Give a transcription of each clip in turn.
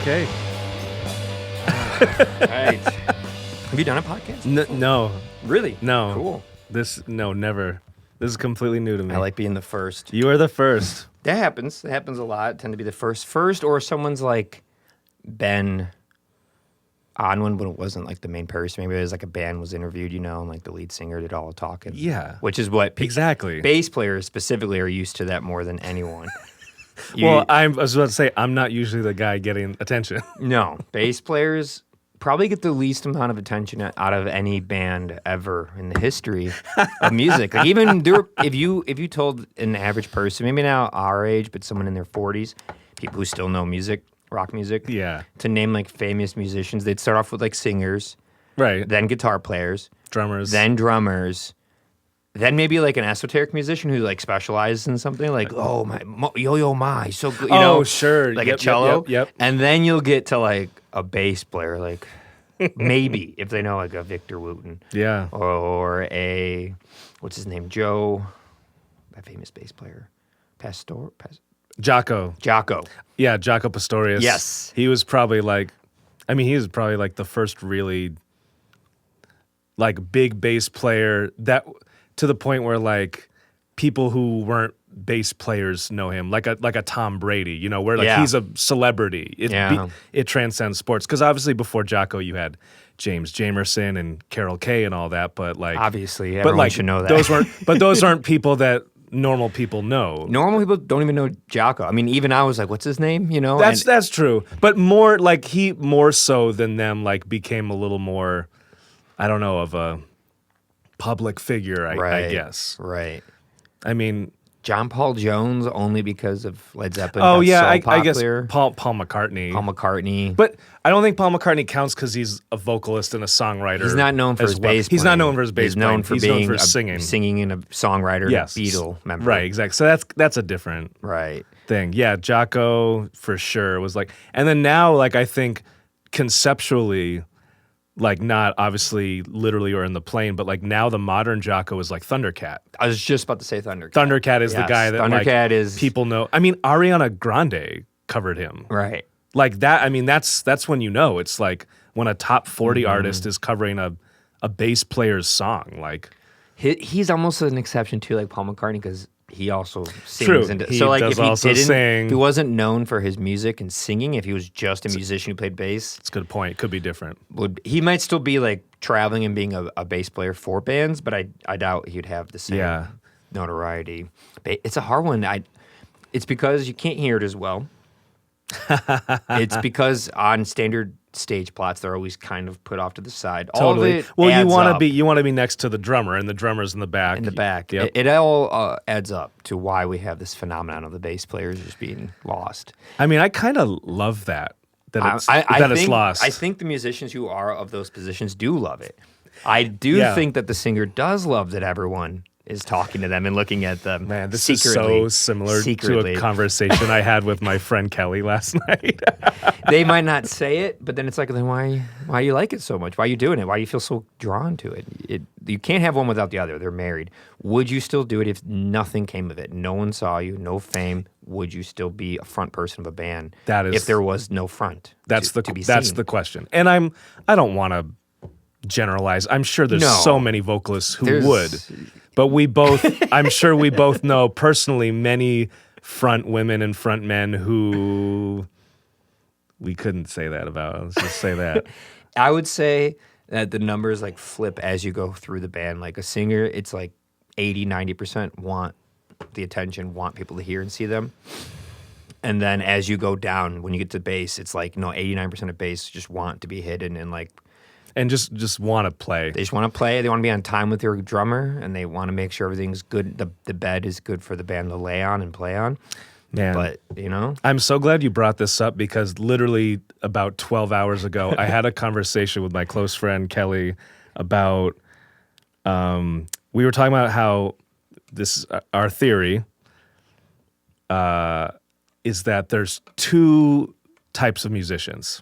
Okay. Right. Have you done a podcast? No. Really? No. Cool. Never. This is completely new to me. I like being the first. You are the first. That happens. That happens a lot. I tend to be the first, or someone's like been on one, but it wasn't like the main person. Maybe it was like a band was interviewed, and like the lead singer did all the talking. Yeah. Which is what Exactly. bass players specifically are used to that more than anyone. I was about to say, I'm not usually the guy getting attention. No, bass players probably get the least amount of attention out of any band ever in the history of music. Like even if you told an average person, maybe now our age, but someone in their 40s, people who still know music, rock music, Yeah. to name like famous musicians, they'd start off with like singers, Right. then guitar players, Drummers. then drummers. Then maybe like an esoteric musician who like specializes in something like, oh my, yo my, so good, Sure. like Yep, a cello. Yep. And then you'll get to like a bass player, like maybe if they know like a Victor Wooten. Yeah. Or a, what's his name, Joe, that famous bass player, Jocko. Yeah, Jocko Pastorius. Yes. He was probably like the first really like big bass player that to the point where like people who weren't bass players know him, like a Tom Brady, where like he's a celebrity. It transcends sports, because obviously before Jocko you had James Jamerson and Carol Kay and all that, but like obviously everyone should know that. Those aren't people that normal people know. Normal people don't even know Jocko. I mean, even I was like, what's his name? That's true. But more like he more so than them like became a little more, I don't know, of a public figure, I guess. Right. I mean, John Paul Jones only because of Led Zeppelin. Oh yeah, I guess popular. Paul McCartney. Paul McCartney. But I don't think Paul McCartney counts because he's a vocalist and a songwriter. He's not known for his bass. He's not known for his bass. He's known for being singing and a songwriter, yes. and a Beatle member. Right, exactly. So that's a different thing. Yeah, Jocko for sure was like, and then now like I think conceptually, like not obviously literally or in the plane, but like now the modern Jocko is like Thundercat. I was just about to say Thundercat. Thundercat is the guy that Thundercat like, is people know. I mean, Ariana Grande covered him. Right. Like that. I mean, that's when it's like when a top 40 artist is covering a bass player's song. Like he's almost an exception too, like Paul McCartney, because he also sings. True. He if he also sing. if he wasn't known for his music and singing, if he was just a musician who played bass, it's a good point. It could be different. He might still be like traveling and being a bass player for bands, but I doubt he'd have the same notoriety. It's a hard one. It's because you can't hear it as well. It's because on standard stage plots they're always kind of put off to the side. Totally. All of it well, adds you want to be next to the drummer, and the drummer's in the back. In the back. Yep. It all adds up to why we have this phenomenon of the bass players just being lost. I mean, I kind of love that it's lost. I think the musicians who are of those positions do love it. I do think that the singer does love that everyone is talking to them and looking at them. Man, this secretly, is so similar to a conversation I had with my friend Kelly last night. They might not say it, but then it's like, then why you like it so much? Why are you doing it? Why do you feel so drawn to it? You can't have one without the other. They're married. Would you still do it if nothing came of it? No one saw you, no fame. Would you still be a front person of a band? If there was no front. That's to be seen? That's the question. And I don't want to generalize. I'm sure there's so many vocalists who would. But I'm sure we both know personally many front women and front men who we couldn't say that about. Let's just say that. I would say that the numbers like flip as you go through the band. Like a singer, it's like 80, 90% want the attention, want people to hear and see them. And then as you go down, when you get to bass, it's like 89% of bass just want to be hidden and like, and just want to play. They just want to play. They want to be on time with their drummer, and they want to make sure everything's good. The bed is good for the band to lay on and play on. Man. But, I'm so glad you brought this up, because literally about 12 hours ago, I had a conversation with my close friend Kelly about, we were talking about how our theory is that there's two types of musicians.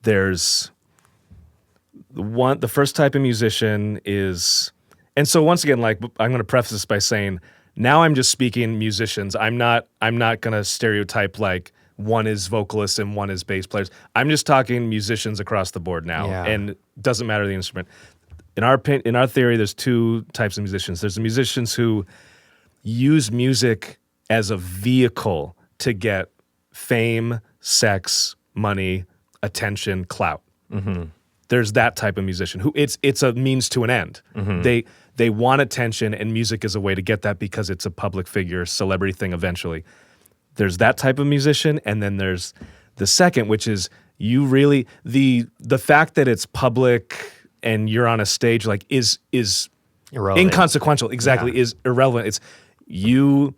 There's the first type of musician is, and so once again, like I'm going to preface this by saying, now I'm just speaking musicians. I'm not going to stereotype like one is vocalists and one is bass players. I'm just talking musicians across the board now, and it doesn't matter the instrument. In our theory, there's two types of musicians. There's the musicians who use music as a vehicle to get fame, sex, money, attention, clout. Mm-hmm. There's that type of musician who it's a means to an end. Mm-hmm. They want attention, and music is a way to get that because it's a public figure, celebrity thing eventually. There's that type of musician, and then there's the second, which is you really the fact that it's public and you're on a stage like is irrelevant. Inconsequential. Exactly, is irrelevant. It's you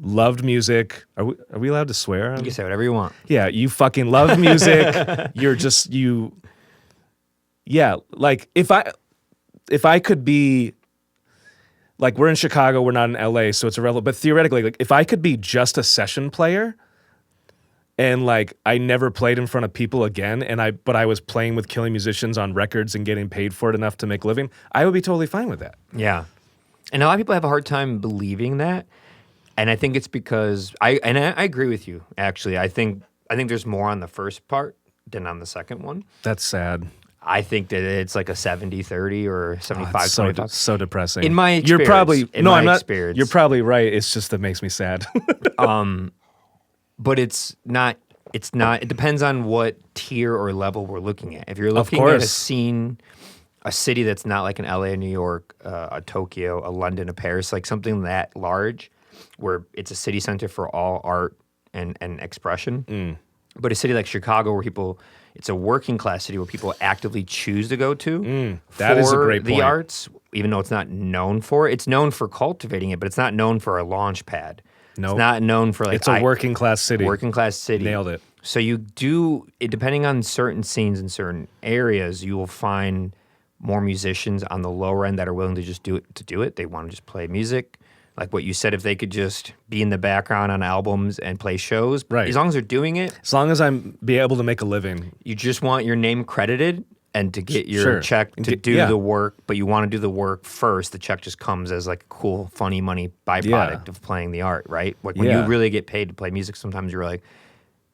loved music. Are we allowed to swear? You can say whatever you want. Yeah, you fucking love music. You're just you. Yeah, like if I could be. Like, we're in Chicago, we're not in LA, so it's irrelevant. But theoretically, like, if I could be just a session player and, like, I never played in front of people again, but I was playing with Killing Musicians on records and getting paid for it enough to make a living, I would be totally fine with that. Yeah. And a lot of people have a hard time believing that. And I think it's because, I agree with you, actually. I think there's more on the first part than on the second one. That's sad. I think that it's like a 70-30 or 75-25. So depressing. In my experience. You're probably I'm not. Experience. You're probably right. It's just that makes me sad. But it's not. It depends on what tier or level we're looking at. If you're looking at a scene, a city that's not like an LA, a New York, a Tokyo, a London, a Paris, like something that large, where it's a city center for all art and expression. But a city like Chicago, where it's a working class city where people actively choose to go to that is a great the point. arts, even though it's not known for it. It's known for cultivating it, but it's not known for a launch pad. No, it's not known for like it's a working class city. Working class city. Nailed it. So you do it, depending on certain scenes in certain areas, you will find more musicians on the lower end that are willing to just do it. They want to just play music. Like what you said, if they could just be in the background on albums and play shows, right. As long as they're doing it. As long as I'm be able to make a living. You just want your name credited and to get your check to do the work, but you want to do the work first. The check just comes as like a cool, funny money byproduct of playing the art, right? Like when you really get paid to play music, sometimes you're like,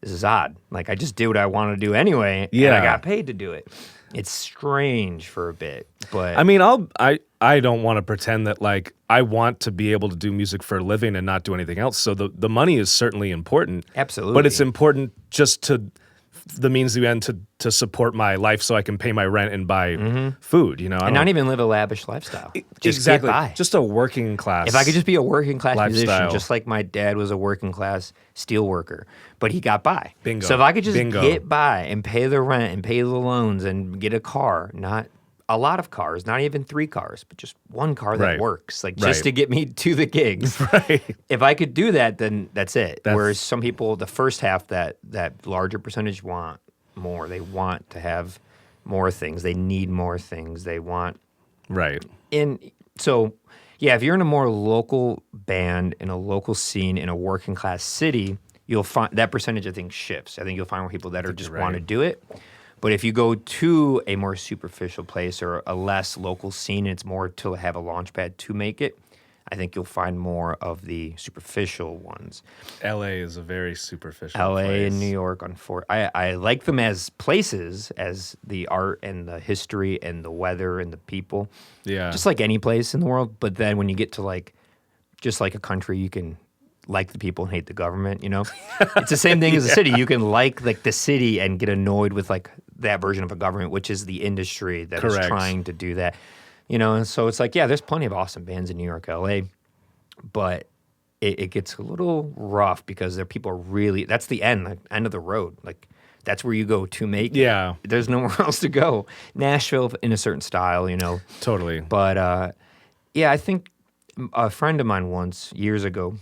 this is odd. Like I just did what I wanted to do anyway, and I got paid to do it. It's strange for a bit, but I mean, I don't want to pretend that like I want to be able to do music for a living and not do anything else. So the money is certainly important. Absolutely. But it's important just to the means to the end to support my life so I can pay my rent and buy food, you know. And not even live a lavish lifestyle. Just exactly. get by. Just a working class. If I could just be a working class lifestyle. musician, just like my dad was a working class steel worker, but he got by. Bingo. So if I could just get by and pay the rent and pay the loans and get a car, not a lot of cars, not even 3 cars, but just one car that works, like just to get me to the gigs. Right. If I could do that, then that's it. Whereas some people, the first half, that larger percentage want more. They want to have more things. They need more things. They want. Right. And so, yeah, if you're in a more local band, in a local scene, in a working class city, you'll find that percentage, I think, shifts. I think you'll find more people that are just want to do it. But if you go to a more superficial place or a less local scene, it's more to have a launch pad to make it, I think you'll find more of the superficial ones. LA is a very superficial LA place. and New York, I like them as places, as the art and the history and the weather and the people. Yeah. Just like any place in the world. But then when you get to like, just like a country, you can like the people and hate the government, you know? It's the same thing as a city. You can like the city and get annoyed with like that version of a government, which is the industry that is trying to do that. You know, and so it's like, yeah, there's plenty of awesome bands in New York, LA, but it gets a little rough because there are people really, that's the end of the road. Like, that's where you go to make it. There's nowhere else to go. Nashville in a certain style, you know. Totally. But, yeah, I think a friend of mine once, years ago,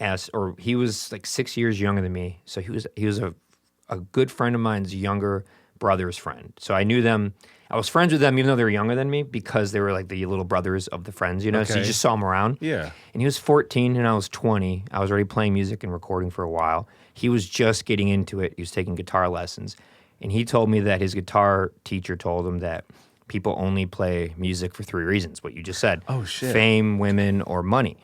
asked, or he was like 6 years younger than me, so he was a good friend of mine's younger brother's friend. So I knew them. I was friends with them even though they were younger than me because they were like the little brothers of the friends, you know? So you just saw them around. Yeah. And he was 14 and I was 20. I was already playing music and recording for a while. He was just getting into it. He was taking guitar lessons. And he told me that his guitar teacher told him that people only play music for 3 reasons, what you just said. Oh, shit. Fame, women, or money.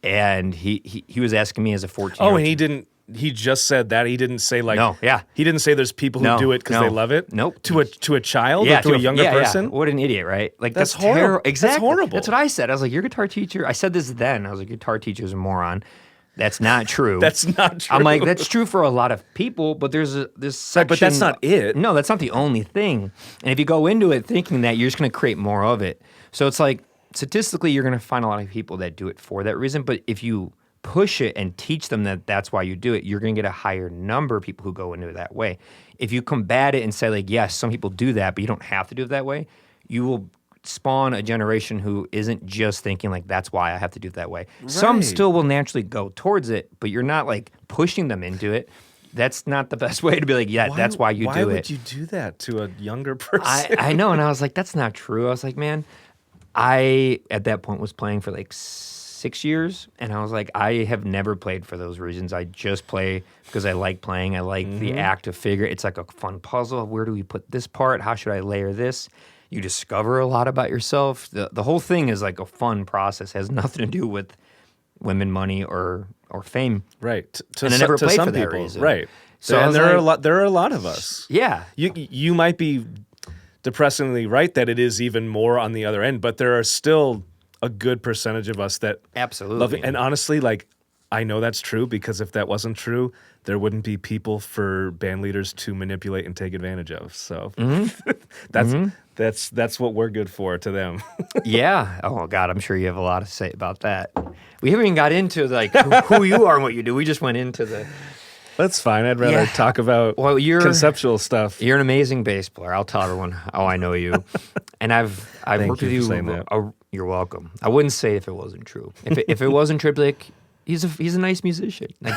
And he was asking me as a 14-year-old. Oh, and he didn't he just said that. He didn't say like No, yeah. He didn't say there's people who No, do it because they no. love it. Nope. To a child or to a younger person. What an idiot, right? Like That's that's horrible. terrible. That's Exactly. horrible. That's what I said. I was like, your guitar teacher. I said this then. I was like, your guitar teacher's a moron. That's not true. That's not true. I'm like, that's true for a lot of people, but there's this section. but that's not it. No, that's not the only thing. And if you go into it thinking that, you're just going to create more of it. So it's like, statistically, you're going to find a lot of people that do it for that reason. But if you push it and teach them that that's why you do it, you're going to get a higher number of people who go into it that way. If you combat it and say, like, yes, some people do that, but you don't have to do it that way, you will spawn a generation who isn't just thinking like that's why I have to do it that way. Some Right. still will naturally go towards it, but you're not like pushing them into it. That's not the best way to be like, yeah, that's why you do it. Why would you do that to a younger person? I know, and I was like, that's not true. I was like, man, I at that point was playing for like 6 years, and I was like, I have never played for those reasons. I just play because I like playing. I like the act of figure. It's like a fun puzzle. Where do we put this part? How should I layer this? You discover a lot about yourself. The whole thing is like a fun process. It has nothing to do with women, money, or fame. Right. To, And I never to played some for that people. reason. Right. So I and was there are a like- lot. There are a lot of us. Yeah. You might be depressingly right that it is even more on the other end, but there are still a good percentage of us that Absolutely. love it. And honestly, like I know that's true because if that wasn't true, there wouldn't be people for band leaders to manipulate and take advantage of. So that's what we're good for to them. Yeah. Oh God, I'm sure you have a lot to say about that. We haven't even got into like who you are and what you do. We just went into the. That's fine. I'd rather Yeah. talk about Well, conceptual stuff. You're an amazing bass player. I'll tell everyone how I know you, and I've Thank worked you with for you. saying that. You're welcome. I wouldn't say if it wasn't true. If it wasn't true, I'd be like he's a nice musician. Like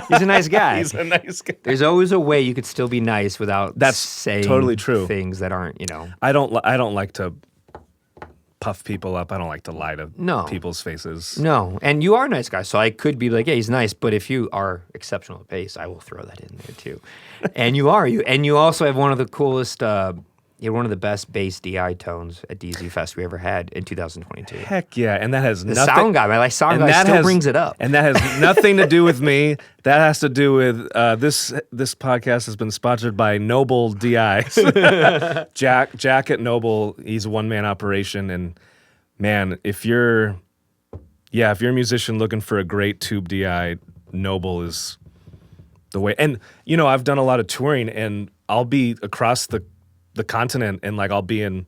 he's a nice guy. He's a nice guy. There's always a way you could still be nice without That's saying totally true. things that aren't, I don't like to puff people up. I don't like to lie to No. people's faces. No, and you are a nice guy, so I could be like, yeah, he's nice. But if you are exceptional at bass, I will throw that in there too. And you also have one of the coolest, you had one of the best bass DI tones at DZ Fest we ever had in 2022. Heck yeah, and that has The nothing. sound guy, my sound and guy that still has- brings it up. and that has nothing to do with me. That has to do with this. This podcast has been sponsored by Noble DIs. Jack at Noble. He's a one-man operation, and man, if you're a musician looking for a great tube DI, Noble is the way. And I've done a lot of touring, and I'll be across the continent, and like I'll be in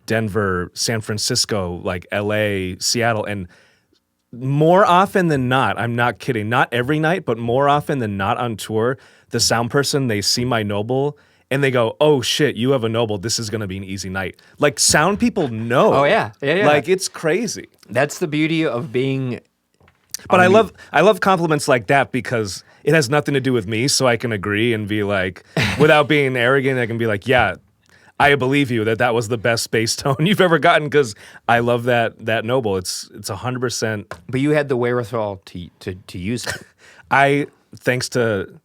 Denver, San Francisco, like LA, Seattle, and more often than not, I'm not kidding, not every night, but more often than not on tour, the sound person, they see my Noble and they go, "Oh shit, you have a Noble. This is going to be an easy night." Like sound people know. Oh, yeah. Yeah. Like it's crazy. That's the beauty of being. But I love compliments like that because it has nothing to do with me, so I can agree and be like, without being arrogant, I can be like, yeah, I believe you that was the best bass tone you've ever gotten because I love that Noble. It's 100%. But you had the wherewithal to use it. Thanks to.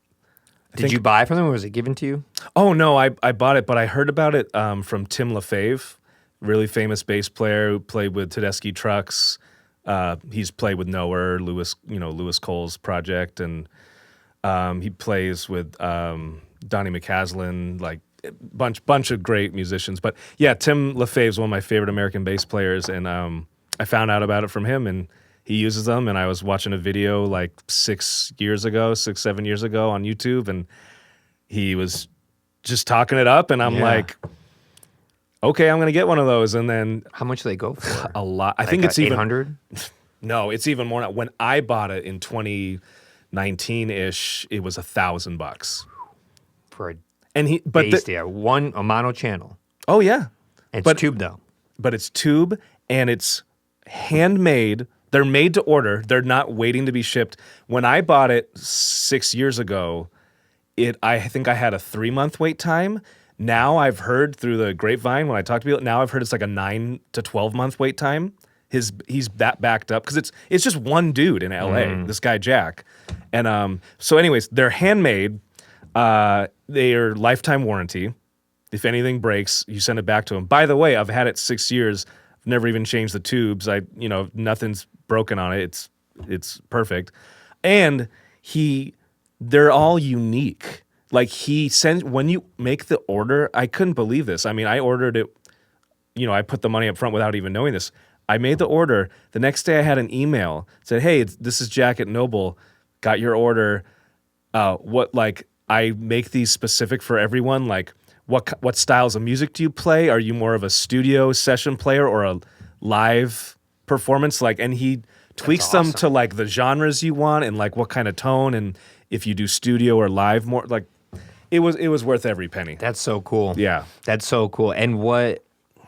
Did you buy from them, or was it given to you? Oh no, I bought it, but I heard about it from Tim LaFave, really famous bass player who played with Tedeschi Trucks. He's played with Nowhere, Lewis Cole's project, and he plays with Donnie McCaslin, like bunch of great musicians. But yeah, Tim LaFave's one of my favorite American bass players, and I found out about it from him, and he uses them. And I was watching a video like 7 years ago on YouTube, and he was just talking it up, and I'm Yeah. like, okay, I'm gonna get one of those. And then How much do they go for? a lot. I think it's even 800. no, it's even more now. When I bought it in 2019-ish, it was $1,000. For a And a mono channel. oh yeah, It's But- tube though. but it's tube and it's handmade. They're made to order. They're not waiting to be shipped. When I bought it 6 years ago, I think I had a 3-month wait time. Now I've heard through the grapevine when I talk to people. Now I've heard it's like a 9 to 12-month wait time. He's that backed up because it's just one dude in LA. This guy Jack, and so anyways, they're handmade. They are lifetime warranty. If anything breaks, you send it back to him. By the way, I've had it 6 years. I've never even changed the tubes. Nothing's broken on it. It's perfect. And he they're all unique. Like he sends when you make the order, I couldn't believe this. I mean, I ordered it, I put the money up front without even knowing this. I made the order. The next day I had an email said, "Hey, this is Jack at Noble. Got your order. I make these specific for everyone. Like what styles of music do you play? Are you more of a studio session player or a live performance?" And he tweaks them to like the genres you want and like what kind of tone, and if you do studio or live more, like it was worth every penny. That's so cool. Yeah. That's so cool. And what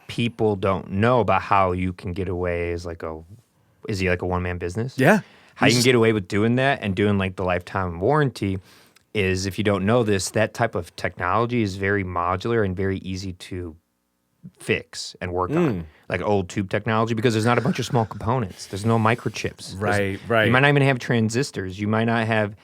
people don't know about how you can get away is he like a one-man business? Yeah. How you can get away with doing that and doing like the lifetime warranty is, if you don't know this, that type of technology is very modular and very easy to fix and work on, like old tube technology, because there's not a bunch of small components. There's no microchips. Right. You might not even have transistors. You might not have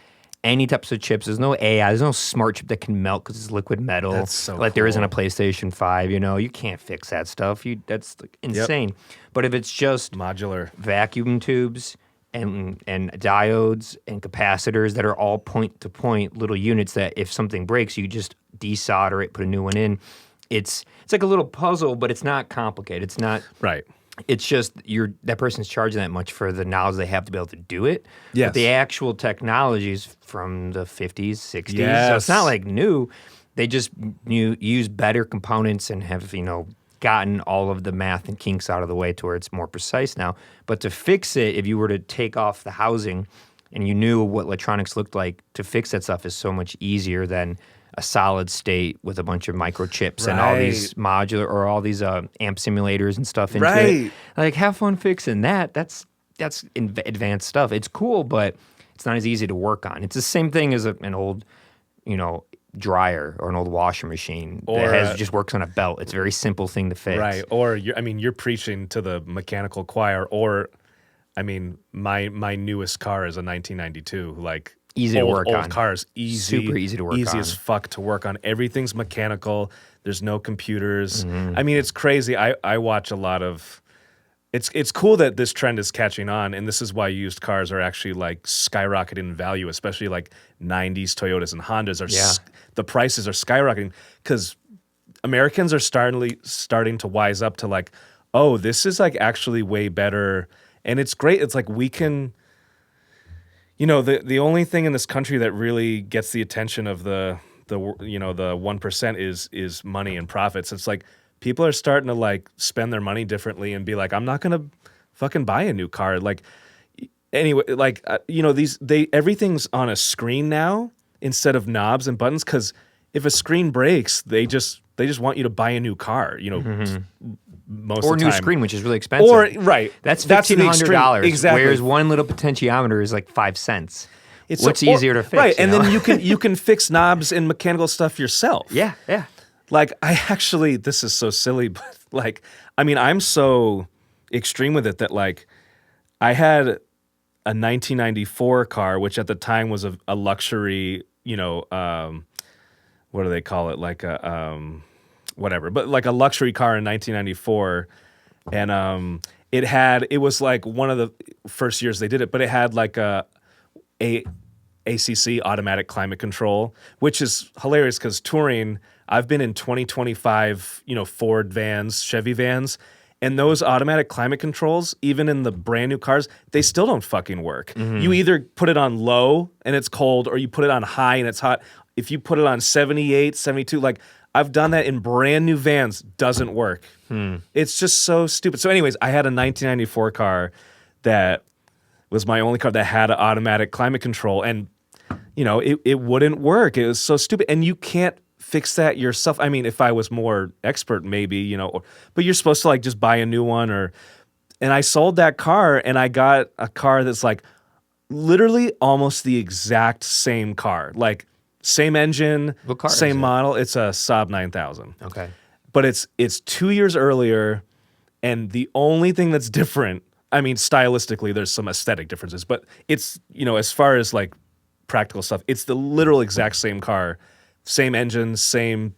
any types of chips. There's no AI. There's no smart chip that can melt because it's liquid metal. That's so like there isn't a cool. PlayStation 5. You can't fix that stuff. That's like insane. But if it's just Modular. vacuum tubes and diodes and capacitors that are all point-to-point little units that if something breaks, you just desolder it, put a new one in. It's like a little puzzle, but it's not complicated. It's not Right. It's just that person's charging that much for the knowledge they have to be able to do it. Yes. But the actual technology is from the 50s, 60s. Yes. So it's not like new. They just use better components and have, gotten all of the math and kinks out of the way to where it's more precise now. But to fix it, if you were to take off the housing and you knew what electronics looked like, to fix that stuff is so much easier than a solid state with a bunch of microchips and all these modular or all these amp simulators and stuff into it. Like, have fun fixing that. That's advanced stuff. It's cool, but it's not as easy to work on. It's the same thing as an old, dryer or an old washer machine that just works on a belt. It's a very simple thing to fix. Right. Or you're preaching to the mechanical choir. Or, my newest car is a 1992. Like easy to work on. Old cars, Super easy to work on. Easy as fuck to work on. Everything's mechanical. There's no computers. It's crazy. I watch a lot of. It's cool that this trend is catching on, and this is why used cars are actually like skyrocketing in value, especially like 90s Toyotas and Hondas the prices are skyrocketing because Americans are starting to wise up to like, oh, this is like actually way better, and it's great. It's like we can, the only thing in this country that really gets the attention of the 1% is money and profits. It's like people are starting to like spend their money differently and be like, I'm not gonna fucking buy a new car. Like anyway, like everything's on a screen now instead of knobs and buttons. Because if a screen breaks, they just want you to buy a new car. Most or of the new time. screen, which is really expensive. Or right, that's the $1,500. Exactly. Whereas one little potentiometer is like 5 cents. What's easier to fix? Right, and then you can fix knobs and mechanical stuff yourself. Yeah. Like this is so silly, but like, I'm so extreme with it that like, I had a 1994 car, which at the time was a luxury, what do they call it? Like a, whatever, but like a luxury car in 1994. And it was like one of the first years they did it, but it had like a ACC, automatic climate control, which is hilarious because touring, I've been in 2025, Ford vans, Chevy vans, and those automatic climate controls, even in the brand new cars, they still don't fucking work. You either put it on low and it's cold, or you put it on high and it's hot. If you put it on 78, 72, like I've done that in brand new vans, doesn't work. It's just so stupid. So anyways, I had a 1994 car that was my only car that had an automatic climate control, and it wouldn't work. It was so stupid, and you can't fix that yourself. If I was more expert, maybe, but you're supposed to like just buy a new one and I sold that car and I got a car that's like literally almost the exact same car, like same engine, What car same is it? model. It's a Saab 9000. Okay. But it's 2 years earlier, and the only thing that's different, stylistically, there's some aesthetic differences, but it's, as far as like practical stuff, it's the literal exact same car, same engine, same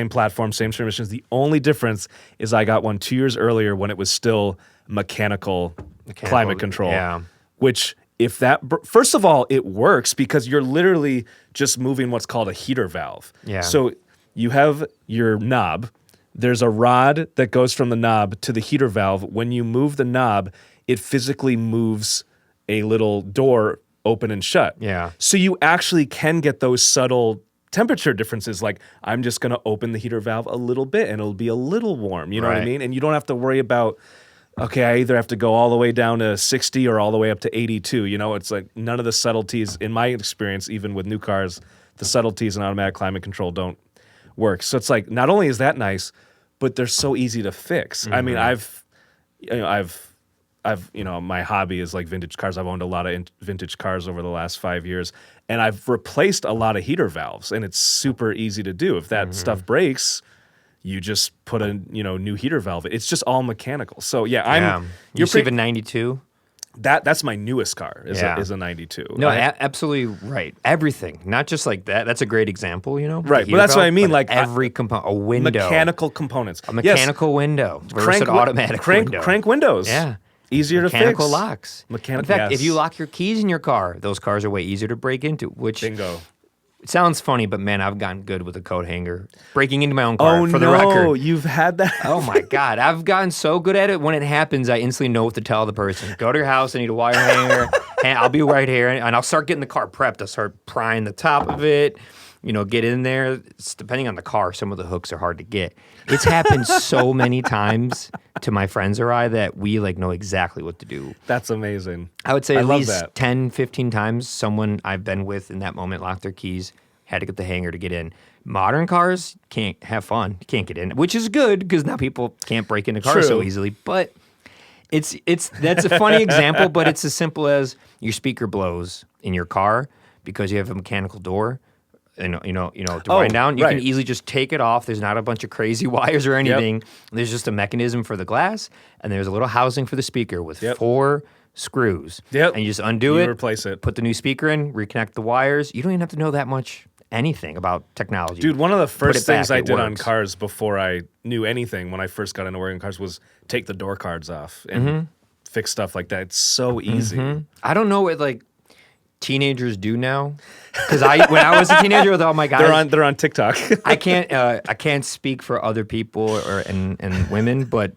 platform, same transmissions. The only difference is I got one 2 years earlier when it was still mechanical climate control, yeah. which if that, first of all, it works because you're literally just moving what's called a heater valve. Yeah. So you have your knob. There's a rod that goes from the knob to the heater valve. When you move the knob, it physically moves a little door open and shut. Yeah. So you actually can get those subtle temperature differences. Like, I'm just going to open the heater valve a little bit and it'll be a little warm. You know what I Right. mean? And you don't have to worry about, okay, I either have to go all the way down to 60 or all the way up to 82. You know, it's like none of the subtleties, in my experience, even with new cars, the subtleties in automatic climate control don't work. So it's like, not only is that nice, but they're so easy to fix. I mean, I've my hobby is like vintage cars. I've owned a lot of vintage cars over the last 5 years, and I've replaced a lot of heater valves, and it's super easy to do. If that stuff breaks, you just put a new heater valve. It's just all mechanical. So yeah, You have a 92? That's my newest car is Yeah. a 92. No, absolutely right. Everything, not just like that. That's a great example, you know? Right, The but that's heater what I valve, mean, but like, every component, a window. Mechanical components. A mechanical window versus an automatic window. Crank windows. Yeah. Easier to fix. Mechanical locks. In fact, yes. if you lock your keys in your car, those cars are way easier to break into, which Bingo. it sounds funny, but man, I've gotten good with a coat hanger. Breaking into my own car, for the no, record. You've had that. Oh my God, I've gotten so good at it. When it happens, I instantly know what to tell the person. Go to your house, I need a wire hanger, and I'll be right here. And I'll start getting the car prepped. I'll start prying the top of it, get in there. It's, depending on the car, some of the hooks are hard to get. It's happened so many times to my friends or I that we know exactly what to do. That's amazing. I would say I at love least that. 10, 15 times someone I've been with in that moment locked their keys, had to get the hanger to get in. Modern cars can't have fun. You can't get in, which is good because now people can't break into cars so True. easily. But that's a funny example, but it's as simple as your speaker blows in your car because you have a mechanical door. To wind down, you right. can easily just take it off. There's not a bunch of crazy wires or anything. There's just a mechanism for the glass, and there's a little housing for the speaker with 4 screws. Yep. And you just undo You it, replace it. put the new speaker in, reconnect the wires. You don't even have to know that much anything about technology. Dude, one of the Put first it back, things I it did on works. cars before I knew anything when I first got into working cars was take the door cards off and fix stuff like that. It's so easy. I don't know what teenagers do now, because when I was a teenager with all my guys, They're on TikTok. I can't speak for other people and women, but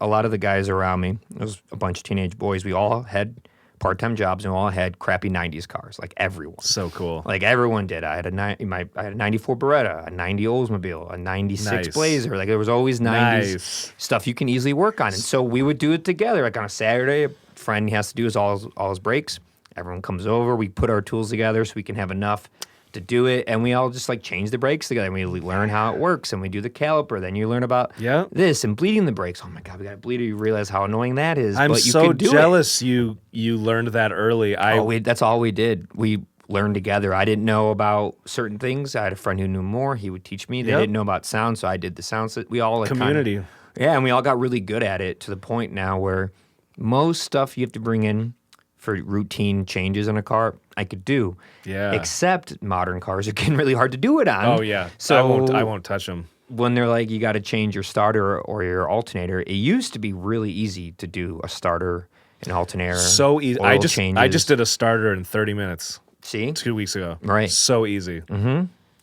a lot of the guys around me, it was a bunch of teenage boys. We all had part-time jobs and we all had crappy '90s cars, like everyone. So cool. Like everyone did. I had a 94 Beretta, a 90 Oldsmobile, a 96 Nice. Blazer. Like there was always 90s Nice. stuff you can easily work on. And so we would do it together. Like on a Saturday, a friend has to do all his brakes. Everyone comes over. We put our tools together so we can have enough to do it. And we all just change the brakes together. And we learn how it works. And we do the caliper. Then you learn about this and bleeding the brakes. Oh my God, we got to bleed it. You realize how annoying that is. I'm but you so can do jealous you learned that early. That's all we did. We learned together. I didn't know about certain things. I had a friend who knew more. He would teach me. They didn't know about sound, so I did the sound. We all Community. and we all got really good at it to the point now where most stuff you have to bring in for routine changes in a car, I could do. Yeah. Except modern cars are getting really hard to do it on. Oh yeah. So I won't touch them. when they're like, you got to change your starter or your alternator, it used to be really easy to do a starter, an alternator. So easy. oil I just changes. did a starter in 30 minutes See? 2 weeks ago. Right. So easy.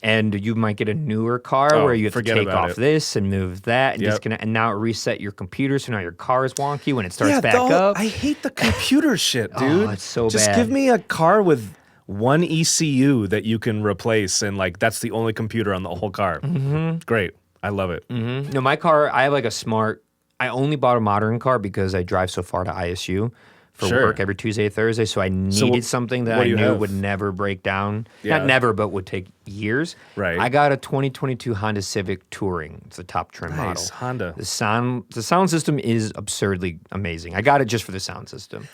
And you might get a newer car Oh, where you have to forget take about off it. this and move that and Yep. disconnect, and now it reset your computer, so now your car is wonky when it starts Yeah, back up. I hate the computer shit, dude. it's so Just bad. give me a car with one ECU that you can replace, and that's the only computer on the whole car. Great. I love it. No, my car, I have I only bought a modern car because I drive so far to ISU for Sure. work every Tuesday, Thursday, so I needed something that what I do you knew have? would never break down. Yeah. Not never, but would take years. Right. I got a 2022 Honda Civic Touring. It's a top trim model. Nice. Honda. The sound system is absurdly amazing. I got it just for the sound system.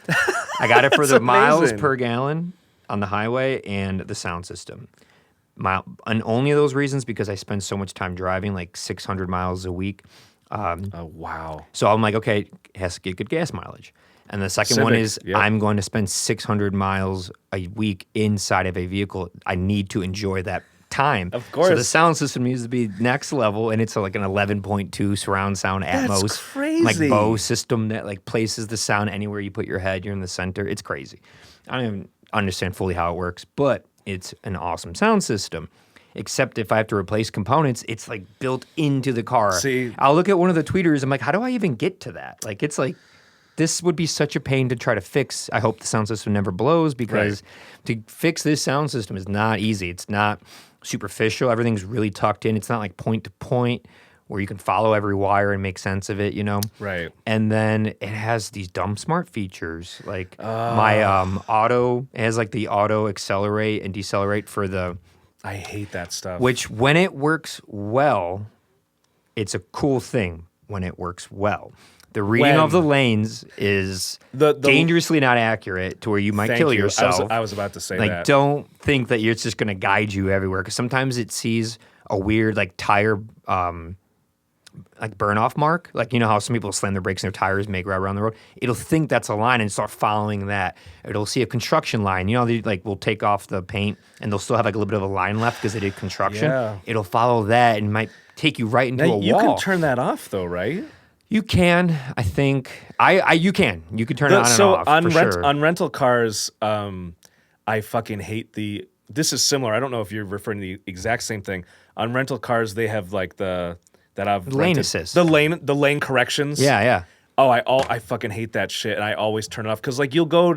I got it for the miles amazing. per gallon on the highway and the sound system. And only those reasons because I spend so much time driving, like 600 miles a week. Oh, wow. So I'm like, okay, it has to get good gas mileage. And the second one Civic, is yep. I'm going to spend 600 miles a week inside of a vehicle. I need to enjoy that time. Of course. So the sound system needs to be next level, and it's like an 11.2 surround sound Atmos. That's crazy. Like Bose system that like places the sound anywhere you put your head. You're in the center. It's crazy. I don't even understand fully how it works, but it's an awesome sound system. Except if I have to replace components, it's like built into the car. See, I'll look at one of the tweeters. I'm like, how do I even get to that? Like, it's like, this would be such a pain to try to fix. I hope the sound system never blows because to fix this sound system is not easy. It's not superficial. Everything's really tucked in. It's not like point to point where you can follow every wire and make sense of it, you know? Right. And then it has these dumb smart features. Like my auto, it has like the auto accelerate and decelerate for the... I hate that stuff. Which, when it works well, it's a cool thing when it works well. The reading of the lanes is dangerously not accurate to where you might kill yourself. I was about to say like, that. Don't think that it's just going to guide you everywhere because sometimes it sees a weird like tire like burn-off mark. Like, you know how some people slam their brakes and their tires make right around the road? It'll think that's a line and start following that. It'll see a construction line. You know, they like will take off the paint and they'll still have like a little bit of a line left because they did construction. Yeah. It'll follow that and might take you right into a wall. You can turn that off though, right? You can, I think. You can. You can turn it on and off, for sure. On rental cars, I fucking hate this is similar. I don't know if you're referring to the exact same thing. On rental cars, they have like lane assist. The lane corrections. Yeah. Oh, I fucking hate that shit, and I always turn it off because like you'll go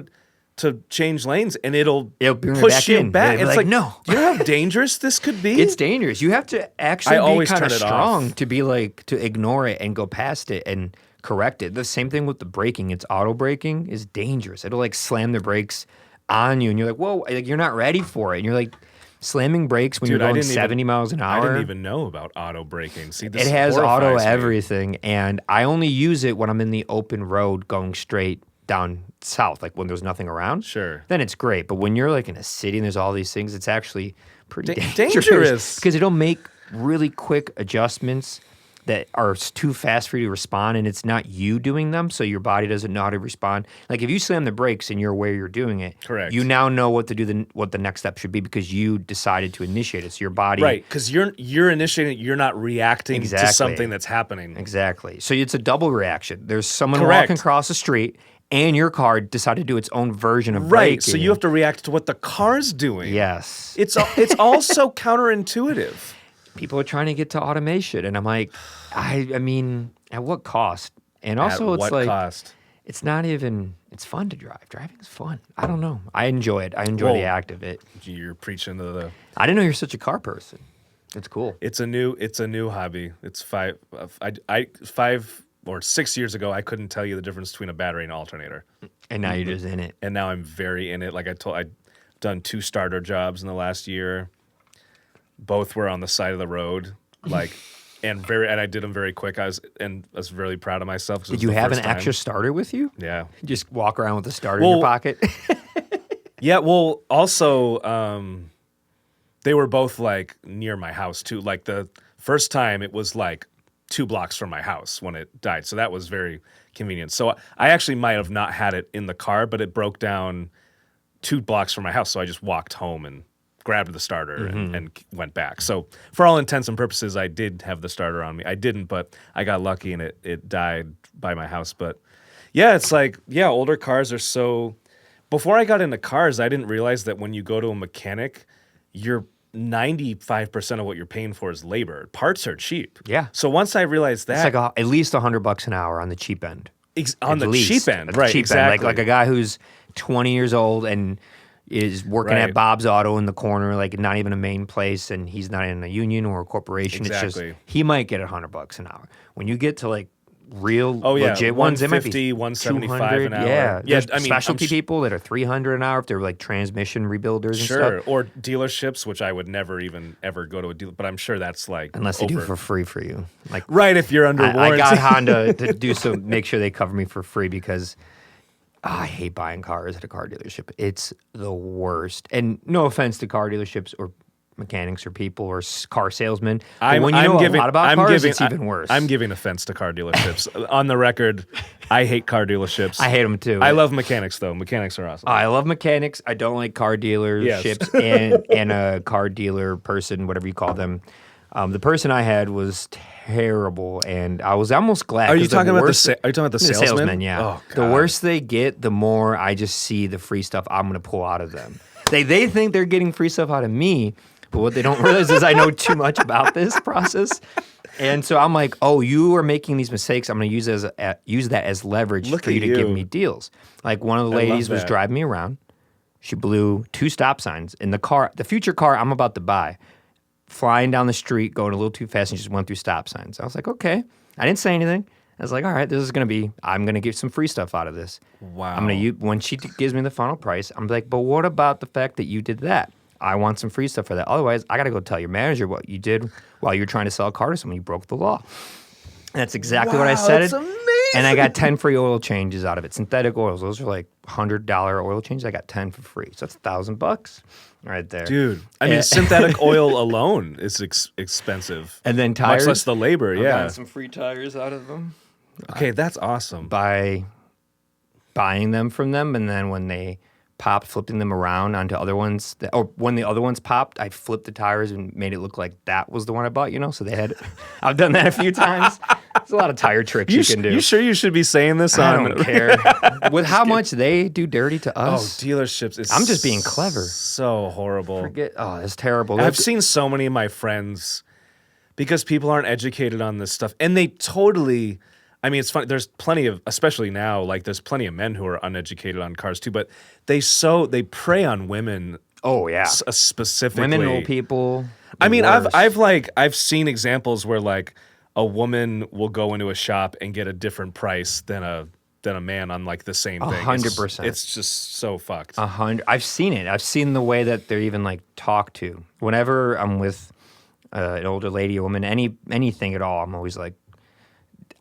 to change lanes and it'll push you back. It's like, no. Do you know how dangerous this could be? It's dangerous. You have to actually be kind of strong off. to be like to ignore it and go past it and correct it. The same thing with the braking. It's auto braking is dangerous. It'll like slam the brakes on you, and you're like, whoa, like you're not ready for it, and you're like. Slamming brakes when you're going 70 miles an hour. I didn't even know about auto braking. See, this it has auto me. everything, and I only use it when I'm in the open road going straight down south, like when there's nothing around. Sure. Then it's great. But when you're like in a city and there's all these things, it's actually pretty dangerous. Because it'll make really quick adjustments that are too fast for you to respond, and it's not you doing them, so your body doesn't know how to respond. Like if you slam the brakes and you're aware you're doing it, correct. You now know what to do, what the next step should be because you decided to initiate it. So your body, right? Because you're initiating it, you're not reacting to something that's happening. Exactly. So it's a double reaction. There's someone walking across the street, and your car decided to do its own version of braking. Right. So you have to react to what the car's doing. Yes. It's all so counterintuitive. People are trying to get to automation, and I'm like, I mean, at what cost? And also, it's like, cost? It's not even. It's fun to drive. Driving is fun. I don't know. I enjoy it. I enjoy the act of it. You're preaching to the. I didn't know you're such a car person. It's cool. It's a new hobby. It's 5 or 6 years ago. I couldn't tell you the difference between a battery and alternator. And now you're just in it. And now I'm very in it. Like I've done 2 starter jobs in the last year. Both were on the side of the road, like, and I did them very quick. I was really proud of myself. Did you have an extra starter with you? Yeah. Just walk around with the starter in your pocket? Yeah. Well, also, they were both like near my house too. Like the first time, it was like 2 blocks from my house when it died, so that was very convenient. So I actually might have not had it in the car, but it broke down 2 blocks from my house, so I just walked home and grabbed the starter and went back. So for all intents and purposes, I did have the starter on me. I didn't, but I got lucky and it died by my house. But yeah, it's like, older cars are so... Before I got into cars, I didn't realize that when you go to a mechanic, you're 95% of what you're paying for is labor. Parts are cheap. Yeah. So once I realized that... It's like at least $100 an hour on the cheap end. On the cheap end, right, exactly. Like a guy who's 20 years old and... is working at Bob's Auto in the corner, like not even a main place, and he's not in a union or a corporation. Exactly. It's just he might get $100 an hour. When you get to like real legit ones, it might be 175 an hour. Yeah, yeah. I mean, specialty people that are $300 an hour if they're like transmission rebuilders and stuff. Or dealerships, which I would never even ever go to a dealer, but I'm sure that's like unless they do it for free for you. Like if you're under warranty. I got Honda to do so, make sure they cover me for free because. I hate buying cars at a car dealership. It's the worst. And no offense to car dealerships or mechanics or people or car salesmen. But when you I'm know giving, a lot about I'm cars, giving, it's even worse. I'm giving offense to car dealerships. On the record, I hate car dealerships. I hate them too. I love mechanics though. Mechanics are awesome. I love mechanics. I don't like car dealerships and a car dealer person, whatever you call them. The person I had was terrible, and I was almost glad. Are you talking about worse, Are you talking about the salesman? Yeah. Oh, the God. worse they get, the more I just see the free stuff I'm going to pull out of them. They think they're getting free stuff out of me, but what they don't realize is I know too much about this process. And so I'm like, oh, you are making these mistakes. I'm going to use that as leverage Look for you at to give you. me deals. Like one of the I love ladies was that. driving me around. She blew 2 stop signs in the car, the future car I'm about to buy, flying down the street, going a little too fast, and she just went through stop signs. I was like, okay. I didn't say anything. I was like, all right, I'm going to get some free stuff out of this. Wow. When she gives me the final price, I'm like, but what about the fact that you did that? I want some free stuff for that. Otherwise, I got to go tell your manager what you did while you're trying to sell a car to someone. You broke the law. And that's exactly what I said. That's amazing. And I got 10 free oil changes out of it. Synthetic oils. Those are like $100 oil changes. I got 10 for free. So that's $1,000 right there. Dude, I mean, synthetic oil alone is expensive. And then tires. Much less the labor, I yeah. got some free tires out of them. Okay, that's awesome. By buying them from them, and then when they popped, flipping them around onto other ones, or when the other ones popped, I flipped the tires and made it look like that was the one I bought, so they had, I've done that a few times. There's a lot of tire tricks you can do. You sure you should be saying this I on? don't care. With how much they do dirty to Oh, us. dealerships. I'm just being clever. So horrible. It's terrible. I've seen so many of my friends, because people aren't educated on this stuff, and they totally, I mean, it's funny, there's plenty of, especially now, like there's plenty of men who are uneducated on cars too, but they prey on women. Oh yeah. Specifically. Women, old people. I mean, worse. I've seen examples where like a woman will go into a shop and get a different price than a man on like the same thing. 100%. It's just so fucked. 100. I've seen it. I've seen the way that they're even like talked to. Whenever I'm with an older lady, a woman, anything at all, I'm always like,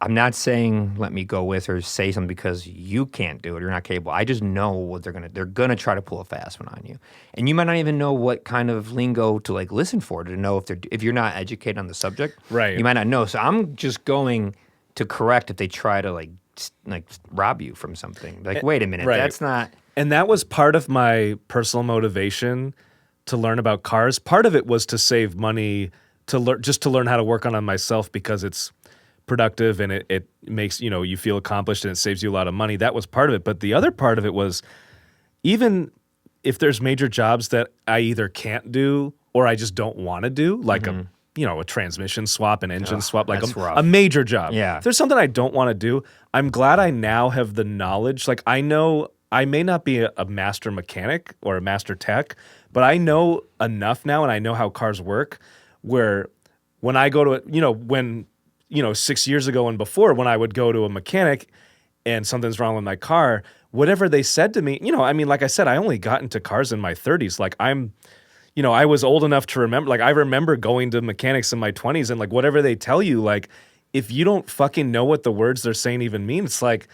I'm not saying let me go with or say something because you can't do it. You're not capable. I just know what they're gonna try to pull a fast one on you, and you might not even know what kind of lingo to like listen for to know if you're not educated on the subject. Right. You might not know. So I'm just going to correct if they try to like rob you from something. Like, wait a minute, right. that's not. And that was part of my personal motivation to learn about cars. Part of it was to save money, to learn how to work on myself, because it's productive and it makes, you feel accomplished, and it saves you a lot of money. That was part of it. But the other part of it was, even if there's major jobs that I either can't do or I just don't want to do, like a transmission swap, an engine swap, like that's rough. a major job. Yeah. If there's something I don't want to do, I'm glad I now have the knowledge. Like, I know I may not be a master mechanic or a master tech, but I know enough now, and I know how cars work, where when I go to 6 years ago and before, when I would go to a mechanic and something's wrong with my car, whatever they said to me, I mean, like I said, I only got into cars in my 30s. Like, I was old enough to remember, like I remember going to mechanics in my 20s, and like whatever they tell you, like if you don't fucking know what the words they're saying even mean, it's like,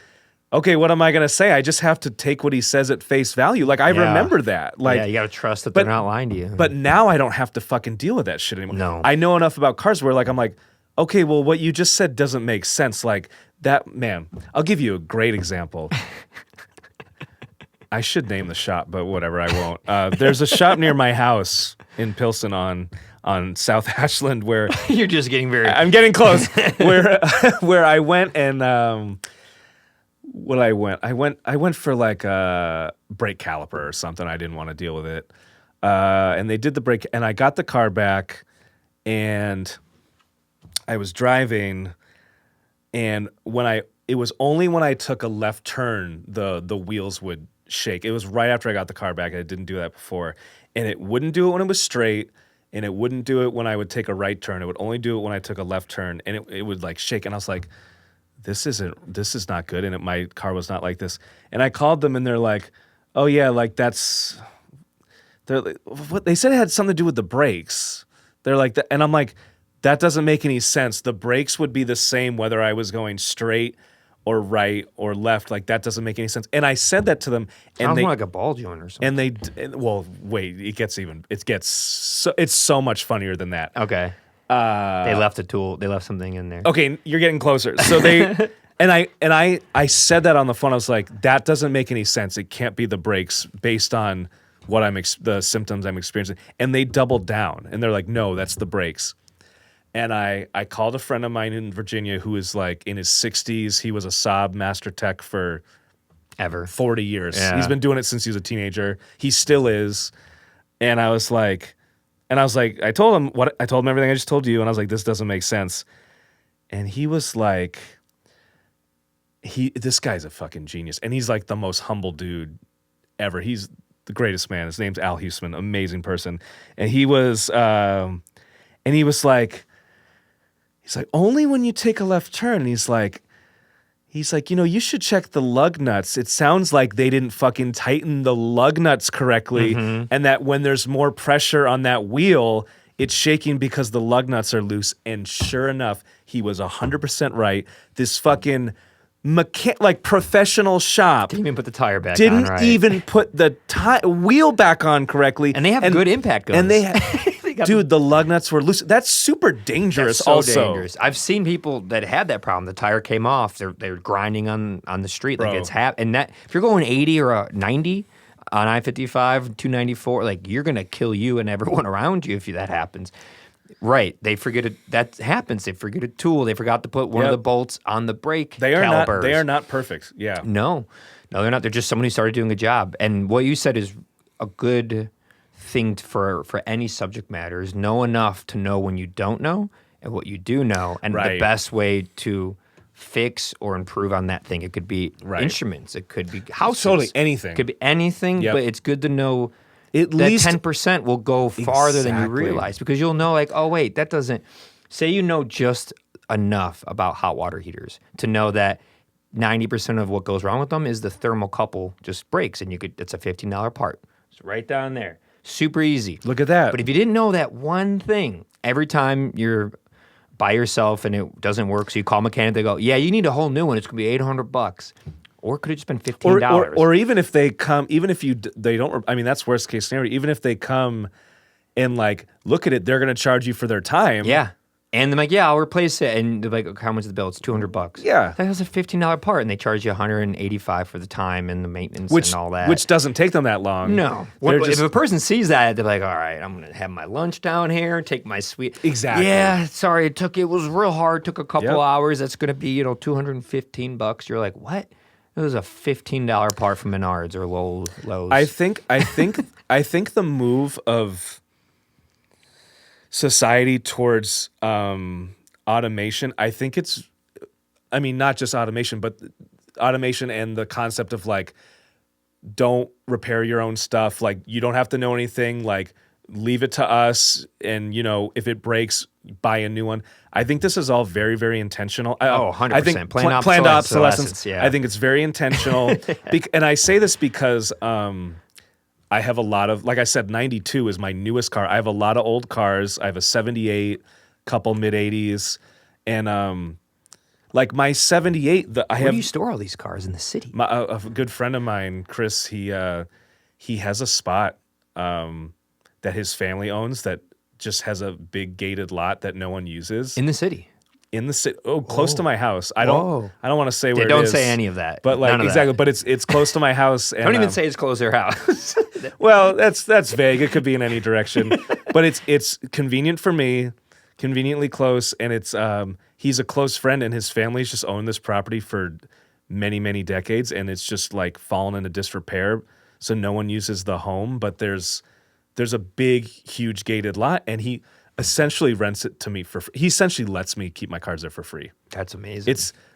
okay, what am I going to say? I just have to take what he says at face value. Like, I remember that. Like, yeah, you got to trust that they're not lying to you. But now I don't have to fucking deal with that shit anymore. No. I know enough about cars where like I'm like, okay, well, what you just said doesn't make sense. Like that, man. I'll give you a great example. I should name the shop, but whatever, I won't. There's a shop near my house in Pilsen on South Ashland where You're just getting very. I'm getting close. where I went and I went for like a brake caliper or something. I didn't want to deal with it, and they did the brake, and I got the car back, and I was driving, and it was only when I took a left turn the wheels would shake. It was right after I got the car back, and it didn't do that before, and it wouldn't do it when it was straight, and it wouldn't do it when I would take a right turn. It would only do it when I took a left turn, and it would like shake, and I was like, this is not good, and my car was not like this. And I called them, and they're like, oh yeah, like what they said it had something to do with the brakes. They're like that, and I'm like, that doesn't make any sense. The brakes would be the same whether I was going straight or right or left. Like that doesn't make any sense. And I said that to them, and Sounds they more like a ball joint or something. well, wait, it's so much funnier than that. Okay. They left a tool. They left something in there. Okay, you're getting closer. So they and I said that on the phone. I was like, that doesn't make any sense. It can't be the brakes based on what the symptoms I'm experiencing. And they doubled down and they're like, no, that's the brakes. And I called a friend of mine in Virginia who is like in his 60s. He was a Saab master tech for 40 years. Yeah. He's been doing it since he was a teenager. He still is. And I was like, I told him everything I just told you. And I was like, this doesn't make sense. And he was like, this guy's a fucking genius. And he's like the most humble dude ever. He's the greatest man. His name's Al Huesman, amazing person. And he was like, only when you take a left turn. And he's like, you should check the lug nuts. It sounds like they didn't fucking tighten the lug nuts correctly. And that when there's more pressure on that wheel, it's shaking because the lug nuts are loose. And sure enough, he was 100% right. This fucking professional shop Didn't even put the tire back on, didn't right? even put the wheel back on correctly. And they have good impact guns. And dude, the lug nuts were loose. That's super dangerous. That's so also dangerous. I've seen people that had that problem. The tire came off. They're grinding on the street. Bro. Like it's and that if you're going 80 or 90 on I-55, 294, like you're gonna kill you and everyone around you if that happens. Right. They forget it. That happens. They forget a tool. They forgot to put one of the bolts on the brake calipers. They are not perfect. Yeah. No, they're not. They're just someone who started doing a job. And what you said is a good thing for any subject matter is know enough to know when you don't know and what you do know, and the best way to fix or improve on that thing. It could be instruments. It could be houses. Totally anything. It could be anything, but it's good to know at that least 10% will go farther than you realize, because you'll know like, oh, wait, that doesn't – say you know just enough about hot water heaters to know that 90% of what goes wrong with them is the thermocouple just breaks, and it's a $15 part. It's right down there. Super easy. Look at that. But if you didn't know that one thing, every time you're by yourself and it doesn't work, so you call a mechanic, they go, yeah, you need a whole new one. It's going to be $800. Or could it just been $15? Or even if they come, even if they don't, I mean, that's worst case scenario. Even if they come and like look at it, they're going to charge you for their time. Yeah. And they're like, yeah, I'll replace it. And they're like, how much is the bill? It's $200. Yeah. That was a $15 part, and they charge you $185 for the time and the maintenance and all that. Which doesn't take them that long. No. If a person sees that, they're like, all right, I'm going to have my lunch down here, take my sweet. Exactly. Yeah, sorry, it was real hard. Took a couple hours. That's going to be, $215. You're like, what? It was a $15 part from Menards or Lowe's. I think the move of society towards automation, I think not just automation, but automation and the concept of like, don't repair your own stuff. Like, you don't have to know anything. Like, leave it to us. And, if it breaks, buy a new one. I think this is all very, very intentional. 100%. I think planned obsolescence. Yeah. I think it's very intentional. And I say this because I have a lot of, like I said, 92 is my newest car. I have a lot of old cars. I have a 78, couple mid-80s. And like my 78, Where do you store all these cars in the city? A good friend of mine, Chris, he has a spot that his family owns that just has a big gated lot that no one uses. In the city? In the city. Oh, close to my house. I don't want to say where it is. Don't say any of that. But like, exactly. But it's close to my house. And, don't even say it's close to your house. Well, that's vague. It could be in any direction. But it's convenient for me, conveniently close, and it's he's a close friend, and his family's just owned this property for many, many decades, and it's just like fallen into disrepair. So no one uses the home, but there's a big, huge gated lot, and he essentially rents it to me for free. He essentially lets me keep my cars there for free. That's amazing.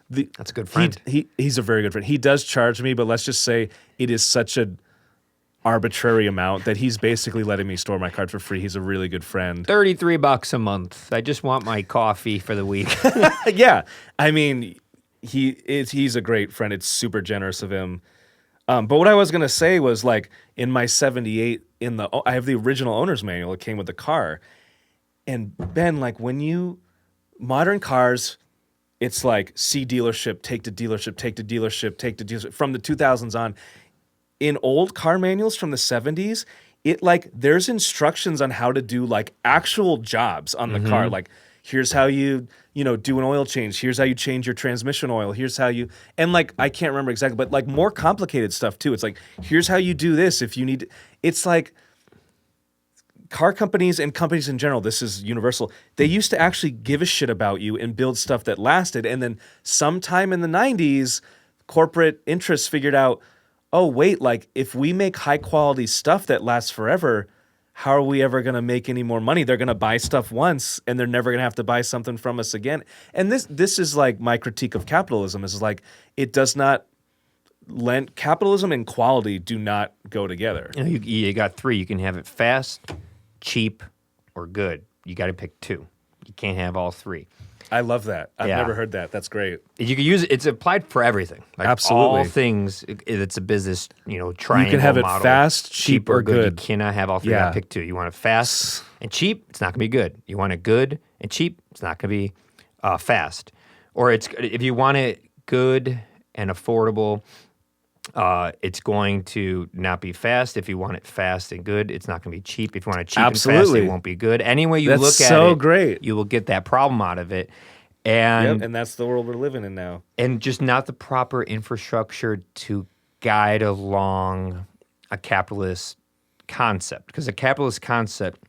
That's a good friend. He's a very good friend. He does charge me, but let's just say it is such an arbitrary amount that he's basically letting me store my cars for free. He's a really good friend. $33 a month. I just want my coffee for the week. Yeah. I mean, he's a great friend. It's super generous of him. But what I was going to say was, like, in my 78, I have the original owner's manual. It came with the car. And Ben, like, modern cars, it's like see dealership, take to dealership, take to dealership, take to dealership from the 2000s on. In old car manuals from the 70s, it like there's instructions on how to do like actual jobs on the car. Like here's how you do an oil change. Here's how you change your transmission oil. Here's how you, and like I can't remember exactly, but like more complicated stuff too. It's like here's how you do this if you need. It's like car companies and companies in general, this is universal. They used to actually give a shit about you and build stuff that lasted. And then sometime in the 90s, corporate interests figured out, oh, wait, like if we make high quality stuff that lasts forever, how are we ever going to make any more money? They're going to buy stuff once and they're never going to have to buy something from us again. And this is like my critique of capitalism is like it does not lend, capitalism and quality do not go together. You got three. You can have it fast, cheap, or good. You got to pick two. You can't have all three. I love that. I've never heard that. That's great. You can use it. It's applied for everything. Like absolutely. All things. It's a business, triangle You can have it model, fast, cheap, or good. You cannot have all three. You got to pick two. You want it fast and cheap, it's not going to be good. You want it good and cheap, it's not going to be fast. Or if you want it good and affordable, it's going to not be fast. If you want it fast and good, it's not going to be cheap. If you want it cheap and fast, it won't be good. Any way you look at it, great. You will get that problem out of it. And that's the world we're living in now. And just not the proper infrastructure to guide along a capitalist concept. Because a capitalist concept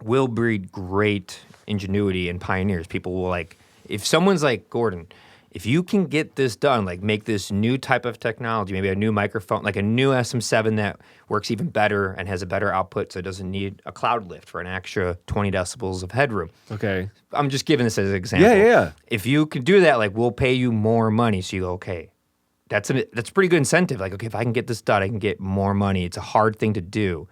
will breed great ingenuity and pioneers. People will like, if someone's like, Gordon, if you can get this done, like make this new type of technology, maybe a new microphone, like a new SM7 that works even better and has a better output so it doesn't need a cloud lift for an extra 20 decibels of headroom. Okay. I'm just giving this as an example. Yeah. If you can do that, like we'll pay you more money. So you go, okay, that's a pretty good incentive. Like, okay, if I can get this done, I can get more money. It's a hard thing to do.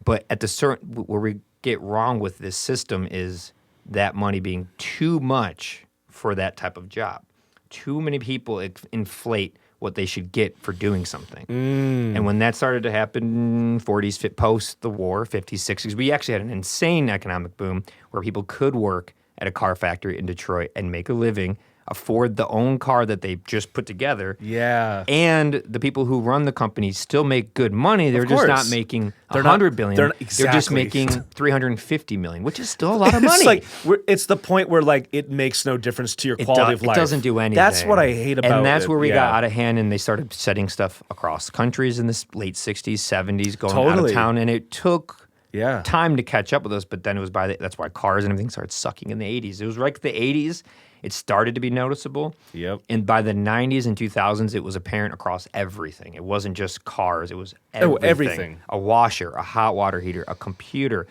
But at the certain, where we get wrong with this system is that money being too much for that type of job. Too many people inflate what they should get for doing something. And when that started to happen, 40s, post the war, 50s, 60s, we actually had an insane economic boom where people could work at a car factory in Detroit and make a living, afford the own car that they just put together. Yeah. And the people who run the company still make good money. They're just not making $100 billion. They're just making $350 million, which is still a lot of money. It's the point where like it makes no difference to your quality of life. It doesn't do anything. That's what I hate about it. And that's where we got out of hand, and they started setting stuff across countries in the late 60s, 70s, going out of town, and it took time to catch up with us. But then it was that's why cars and everything started sucking in the 80s. It was like the 80s. It started to be noticeable. Yep. And by the 90s and 2000s, it was apparent across everything. It wasn't just cars. It was everything. Oh, everything. A washer, a hot water heater, a computer,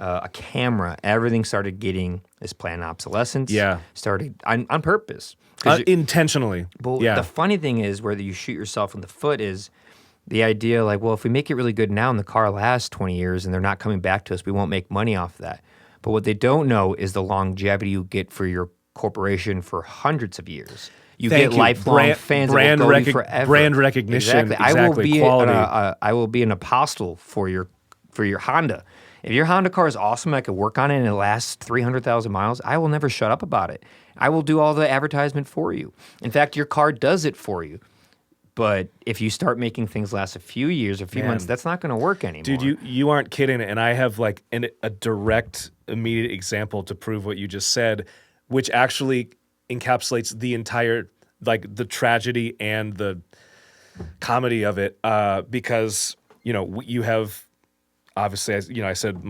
a camera. Everything started getting this planned obsolescence. Yeah. Started on purpose. Intentionally. But the funny thing is, whether you shoot yourself in the foot is the idea like, well, if we make it really good now and the car lasts 20 years and they're not coming back to us, we won't make money off that. But what they don't know is the longevity you get for your corporation for hundreds of years. You get lifelong fans that will go you forever. Brand recognition. Exactly. Quality. I will be an apostle for your Honda. If your Honda car is awesome, I could work on it and it lasts 300,000 miles, I will never shut up about it. I will do all the advertisement for you. In fact, your car does it for you. But if you start making things last a few years, a few months, that's not going to work anymore. Dude, you aren't kidding. And I have like a direct, immediate example to prove what you just said, which actually encapsulates the entire, like the tragedy and the comedy of it. Because, you have, obviously, I said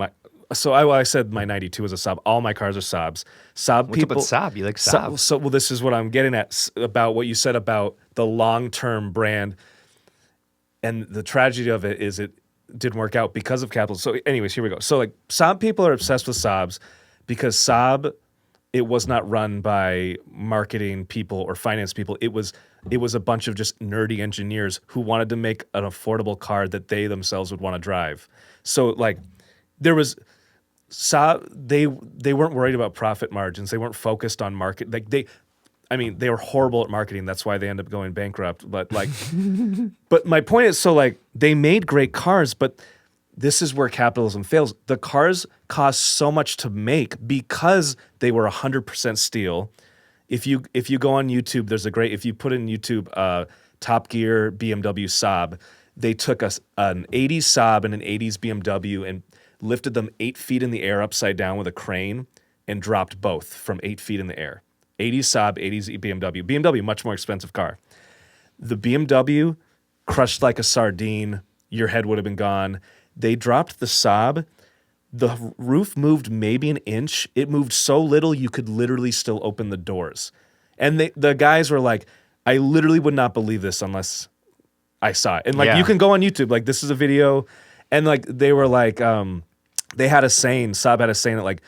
I said my 92 was a Saab. All my cars are Saabs. What's up with Saab? You like Saab? Well, this is what I'm getting at about what you said about the long-term brand. And the tragedy of it is it didn't work out because of capitalism. So anyways, here we go. So like Saab people are obsessed with Saabs because Saab, it was not run by marketing people or finance people. It was a bunch of just nerdy engineers who wanted to make an affordable car that they themselves would want to drive. So like there was Saab, they weren't worried about profit margins. They weren't focused on market. Like they were horrible at marketing. That's why they ended up going bankrupt. But like, but my point is, so like they made great cars, but this is where capitalism fails. The cars cost so much to make because they were 100% steel if you go on YouTube, there's a great, if you put in YouTube Top Gear BMW Saab, they took an 80s Saab and an 80s BMW and lifted them 8 feet in the air upside down with a crane and dropped both from 8 feet in the air. 80s Saab, 80s BMW. BMW, much more expensive car. The BMW crushed like a sardine. Your head would have been gone. They dropped the Saab. The roof moved maybe an inch. It moved so little you could literally still open the doors. And the guys were like, I literally would not believe this unless I saw it. And like, you can go on YouTube, like this is a video. And like, they were like, they had a saying, Saab had a saying that like,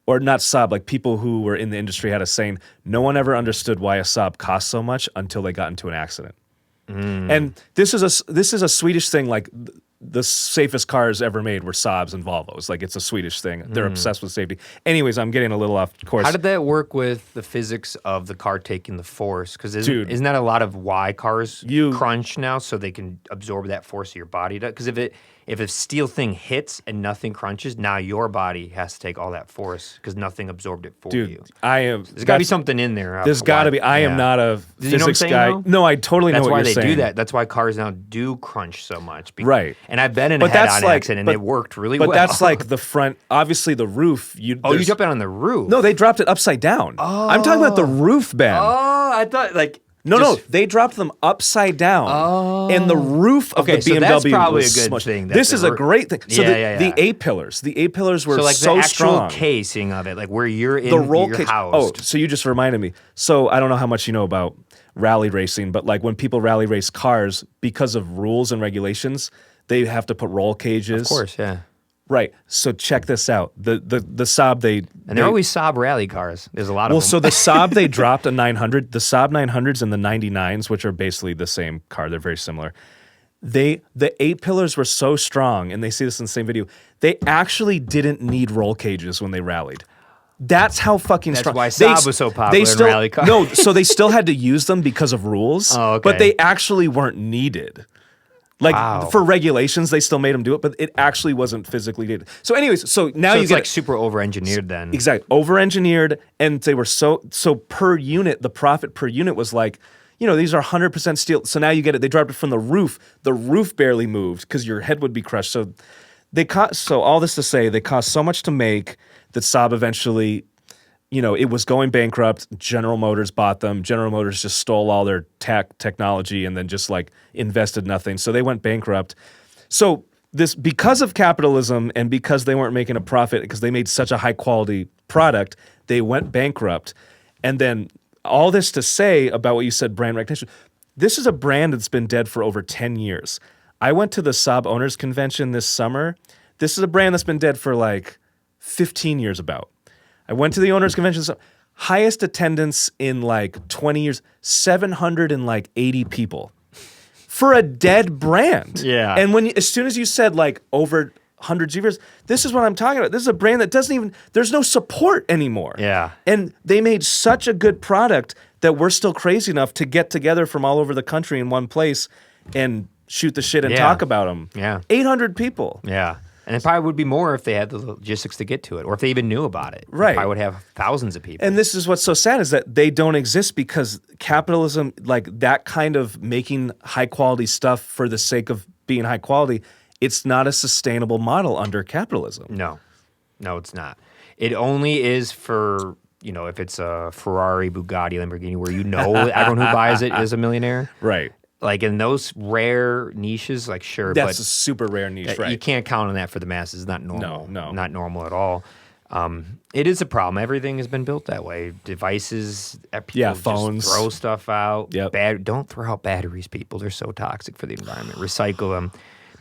or not Saab, like people who were in the industry had a saying, no one ever understood why a Saab cost so much until they got into an accident. And this is a Swedish thing, like the safest cars ever made were Saabs and Volvos. Like it's a Swedish thing. They're obsessed with safety. Anyways, I'm getting a little off course. How did that work with the physics of the car taking the force? Because isn't that a lot of why cars crunch now, so they can absorb that force of your body? Because if a steel thing hits and nothing crunches, now your body has to take all that force because nothing absorbed it for you. There's got to be something in there. There's got to be. I am not a physics guy. Though? No, I totally know what you're saying. That's why they do that. That's why cars now do crunch so much. Right. And I've been in a head-on accident, and it worked really well. But that's like the front, obviously the roof. You jumped out on the roof? No, they dropped it upside down. Oh. I'm talking about the roof, Ben. Oh, I thought like... No, they dropped them upside down, and the roof of the BMW that's probably was a good smushed. thing. This is a great thing. So the A-pillars were like so the actual strong. Casing of it, like where you're in, the roll you're cage. housed. Oh, so you just reminded me. So I don't know how much you know about rally racing, but like when people rally race cars, because of rules and regulations, they have to put roll cages. Of course, yeah. Right. So check this out. The Saab they're always Saab rally cars. There's a lot of them. Well, so the Saab they dropped a 900. The Saab 900s and the 99s, which are basically the same car, they're very similar. The A-pillars were so strong, and they see this in the same video. They actually didn't need roll cages when they rallied. That's how fucking strong. That's why Saab was so popular in rally cars. No, so they still had to use them because of rules. Oh, okay. But they actually weren't needed. Like for regulations, they still made them do it, but it actually wasn't physically needed. So, anyways, so now you get like super over-engineered then. Exactly, over-engineered, and they were so per unit. The profit per unit was like, these are 100% steel. So now you get it. They dropped it from the roof. The roof barely moved because your head would be crushed. So So all this to say, they cost so much to make that Saab eventually. It was going bankrupt. General Motors bought them. General Motors just stole all their technology and then just like invested nothing. So they went bankrupt. So because of capitalism and because they weren't making a profit, because they made such a high quality product, they went bankrupt. And then all this to say about what you said, brand recognition. This is a brand that's been dead for over 10 years. I went to the Saab Owners Convention this summer. This is a brand that's been dead for like 15 years about. I went to the owners' convention. Highest attendance in like 20 years, 780 people for a dead brand. Yeah. And as soon as you said like over hundreds of years, this is what I'm talking about. This is a brand that there's no support anymore. Yeah. And they made such a good product that we're still crazy enough to get together from all over the country in one place and shoot the shit and talk about them. Yeah. 800 people. Yeah. And it probably would be more if they had the logistics to get to it, or if they even knew about it. Right. I would have thousands of people. And this is what's so sad is that they don't exist because capitalism, like that kind of making high quality stuff for the sake of being high quality, it's not a sustainable model under capitalism. No, it's not. It only is for, if it's a Ferrari, Bugatti, Lamborghini, where everyone who buys it is a millionaire. Right. Like in those rare niches, like sure, that's a super rare niche, right? You can't count on that for the masses. It's not normal. No, not normal at all. It is a problem. Everything has been built that way. Devices, people phones, just throw stuff out. Yep. Don't throw out batteries, people. They're so toxic for the environment. Recycle them.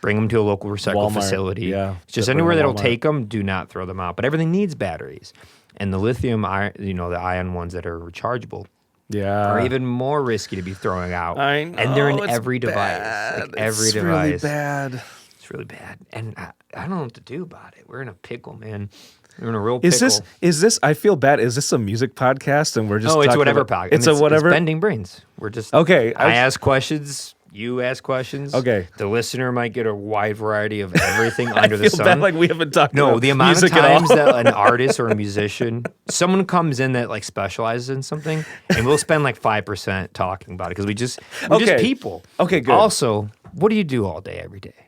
Bring them to a local recycle facility. Yeah, just anywhere that'll take them. Do not throw them out. But everything needs batteries, and the lithium, the ion ones that are rechargeable. Yeah, are even more risky to be throwing out. I know, and they're in every device. Bad. Every device. Really bad. It's really bad. And I don't know what to do about it. We're in a pickle, man. We're in a real pickle. Is this, I feel bad. Is this a music podcast and we're just it's whatever podcast. It's a whatever. It's Bending Brains. We're just, okay. I ask questions. you ask questions. Okay. The listener might get a wide variety of everything under the I feel sun. bad like we haven't talked No, about the amount of music at all. times that an artist or a musician, someone comes in that like specializes in something, and we'll spend like 5% talking about it because we're just people. Okay, good. Also, what do you do all day, every day?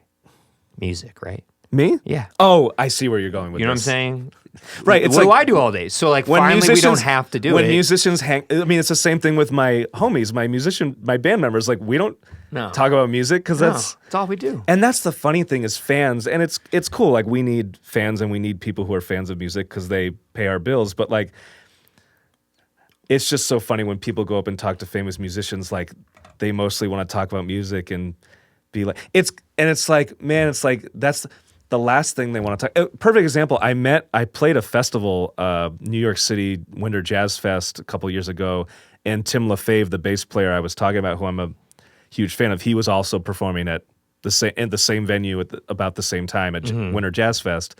Music, right? Me? Yeah. Oh, I see where you're going with You know what I'm this. saying? Right. It's what like, do I do all day? So like finally we don't have to do it. When musicians hang, I mean, it's the same thing with my homies, my band members. Like we don't talk about music because that's all we do. And that's the funny thing is fans, and it's cool. Like we need fans and we need people who are fans of music because they pay our bills. But like, it's just so funny when people go up and talk to famous musicians. Like they mostly want to talk about music and be like, it's like, man, it's like that's the last thing they want to talk. Perfect example. I played a festival, New York City Winter Jazz Fest a couple years ago, and Tim LaFave, the bass player I was talking about, who I'm a huge fan of, he was also performing at the same venue at about the same time at Winter Jazz Fest.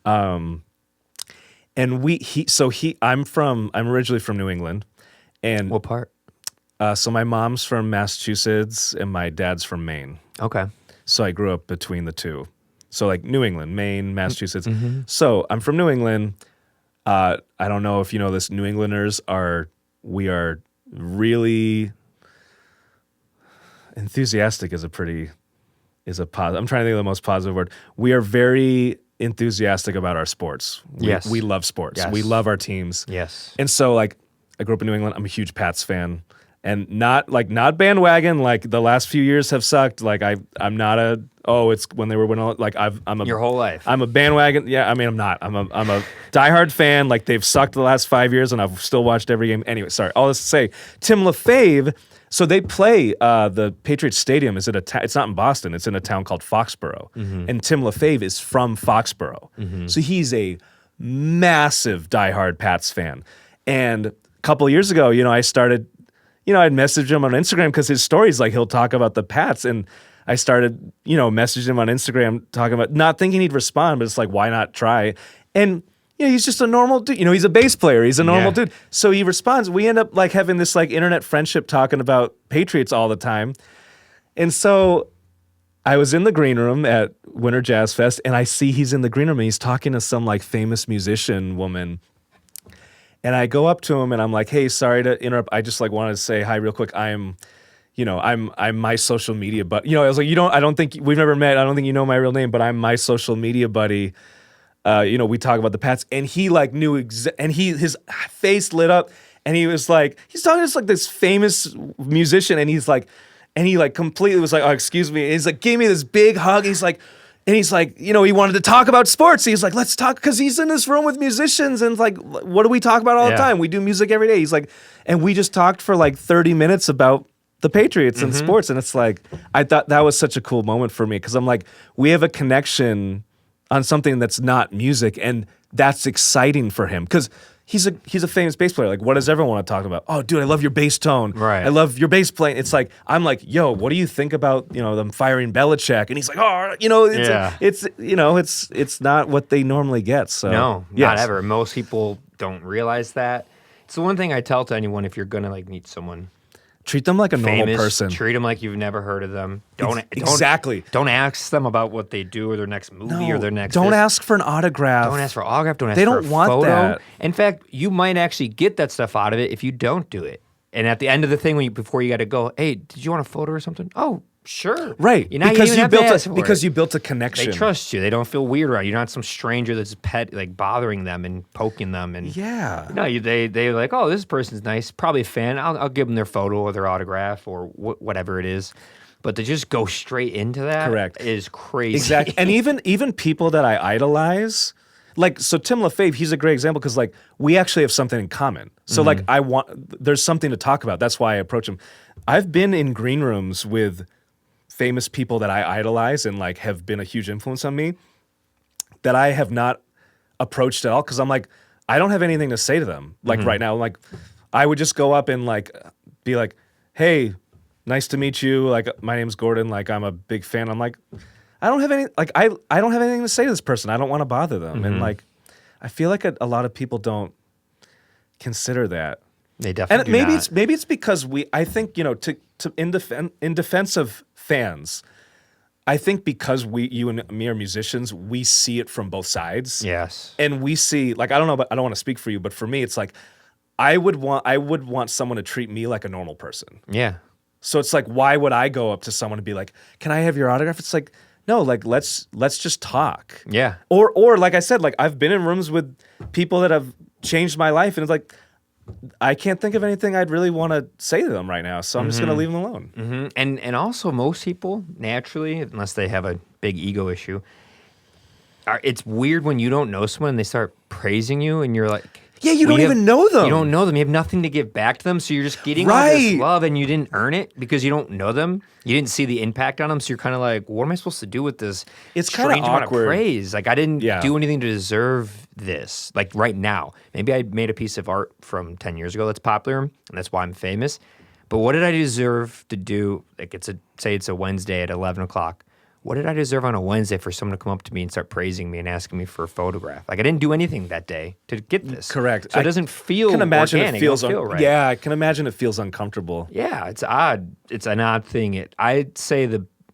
And I'm originally from New England, and What part? so my mom's from Massachusetts and my dad's from Maine. Okay. So I grew up between the two. So like New England, Maine, Massachusetts. So I'm from New England. I don't know if you know this. New Englanders we are really enthusiastic. I'm trying to think of the most positive word. We are very enthusiastic about our sports. We love sports. Yes. We love our teams. Yes. And so like I grew up in New England. I'm a huge Pats fan. And not bandwagon. Like the last few years have sucked. Like I'm not it's when they were winning. Like I'm a Your whole life. I'm a bandwagon. Yeah, I mean I'm not. I'm a diehard fan. Like they've sucked the last 5 years, and I've still watched every game. Anyway, sorry. All this to say, Tim LaFave. So they play the Patriots Stadium. It's not in Boston. It's in a town called Foxborough, and Tim LaFave is from Foxborough. So he's a massive diehard Pats fan. And a couple of years ago, I started. I'd message him on Instagram because his stories, like he'll talk about the Pats, and I started, messaging him on Instagram talking about, not thinking he'd respond, but it's like, why not try? And he's just a normal dude. He's a bass player. He's a normal dude. So he responds. We end up like having this like internet friendship talking about Patriots all the time. And so I was in the green room at Winter Jazz Fest, and I see he's in the green room and he's talking to some like famous musician woman. And I go up to him and I'm like, hey, sorry to interrupt. I just like wanted to say hi real quick. I'm my social media buddy. I was like, I don't think we've never met. I don't think you know my real name, but I'm my social media buddy. We talk about the Pats, and he like knew and his face lit up, and he was like, he's talking to like this famous musician, and he completely was like, oh, excuse me. And he's like, gave me this big hug. He's like, he wanted to talk about sports. He's like, let's talk, because he's in this room with musicians, and like, what do we talk about all the time? We do music every day. He's like, and we just talked for like 30 minutes about the Patriots and sports, and it's like, I thought that was such a cool moment for me, because I'm like, we have a connection on something that's not music, and that's exciting for him, because he's a famous bass player. Like, what does everyone want to talk about? Oh, dude, I love your bass tone. Right. I love your bass playing. It's like, I'm like, yo, what do you think about, them firing Belichick? And he's like, oh, it's not what they normally get. So No, yes. not ever. Most people don't realize that. It's the one thing I tell to anyone if you're gonna like meet someone Treat them like a famous, normal person. treat them like you've never heard of them. Exactly. Don't ask them about what they do or their next movie or their next. Don't ask for an autograph. Don't ask for autograph. Don't ask They for don't a want photo. that. In fact, you might actually get that stuff out of it if you don't do it. And at the end of the thing, before you got to go, hey, did you want a photo or something? Oh, sure. Right. You built a connection. They trust you. They don't feel weird around you. You're not some stranger that's bothering them and poking them. And yeah. No, they're like, oh, this person's nice. Probably a fan. I'll give them their photo or their autograph or whatever it is. But to just go straight into that is crazy. Exactly. And even people that I idolize, like, so Tim LaFave, he's a great example, because like we actually have something in common. So like there's something to talk about. That's why I approach him. I've been in green rooms with famous people that I idolize and like have been a huge influence on me that I have not approached at all, because I'm like, I don't have anything to say to them. Like right now, like I would just go up and like be like, hey, nice to meet you. Like, my name's Gordon. Like, I'm a big fan. I'm like, I don't have any, like, I don't have anything to say to this person. I don't want to bother them. And like, I feel like a lot of people don't consider that. They definitely maybe it's because I think, in defense of fans, I think because you and me are musicians, we see it from both sides. Yes. And we see, like, I don't know, but I don't want to speak for you, but for me, it's like, I would want someone to treat me like a normal person. Yeah. So it's like, why would I go up to someone and be like, "Can I have your autograph?" It's like, no, like let's just talk. Yeah. Or like I said, like I've been in rooms with people that have changed my life, and it's like I can't think of anything I'd really want to say to them right now, so I'm just gonna leave them alone. Mm-hmm. And also most people naturally, unless they have a big ego issue, it's weird when you don't know someone and they start praising you, and you're like. Yeah, you don't even know them. You don't know them. You have nothing to give back to them, so you're just getting all this love, and you didn't earn it because you don't know them. You didn't see the impact on them, so you're kind of like, what am I supposed to do with this It's kinda strange amount of awkward. praise? Like, I didn't do anything to deserve this. Like, right now. Maybe I made a piece of art from 10 years ago that's popular, and that's why I'm famous. But what did I deserve to do? Like, say it's a Wednesday at 11 o'clock. What did I deserve on a Wednesday for someone to come up to me and start praising me and asking me for a photograph? Like, I didn't do anything that day to get this. Correct. So it doesn't feel can imagine organic. it feels It don't feel right. Yeah, I can imagine it feels uncomfortable. Yeah, it's odd. It's an odd thing. I'd say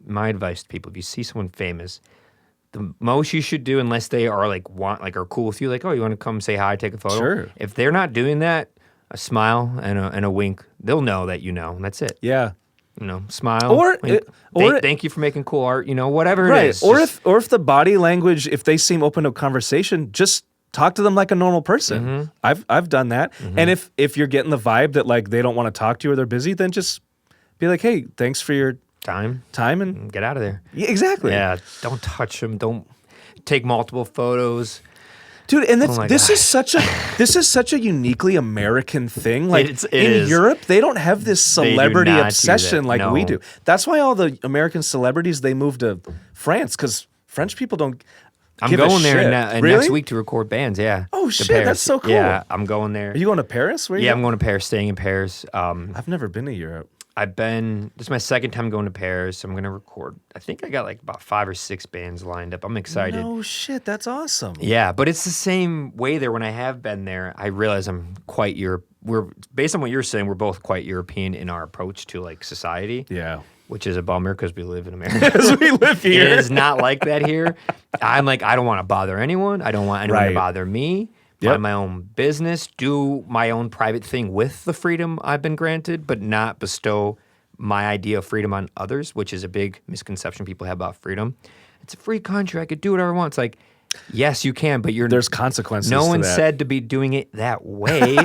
my advice to people: if you see someone famous, the most you should do, unless they are are cool with you, like, oh, you want to come say hi, take a photo. Sure. If they're not doing that, a smile and a wink, they'll know that you know, and that's it. Yeah. You know, smile. Or thank you for making cool art. You know, whatever Right. it is. Or if the body language, if they seem open to conversation, just talk to them like a normal person. I've done that. And if you're getting the vibe that like they don't want to talk to you or they're busy, then just be like, hey, thanks for your time and get out of there. Yeah, exactly. Yeah, don't touch them. Don't take multiple photos. Dude, and this gosh. is such a uniquely American thing. Like It in is. Europe, they don't have this celebrity not do obsession that. like we No. do. That's why all the American celebrities they move to France because French people don't. I'm give a going there shit. next week to record bands. Yeah. Oh, To shit, Paris. that's so cool. Yeah, I'm going there. Are you going to Paris? Where are you Yeah, going? I'm going to Paris. Staying in Paris. I've never been to Europe. This is my second time going to Paris. I'm going to record. I think I got like about 5 or 6 bands lined up. I'm excited. No shit, that's awesome. Yeah, but it's the same way there. When I have been there, I realize I'm quite We're based on what you're saying. We're both quite European in our approach to like society. Yeah. Which is a bummer because we live in America. Because we live here. It is not like that here. I'm like, I don't want to bother anyone. I don't want anyone to bother me. Mind my own business, do my own private thing with the freedom I've been granted, but not bestow my idea of freedom on others, which is a big misconception people have about freedom. It's a free country. I could do whatever I want. It's like, yes, you can, but there's consequences. No to one that. said to be doing it that way.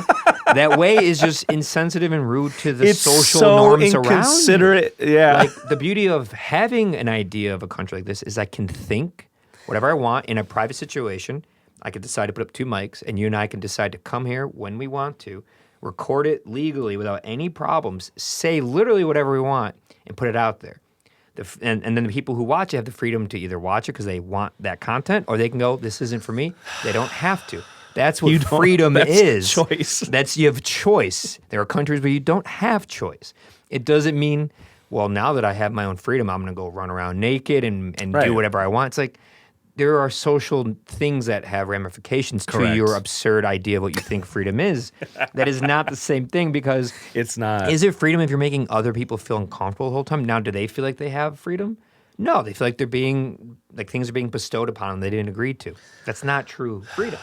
That way is just insensitive and rude to the social norms around you. Inconsiderate. Yeah. Like the beauty of having an idea of a country like this is I can think whatever I want in a private situation. I could decide to put up 2 mics, and you and I can decide to come here when we want to, record it legally without any problems, say literally whatever we want, and put it out there. And then the people who watch it have the freedom to either watch it because they want that content, or they can go, this isn't for me. They don't have to. That's what freedom is. Choice. You have choice. There are countries where you don't have choice. It doesn't mean, well, now that I have my own freedom, I'm going to go run around naked and do whatever I want. It's like, there are social things that have ramifications to your absurd idea of what you think freedom is. That is not the same thing because it's not. Is it freedom if you're making other people feel uncomfortable the whole time? Now, do they feel like they have freedom? No, they feel like things are being bestowed upon them they didn't agree to. That's not true freedom.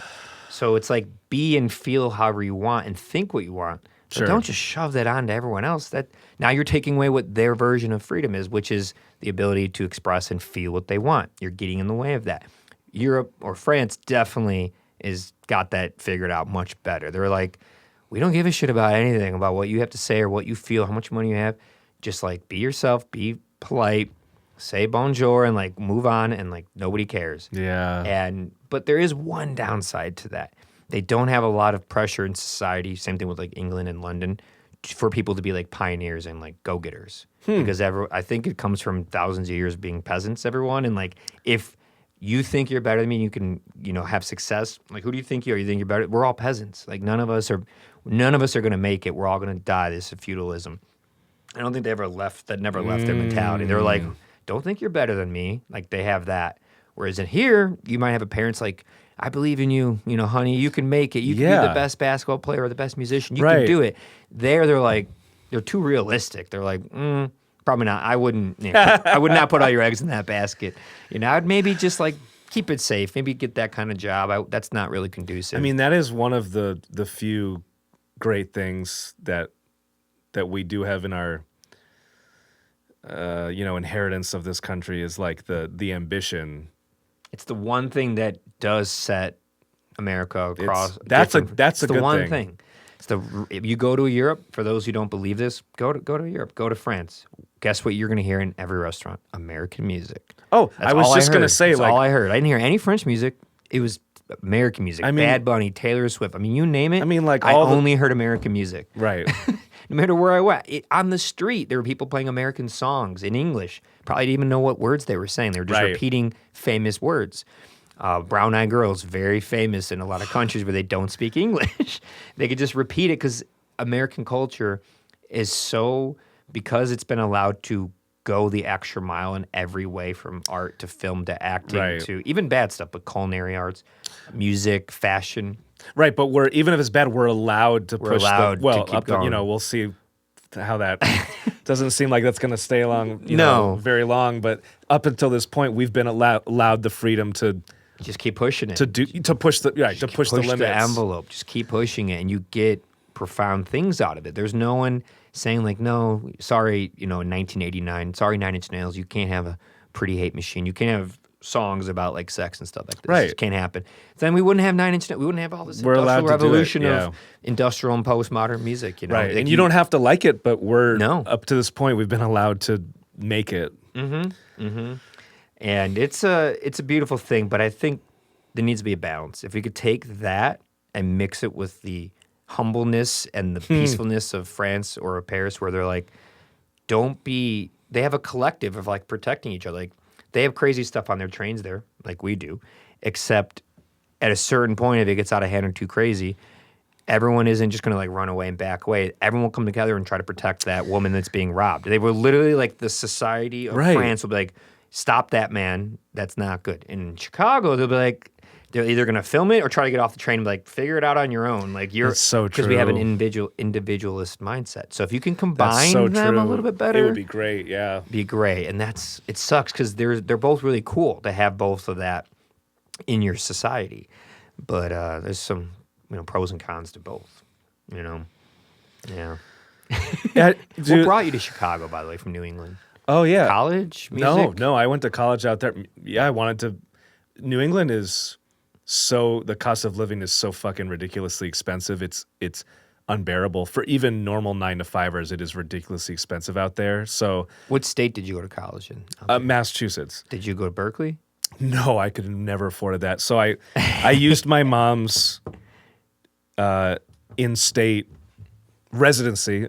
So it's like be and feel however you want and think what you want. But don't just shove that on to everyone else. That now you're taking away what their version of freedom is, which is the ability to express and feel what they want. You're getting in the way of that. Europe or France definitely got that figured out much better. They're like, we don't give a shit about anything, about what you have to say or what you feel, how much money you have. Just like be yourself, be polite, say bonjour, and like move on, and like nobody cares. Yeah. But there is one downside to that. They don't have a lot of pressure in society. Same thing with like England and London for people to be like pioneers and like go-getters. Because I think it comes from thousands of years of being peasants, everyone. And like if you think you're better than me and you can, have success, like who do you think you are? You think you're better? We're all peasants. Like none of us are going to make it. We're all going to die. This is feudalism. I don't think they never left their mentality. They're like, don't think you're better than me. Like they have that. Whereas in here, you might have a parents like, I believe in you, honey, you can make it. You can be the best basketball player or the best musician. You can do it. They're like, they're too realistic. They're like, Probably not. I wouldn't. I would not put all your eggs in that basket. I'd maybe just like keep it safe. Maybe get that kind of job. That's not really conducive. I mean, that is one of the few great things that we do have in our inheritance of this country is like the ambition. It's the one thing that does set America across. That's a good one thing. If you go to Europe, for those who don't believe this, go to Europe, go to France. Guess what you're going to hear in every restaurant? American music. Oh, I was just going to say, That's like, all I heard. I didn't hear any French music. It was American music. I mean, Bad Bunny, Taylor Swift. I mean, you name it. I mean, like, I only heard American music. Right. No matter where I went, on the street, there were people playing American songs in English. Probably didn't even know what words they were saying. They were just repeating famous words. Brown Eyed Girls, very famous in a lot of countries where they don't speak English. They could just repeat it because American culture is so, because it's been allowed to go the extra mile in every way, from art to film to acting to even bad stuff, but culinary arts, music, fashion. Right, but even if it's bad, we're allowed to push to keep up going. We'll see how that doesn't seem like that's going to stay along, very long, but up until this point we've been allowed the freedom to just keep pushing it. To push the limits. The envelope. Just keep pushing it and you get profound things out of it. There's no one saying like, no, sorry, in 1989, sorry, Nine Inch Nails, you can't have a Pretty Hate Machine. You can't have songs about like sex and stuff like this. It just can't happen. Then we wouldn't have Nine Inch Nails. We wouldn't have all this industrial revolution of industrial and postmodern music. Right, like and you don't have to like it, but up to this point, we've been allowed to make it. Mm-hmm. Mm-hmm. And it's a beautiful thing, but I think there needs to be a balance. If we could take that and mix it with the humbleness and the peacefulness of France or of Paris, where they're like, they have a collective of like protecting each other. Like they have crazy stuff on their trains there, like we do, except at a certain point, if it gets out of hand or too crazy, everyone isn't just going to like run away and back away. Everyone will come together and try to protect that woman that's being robbed. They were literally like the society of France will be like, stop that man, that's not good. In Chicago, they'll be like, they're either going to film it or try to get off the train and be like, figure it out on your own. Like that's so true. Because we have an individualist mindset. So if you can combine them a little bit better, it would be great. Yeah, be great. And it sucks because they're both really cool to have both of that in your society. But there's some pros and cons to both. Yeah. What brought you to Chicago, by the way, from New England? Oh yeah, college music? No, I went to college out there. Yeah, I wanted to. New England is the cost of living is so fucking ridiculously expensive. It's unbearable for even normal 9-to-5ers. It is ridiculously expensive out there. So, what state did you go to college in? Massachusetts. Did you go to Berkeley? No, I could have never afforded that. So I used my mom's in-state residency.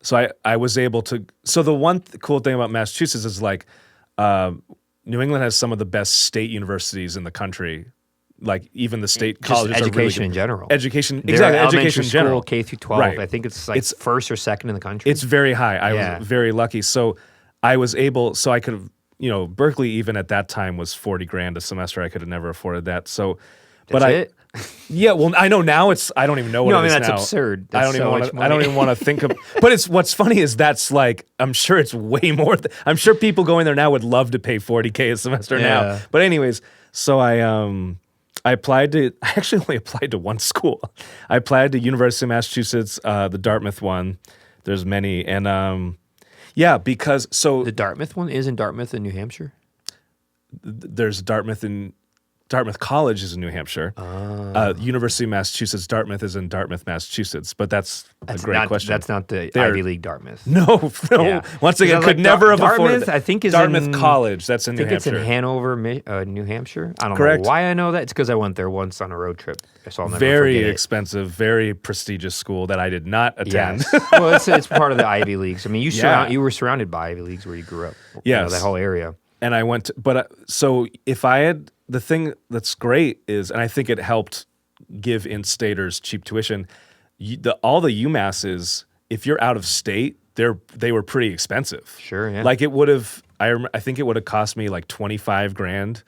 So I was able to. So the one cool thing about Massachusetts is like New England has some of the best state universities in the country. Like even the state colleges education are really good. In general. Education, exactly. Education in general. K through 12. Right. I think it's like first or second in the country. It's very high. I was very lucky. So I was able. So I could have. Berkeley even at that time was $40,000 a semester. I could have never afforded that. So, yeah, well, I know now I don't even know what it is now. That's absurd. That's I don't even want to think of. But what's funny is that's like I'm sure it's way more. I'm sure people going there now would love to pay $40,000 a semester now. But anyways, so I applied to. I actually only applied to one school. I applied to University of Massachusetts, the Dartmouth one. There's many, and because the Dartmouth one is in Dartmouth in New Hampshire. There's Dartmouth College is in New Hampshire. University of Massachusetts, Dartmouth is in Dartmouth, Massachusetts. But that's a great question. That's not the Ivy League Dartmouth. No. Yeah. Once again, could never have afforded I think is Dartmouth College. That's in New Hampshire. I think it's in Hanover, New Hampshire. I don't Correct. know why I know that. It's because I went there once on a road trip. So I'll never very forget expensive, very prestigious school that I did not attend. Yes. Well, it's part of the Ivy Leagues. I mean, you were surrounded by Ivy Leagues where you grew up. Yes. That whole area. And I went to, so if I had, the thing that's great is, and I think it helped give in-staters cheap tuition, all the UMasses, if you're out of state, they were pretty expensive. Sure, yeah. Like it would have, I think it would have cost me like $25,000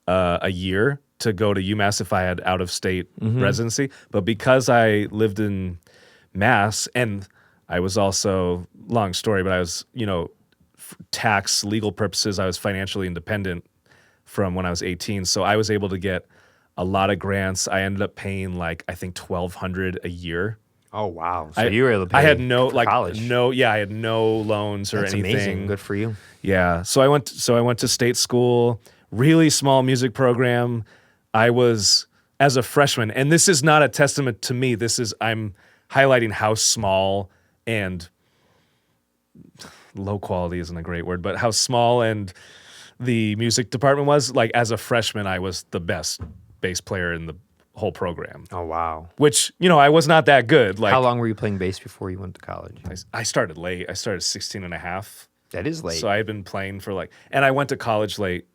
a year to go to UMass if I had out-of-state residency. But because I lived in Mass, and I was also, long story, but I was, tax legal purposes, I was financially independent from when I was 18. So I was able to get a lot of grants. I ended up paying I think $1,200 a year. Oh wow! So you were able to pay I had no for college. I had no loans or That's anything. amazing. Good for you. Yeah. So I went to state school, really small music program. I was as a freshman, and this is not a testament to me. I'm highlighting how small and low quality isn't a great word, but how small and the music department was. As a freshman, I was the best bass player in the whole program. Oh wow! Which, I was not that good. How long were you playing bass before you went to college? I started late. I started 16 and a half. That is late. So I had been playing for and I went to college late.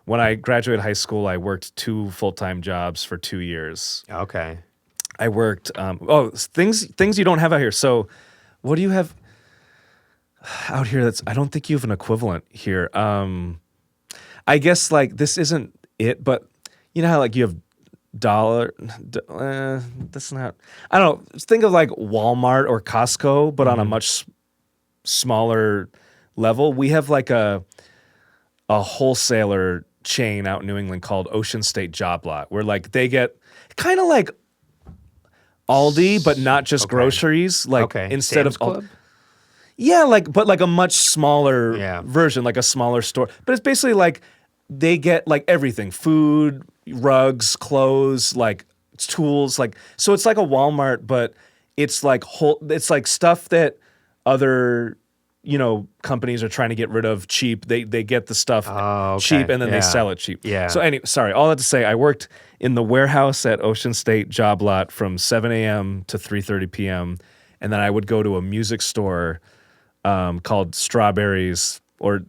When I graduated high school, I worked 2 full-time jobs for 2 years. Okay. I worked, things you don't have out here. So what do you have out here I don't think you have an equivalent here. I guess this isn't it, but you know how you have that's not, I don't know, think of Walmart or Costco, but on a much smaller level. We have a wholesaler chain out in New England called Ocean State Job Lot, where they get kind of like Aldi, but not just groceries. Instead Sam's of Club? Yeah, but a much smaller version, a smaller store. But it's basically they get everything: food, rugs, clothes, tools. So it's like a Walmart, but it's it's stuff that other companies are trying to get rid of cheap. They get the stuff cheap and then they sell it cheap. Yeah. So anyway, sorry, all that to say, I worked in the warehouse at Ocean State Job Lot from 7 a.m. to 3:30 p.m. And then I would go to a music store called Strawberries, or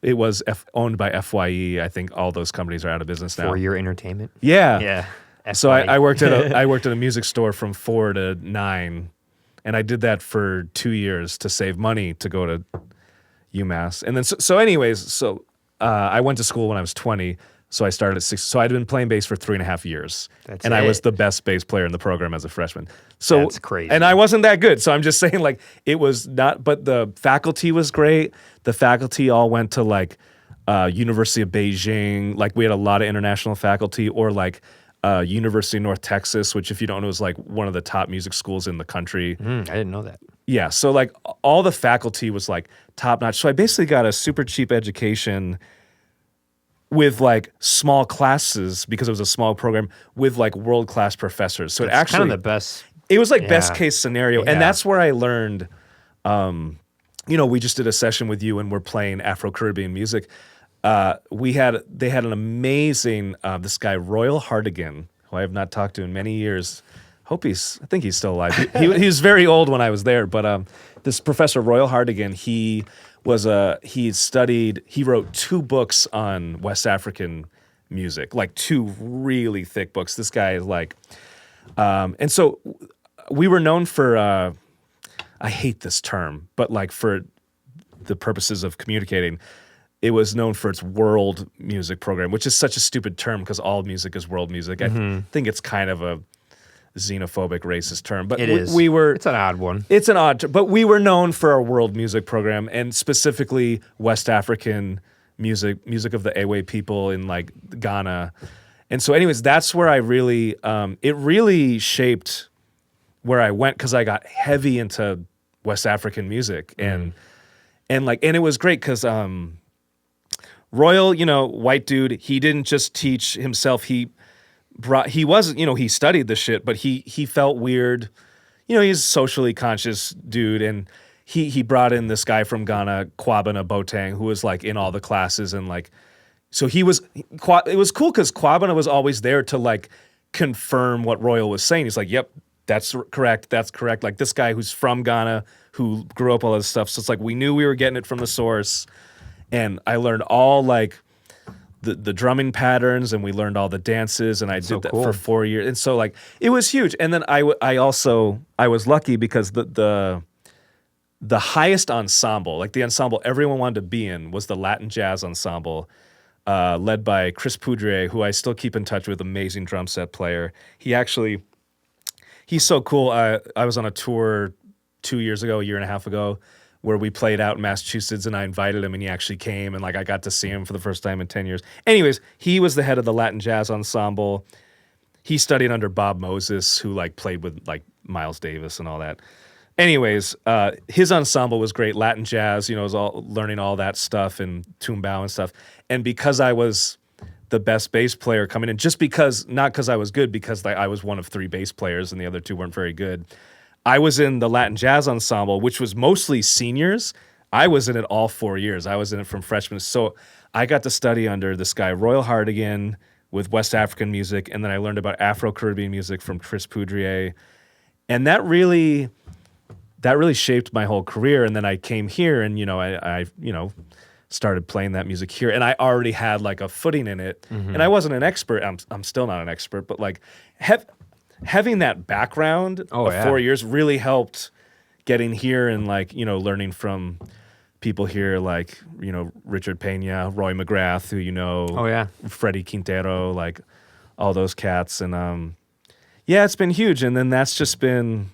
it was owned by FYE. I think all those companies are out of business now. For your entertainment? Yeah. Yeah. So I worked at a music store from 4 to 9. And I did that for 2 years to save money to go to UMass. And then, so I went to school when I was 20. So I started at 6. So I'd been playing bass for 3.5 years. I was the best bass player in the program as a freshman. So that's crazy. And I wasn't that good. So I'm just saying it was not, but the faculty was great. The faculty all went to University of Beijing. We had a lot of international faculty, or University of North Texas, which, if you don't know, is one of the top music schools in the country. I didn't know that. Yeah, so all the faculty was top notch. So I basically got a super cheap education with small classes, because it was a small program, with world class professors. So It's it actually kind of the best. It was best case scenario, Yeah. and that's where I learned. We just did a session with you, and we're playing Afro-Caribbean music. They had an amazing this guy Royal Hardigan, who I have not talked to in many years. I think he's still alive. He was very old when I was there, but this Professor Royal Hardigan, he wrote 2 books on West African music, 2 really thick books. This guy is and so we were known for I hate this term, but for the purposes of communicating, it was known for its world music program, which is such a stupid term because all music is world music. I think it's kind of a xenophobic, racist term, but It is. It's an odd one. It's an odd, but we were known for our world music program, and specifically West African music of the Ewe people in Ghana. And so anyways, that's where I really, it really shaped where I went, because I got heavy into West African music, and it was great because Royal, white dude, he didn't just teach himself. He studied the shit, but he felt weird. He's a socially conscious dude, and he brought in this guy from Ghana, Kwabena Boateng, who was in all the classes, and so it was cool because Kwabena was always there to confirm what Royal was saying. He's yep, that's correct. This guy who's from Ghana, who grew up all this stuff. So it's we knew we were getting it from the source. And I learned all the drumming patterns, and we learned all the dances, and I did that for 4 years. And so it was huge. And then I was lucky because the highest ensemble, the ensemble everyone wanted to be in, was the Latin Jazz Ensemble, led by Chris Poudre, who I still keep in touch with, amazing drum set player. He's so cool. I was on a tour 2 years ago, a year and a half ago, where we played out in Massachusetts, and I invited him, and he actually came, and like I got to see him for the first time in 10 years. Anyways, he was the head of the Latin Jazz Ensemble. He studied under Bob Moses, who like played with like Miles Davis and all that. Anyways, his ensemble was great. Latin jazz, was all learning all that stuff and tumbao and stuff. And because I was the best bass player coming in, not because I was good, because I was one of 3 bass players and the other 2 weren't very good. I was in the Latin Jazz Ensemble, which was mostly seniors. I was in it all 4 years. I was in it from freshman. So I got to study under this guy, Royal Hardigan, with West African music, and then I learned about Afro-Caribbean music from Chris Poudrier. And that really shaped my whole career. And then I came here, and I started playing that music here, and I already had like a footing in it. And I wasn't an expert. I'm still not an expert, but like having that background of 4 years really helped getting here and like learning from people here like Richard Peña, Roy McGrath, who Freddie Quintero, like all those cats. And it's been huge. And then that's just been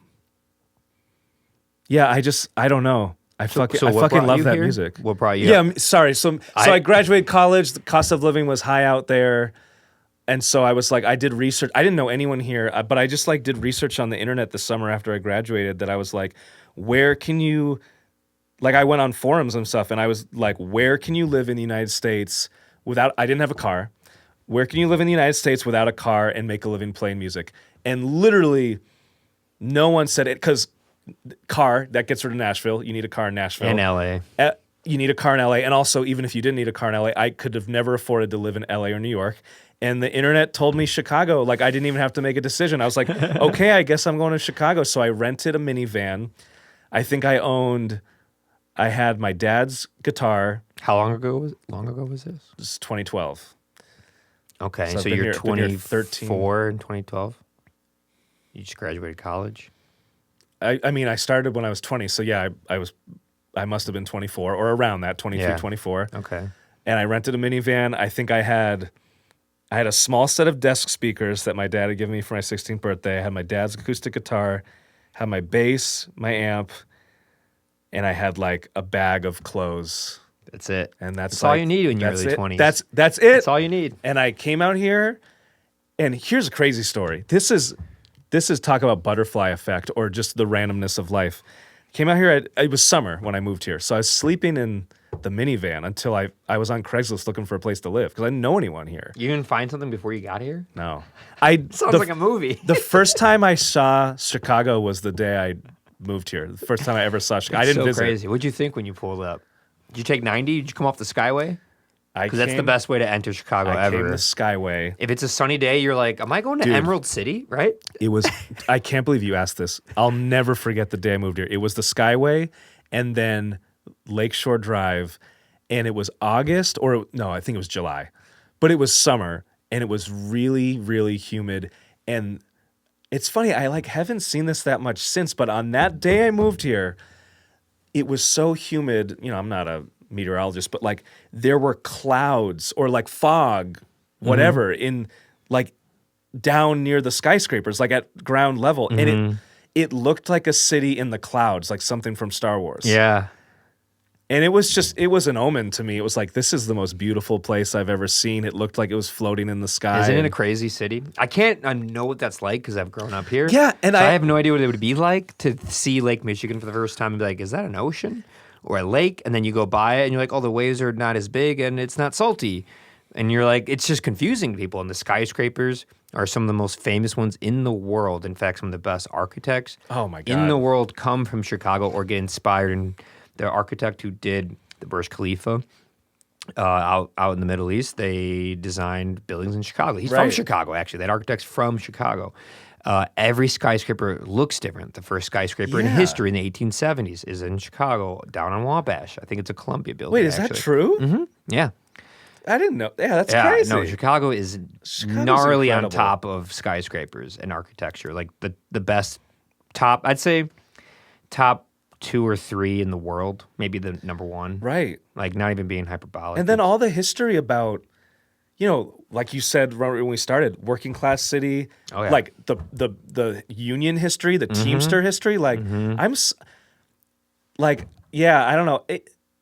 I don't know. I fucking love that music. What brought you? Yeah, sorry. So I graduated college. The cost of living was high out there, and so I was like, I did research. I didn't know anyone here, but I just like did research on the internet the summer after I graduated. That I was like, where can you? Like I went on forums and stuff, and I was like, where can you live in the United States without? I didn't have a car. Where can you live in the United States without a car and make a living playing music? And literally, no one said it because. Car, that gets rid of Nashville. You need a car in Nashville. In LA. You need a car in LA. And also, even if you didn't need a car in LA, I could have never afforded to live in LA or New York. And the internet told me Chicago. Like, I didn't even have to make a decision. I was like, okay, I guess I'm going to Chicago. So I rented a minivan. I think I had my dad's guitar. How long ago was this? This is 2012. Okay, so you're 24 in 2012? You just graduated college? I mean, I started when I was 20, so yeah, I must have been 24 or around that, 23, 24. Okay. And I rented a minivan. I think I had a small set of desk speakers that my dad had given me for my 16th birthday. I had my dad's acoustic guitar, had my bass, my amp, and I had like a bag of clothes. That's it. And that's all you need when you're early 20s. That's it. That's all you need. And I came out here, and here's a crazy story. This is talk about butterfly effect or just the randomness of life. Came out here, it was summer when I moved here. So I was sleeping in the minivan until I was on Craigslist looking for a place to live because I didn't know anyone here. You didn't find something before you got here? No. Sounds like a movie. The first time I saw Chicago was the day I moved here. The first time I ever saw Chicago. I didn't visit. Crazy. What'd you think when you pulled up? Did you take 90? Did you come off the Skyway? Because that's the best way to enter Chicago ever. I came the Skyway. If it's a sunny day, you're like, am I going to Emerald City, right? It was, I can't believe you asked this. I'll never forget the day I moved here. It was the Skyway and then Lakeshore Drive, and it was August, I think it was July. But it was summer, and it was really, really humid. And it's funny, I haven't seen this that much since, but on that day I moved here, it was so humid. I'm not a meteorologist, but like there were clouds or like fog, whatever, in like down near the skyscrapers, like at ground level. And it looked like a city in the clouds, like something from Star Wars. Yeah. And it was an omen to me. It was like, this is the most beautiful place I've ever seen. It looked like it was floating in the sky. Isn't it a crazy city? I can't know what that's like because I've grown up here. Yeah. And I have no idea what it would be like to see Lake Michigan for the first time and be like, is that an ocean or a lake? And then you go by it and you're like, oh, the waves are not as big and it's not salty. And you're like, it's just confusing to people. And the skyscrapers are some of the most famous ones in the world. In fact, some of the best architects in the world come from Chicago or get inspired in the architect who did the Burj Khalifa out in the Middle East. They designed buildings in Chicago. He's from Chicago, actually. That architect's from Chicago. Every skyscraper looks different. The first skyscraper in history in the 1870s is in Chicago, down on Wabash. I think it's a Columbia building. Wait, is that true? Mm-hmm. Yeah. I didn't know. Yeah, that's crazy. No, Chicago's gnarly incredible. On top of skyscrapers and architecture. Like the best I'd say top 2 or 3 in the world, maybe the number 1. Right. Like not even being hyperbolic. And then all the history about, like you said when we started, working class city, Oh, yeah. like the union history, the Teamster history. Like yeah, I don't know.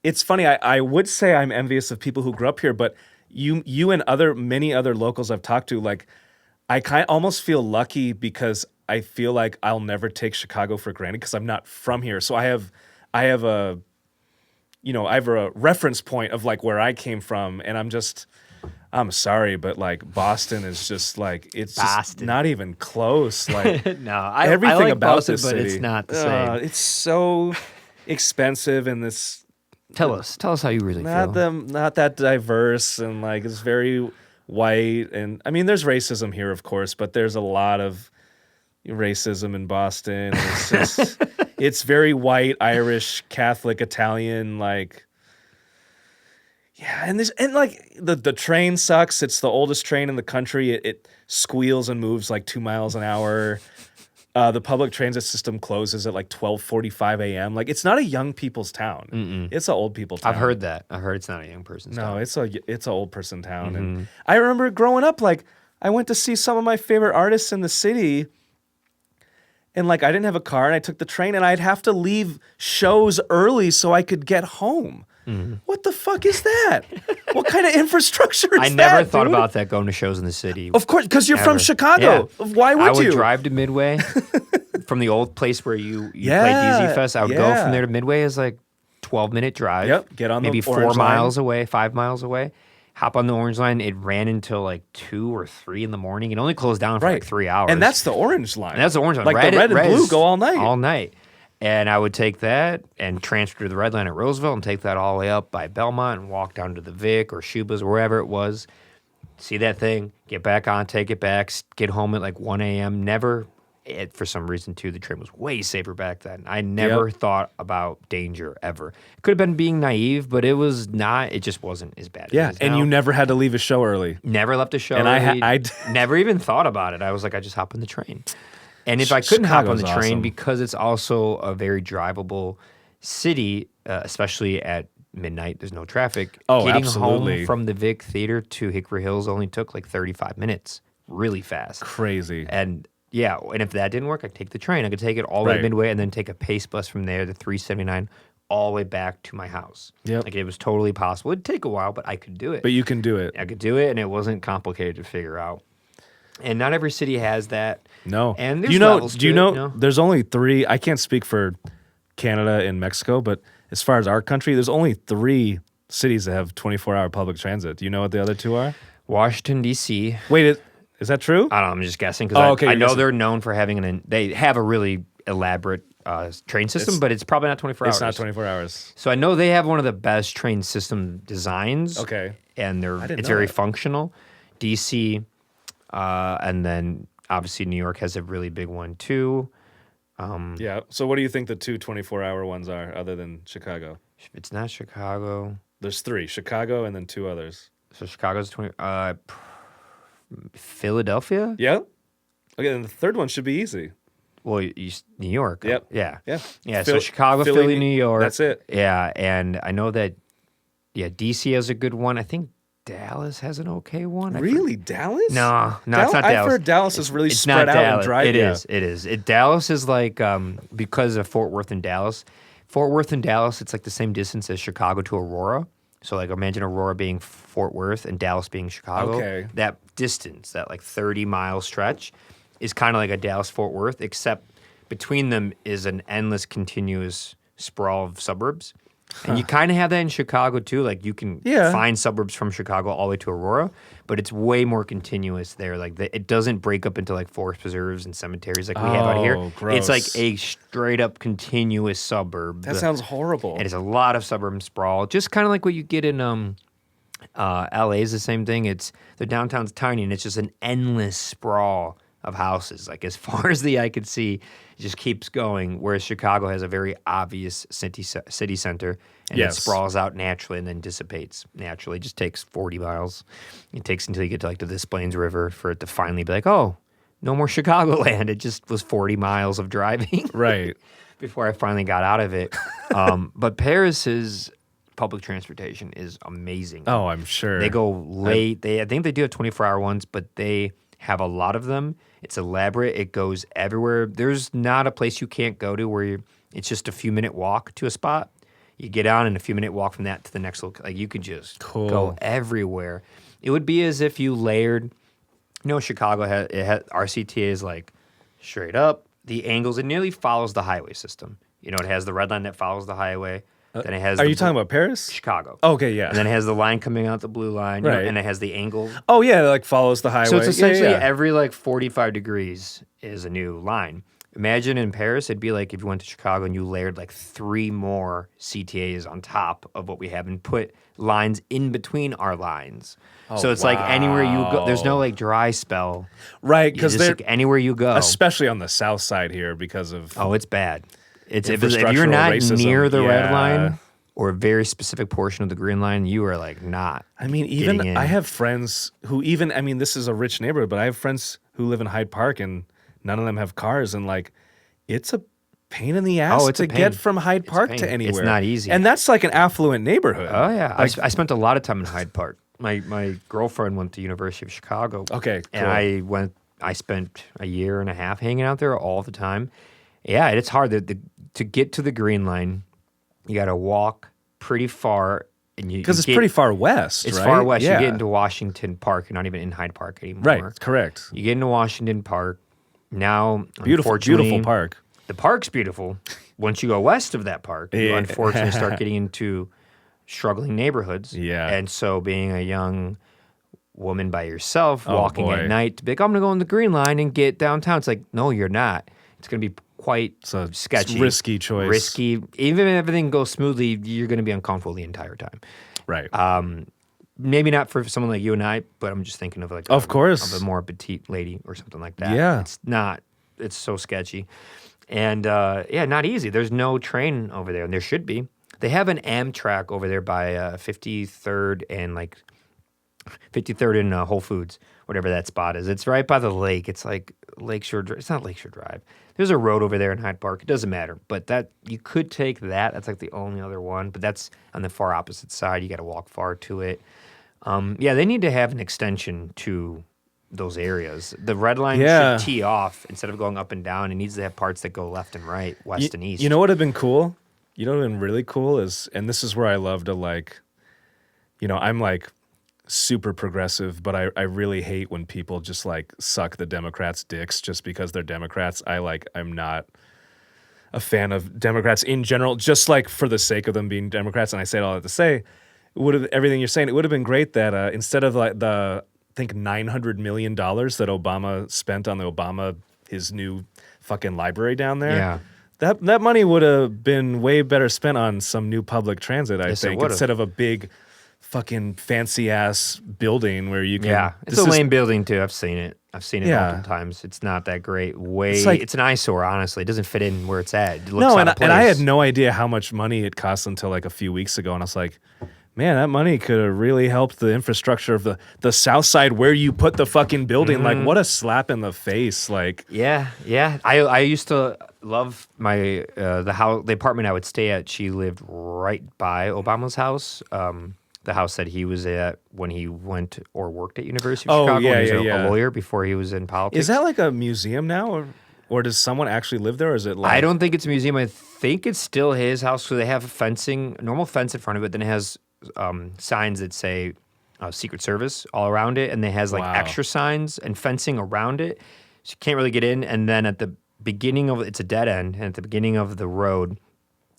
It's funny. I would say I'm envious of people who grew up here, but you and many other locals I've talked to, like I almost feel lucky because I feel like I'll never take Chicago for granted because I'm not from here. So I have a reference point of like where I came from, and I'm sorry, but like Boston is just like it's just not even close. Like everything I like about Boston, this but city, it's not the same. it's so expensive, and this Tell us how you really feel. not that diverse, and like it's very white. And I mean, there's racism here, of course, but there's a lot of racism in Boston. It's just it's very white, Irish, Catholic, Italian, like. Yeah, and like the train sucks. It's the oldest train in the country. It squeals and moves like 2 miles an hour. The public transit system closes at like 12:45 a.m. Like it's not a young people's town. It's an old people town. I've heard that. I heard it's not a young person's town. No, it's an old person town. And I remember growing up, like I went to see some of my favorite artists in the city. And like I didn't have a car, and I took the train, and I'd have to leave shows early so I could get home. What the fuck is that? What kind of infrastructure is that? I never thought dude? about that going to shows in the city. Of course, because you're from Chicago. Yeah. Why would you? I would drive to Midway from the old place where you played DZ Fest. I would go from there to Midway is like 12-minute drive. Yep, get on maybe the 4 Orange miles Line. away, 5 miles away. Hop on the Orange Line. It ran until like 2 or 3 in the morning. It only closed down for like 3 hours. And that's the Orange Line. And that's the Orange Line. Like the red and blue go all night. All night. And I would take that and transfer to the Red Line at Roosevelt and take that all the way up by Belmont and walk down to the Vic or Shuba's or wherever it was. See that thing, get back on, take it back, get home at like 1 a.m. For some reason, too, the train was way safer back then. I never thought about danger ever. It could have been being naive, but it was not. It just wasn't as bad. Yeah, as and now. you never had to leave a show early. Never left a show And early. I never even thought about it. I was like, I just hop on the train. And if I couldn't hop on the train, awesome. because it's also a very drivable city, especially at midnight, there's no traffic. Oh, Getting absolutely. home from the Vic Theater to Hickory Hills only took like 35 minutes, really fast. Crazy. And yeah, and if that didn't work, I'd take the train. I could take it all the way to Right. Midway and then take a Pace bus from there, the 379, all the way back to my house. Yep. Like it was totally possible. It'd take a while, but I could do it. But you can do it. I could do it, and it wasn't complicated to figure out. And not every city has that. No. And there's do you know? levels Do you to it, know? There's only 3. I can't speak for Canada and Mexico, but as far as our country, there's only 3 cities that have 24-hour public transit. Do you know what the other 2 are? Washington, D.C. Wait, is that true? I don't know. I'm just guessing because I you're know guessing. they're known for having they have a really elaborate train system, but it's probably not 24 hours. It's not 24 hours. So I know they have one of the best train system designs. Okay. And didn't it's know very that. functional. D.C. And then obviously New York has a really big one too. Yeah. So what do you think the 2 24-hour ones are other than Chicago? It's not Chicago. There's 3. Chicago and then 2 others. So Chicago's 20. Philadelphia? Yeah? Okay, then the third one should be easy. Well, New York. Yep. Yeah. Yeah. Yeah. So Chicago, Philly, New York. That's it. Yeah. And I know that, DC has a good one. I think Dallas has an okay one. Really? Dallas? No, it's not Dallas. I've heard Dallas is really spread out and dry. It is. Dallas is like, because of Fort Worth and Dallas, it's like the same distance as Chicago to Aurora. So like imagine Aurora being Fort Worth and Dallas being Chicago. Okay. That distance, that like 30-mile stretch is kind of like a Dallas-Fort Worth, except between them is an endless continuous sprawl of suburbs. And you kind of have that in Chicago too. Like you can find suburbs from Chicago all the way to Aurora, but it's way more continuous there. Like it doesn't break up into like forest preserves and cemeteries like we have out here. Gross. It's like a straight up continuous suburb. That sounds horrible. And it's a lot of suburban sprawl, just kind of like what you get in LA is the same thing. The downtown's tiny and it's just an endless sprawl of houses. Like as far as the eye could see, it just keeps going. Whereas Chicago has a very obvious city center and it sprawls out naturally and then dissipates naturally. It just takes 40 miles. It takes until you get to like the Des Plaines River for it to finally be like, oh, no more Chicagoland. It just was 40 miles of driving. Right. Before I finally got out of it. But Paris is public transportation is amazing. Oh, I'm sure. They go late. I think they do have 24-hour ones, but they have a lot of them. It's elaborate. It goes everywhere. There's not a place you can't go to where it's just a few-minute walk to a spot. You get on and a few-minute walk from that to the next location. Like, you could just go everywhere. It would be as if you layered. Chicago our CTA is like straight up. The angles, it nearly follows the highway system. It has the red line that follows the highway. Then it has. Are you talking about Paris? Chicago. Okay, yeah. And then it has the line coming out the blue line, right. And it has the angle. Oh yeah, it like follows the highway. So it's essentially every 45 degrees is a new line. Imagine in Paris, it'd be like if you went to Chicago and you layered 3 more CTAs on top of what we have and put lines in between our lines. Oh, so it's like anywhere you go, there's no dry spell. Right, because anywhere you go. Especially on the south side here because of... Oh, it's bad. It's if you're not racism, near the red line or a very specific portion of the green line, you are not. I mean, even I have friends who this is a rich neighborhood, but I have friends who live in Hyde Park and none of them have cars, and it's a pain in the ass to get from Hyde Park to anywhere. It's not easy. And that's like an affluent neighborhood. Oh yeah. I spent a lot of time in Hyde Park. My girlfriend went to University of Chicago. Okay, cool. And I spent a year and a half hanging out there all the time. Yeah, it's hard to get to the green line. You got to walk pretty far, because it's pretty far west. It's right? far west. Yeah. You get into Washington Park. You're not even in Hyde Park anymore. Right, correct. You get into Washington Park. Now, beautiful park. The park's beautiful. Once you go west of that park, you unfortunately start getting into struggling neighborhoods. Yeah. And so being a young woman by yourself, walking at night, to be like, I'm going to go on the green line and get downtown. It's like, no, you're not. It's going to be quite sketchy. Risky choice. Risky. Even if everything goes smoothly, you're going to be uncomfortable the entire time. Right. Maybe not for someone like you and I, but I'm just thinking of of course, of a more petite lady or something like that. Yeah. It's so sketchy. And not easy. There's no train over there, and there should be. They have an Amtrak over there by 53rd and 53rd and Whole Foods, whatever that spot is. It's right by the lake. It's like Lakeshore. It's not Lakeshore Drive. There's a road over there in Hyde Park. It doesn't matter, but you could take that. That's the only other one, but that's on the far opposite side. You got to walk far to it. They need to have an extension to those areas. The red line should tee off instead of going up and down. It needs to have parts that go left and right, west and east. You know what would have been cool? You know what would have been really cool is, and this is where I love to I'm super progressive, but I really hate when people just suck the Democrats' dicks just because they're Democrats. I'm not a fan of Democrats in general, just for the sake of them being Democrats. And I say it all to say, everything you're saying, it would have been great that instead of I think $900 million that Obama spent on his new fucking library down there. Yeah. That money would have been way better spent on some new public transit, I think, instead of a big fucking fancy ass building where you can. Yeah, it's a lame building too. I've seen it multiple times. It's not that great. It's an eyesore, honestly. It doesn't fit in where it's at. It looks out of place. And I had no idea how much money it cost until a few weeks ago, and I was like, man, that money could have really helped the infrastructure of the south side where you put the fucking building. Mm-hmm. What a slap in the face. Yeah. I used to love my the apartment I would stay at. She lived right by Obama's house. The house that he was at when he went or worked at University of Chicago. Yeah, he was a lawyer before he was in politics. Is that a museum now, or does someone actually live there, or is it I don't think it's a museum. I think it's still his house. So they have normal fence in front of it. Then it has signs that say Secret Service all around it, and it has extra signs and fencing around it. So you can't really get in. And then at the beginning it's a dead end, and at the beginning of the road,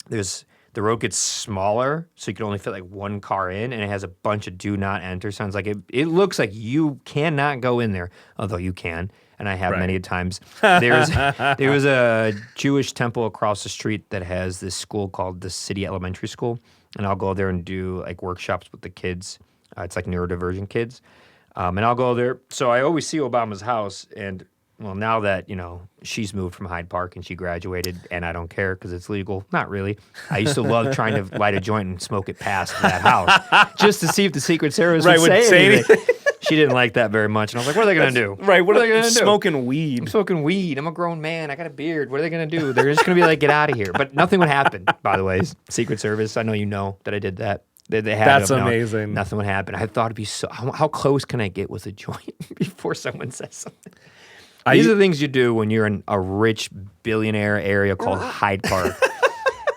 the road gets smaller, so you can only fit one car in, and it has a bunch of do not enter signs. It looks like you cannot go in there, although you can, and I have many times. There was a Jewish temple across the street that has this school called the City Elementary School, and I'll go there and do workshops with the kids. It's neurodivergent kids, and I'll go there. So I always see Obama's house, and now that, she's moved from Hyde Park and she graduated, and I don't care because it's legal. Not really. I used to love trying to light a joint and smoke it past that house just to see if the Secret Service would say anything. She didn't like that very much. And I was like, what are they going to do? Right. What are they going to do? Smoking weed. I'm smoking weed. I'm a grown man. I got a beard. What are they going to do? They're just going to be like, get out of here. But nothing would happen, by the way. Secret Service, I know you know that I did that. They had That's them, no, amazing. nothing would happen. I thought it'd be so. How close can I get with a joint before someone says something? These are the things you do when you're in a rich billionaire area called Hyde Park.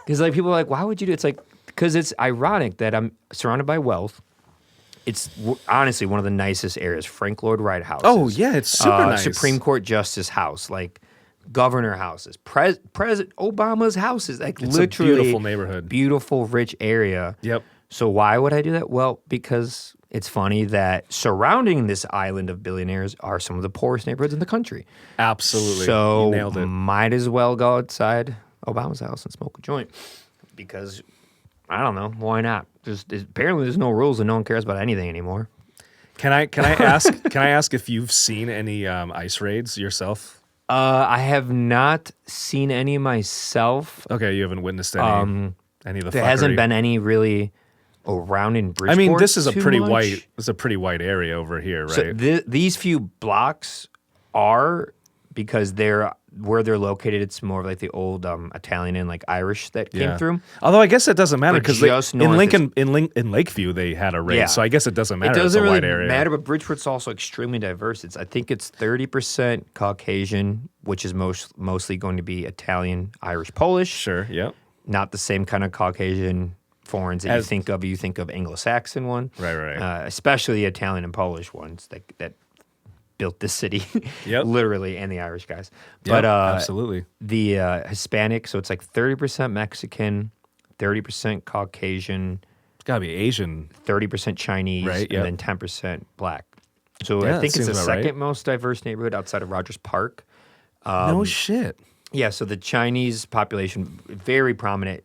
Because like people are like, why would you do it? It's like, because it's ironic that I'm surrounded by wealth. It's honestly one of the nicest areas. Frank Lloyd Wright houses. Oh yeah, it's super nice. Supreme Court Justice House, like governor houses, President Obama's houses. Like It's literally a beautiful neighborhood. beautiful, rich area. Yep. So why would I do that? Well, because it's funny that surrounding this island of billionaires are some of the poorest neighborhoods in the country. Absolutely. So you nailed it. might as well go outside Obama's house and smoke a joint because I don't know, why not? Apparently there's no rules and no one cares about anything anymore. Can I ask if you've seen any ice raids yourself? I have not seen any myself. Okay, you haven't witnessed any of the There fuckery. hasn't been any really around in Bridgeport. I mean, this is a too pretty much. white. It's a pretty white area over here, right? So these few blocks are because where they're located. It's more of like the old Italian and like Irish that came through. Although I guess that doesn't matter But because just in north Lincoln, in Lakeview, they had a raid. Yeah. So I guess it doesn't matter. It doesn't it's a really white area. matter, but Bridgeport's also extremely diverse. I think it's 30% Caucasian, which is mostly going to be Italian, Irish, Polish. Sure. Yep. Not the same kind of Caucasian foreigners that you think of. You think of Anglo-Saxon one. Right. Especially Italian and Polish ones that built this city, Yep. literally, and the Irish guys. Yep, But absolutely. the Hispanic, so it's like 30% Mexican, 30% Caucasian, It's got to be Asian. 30% Chinese, Right, yep. and then 10% black. So Yeah, I think that it's the seems about right. second most diverse neighborhood outside of Rogers Park. No shit. Yeah, so the Chinese population, very prominent,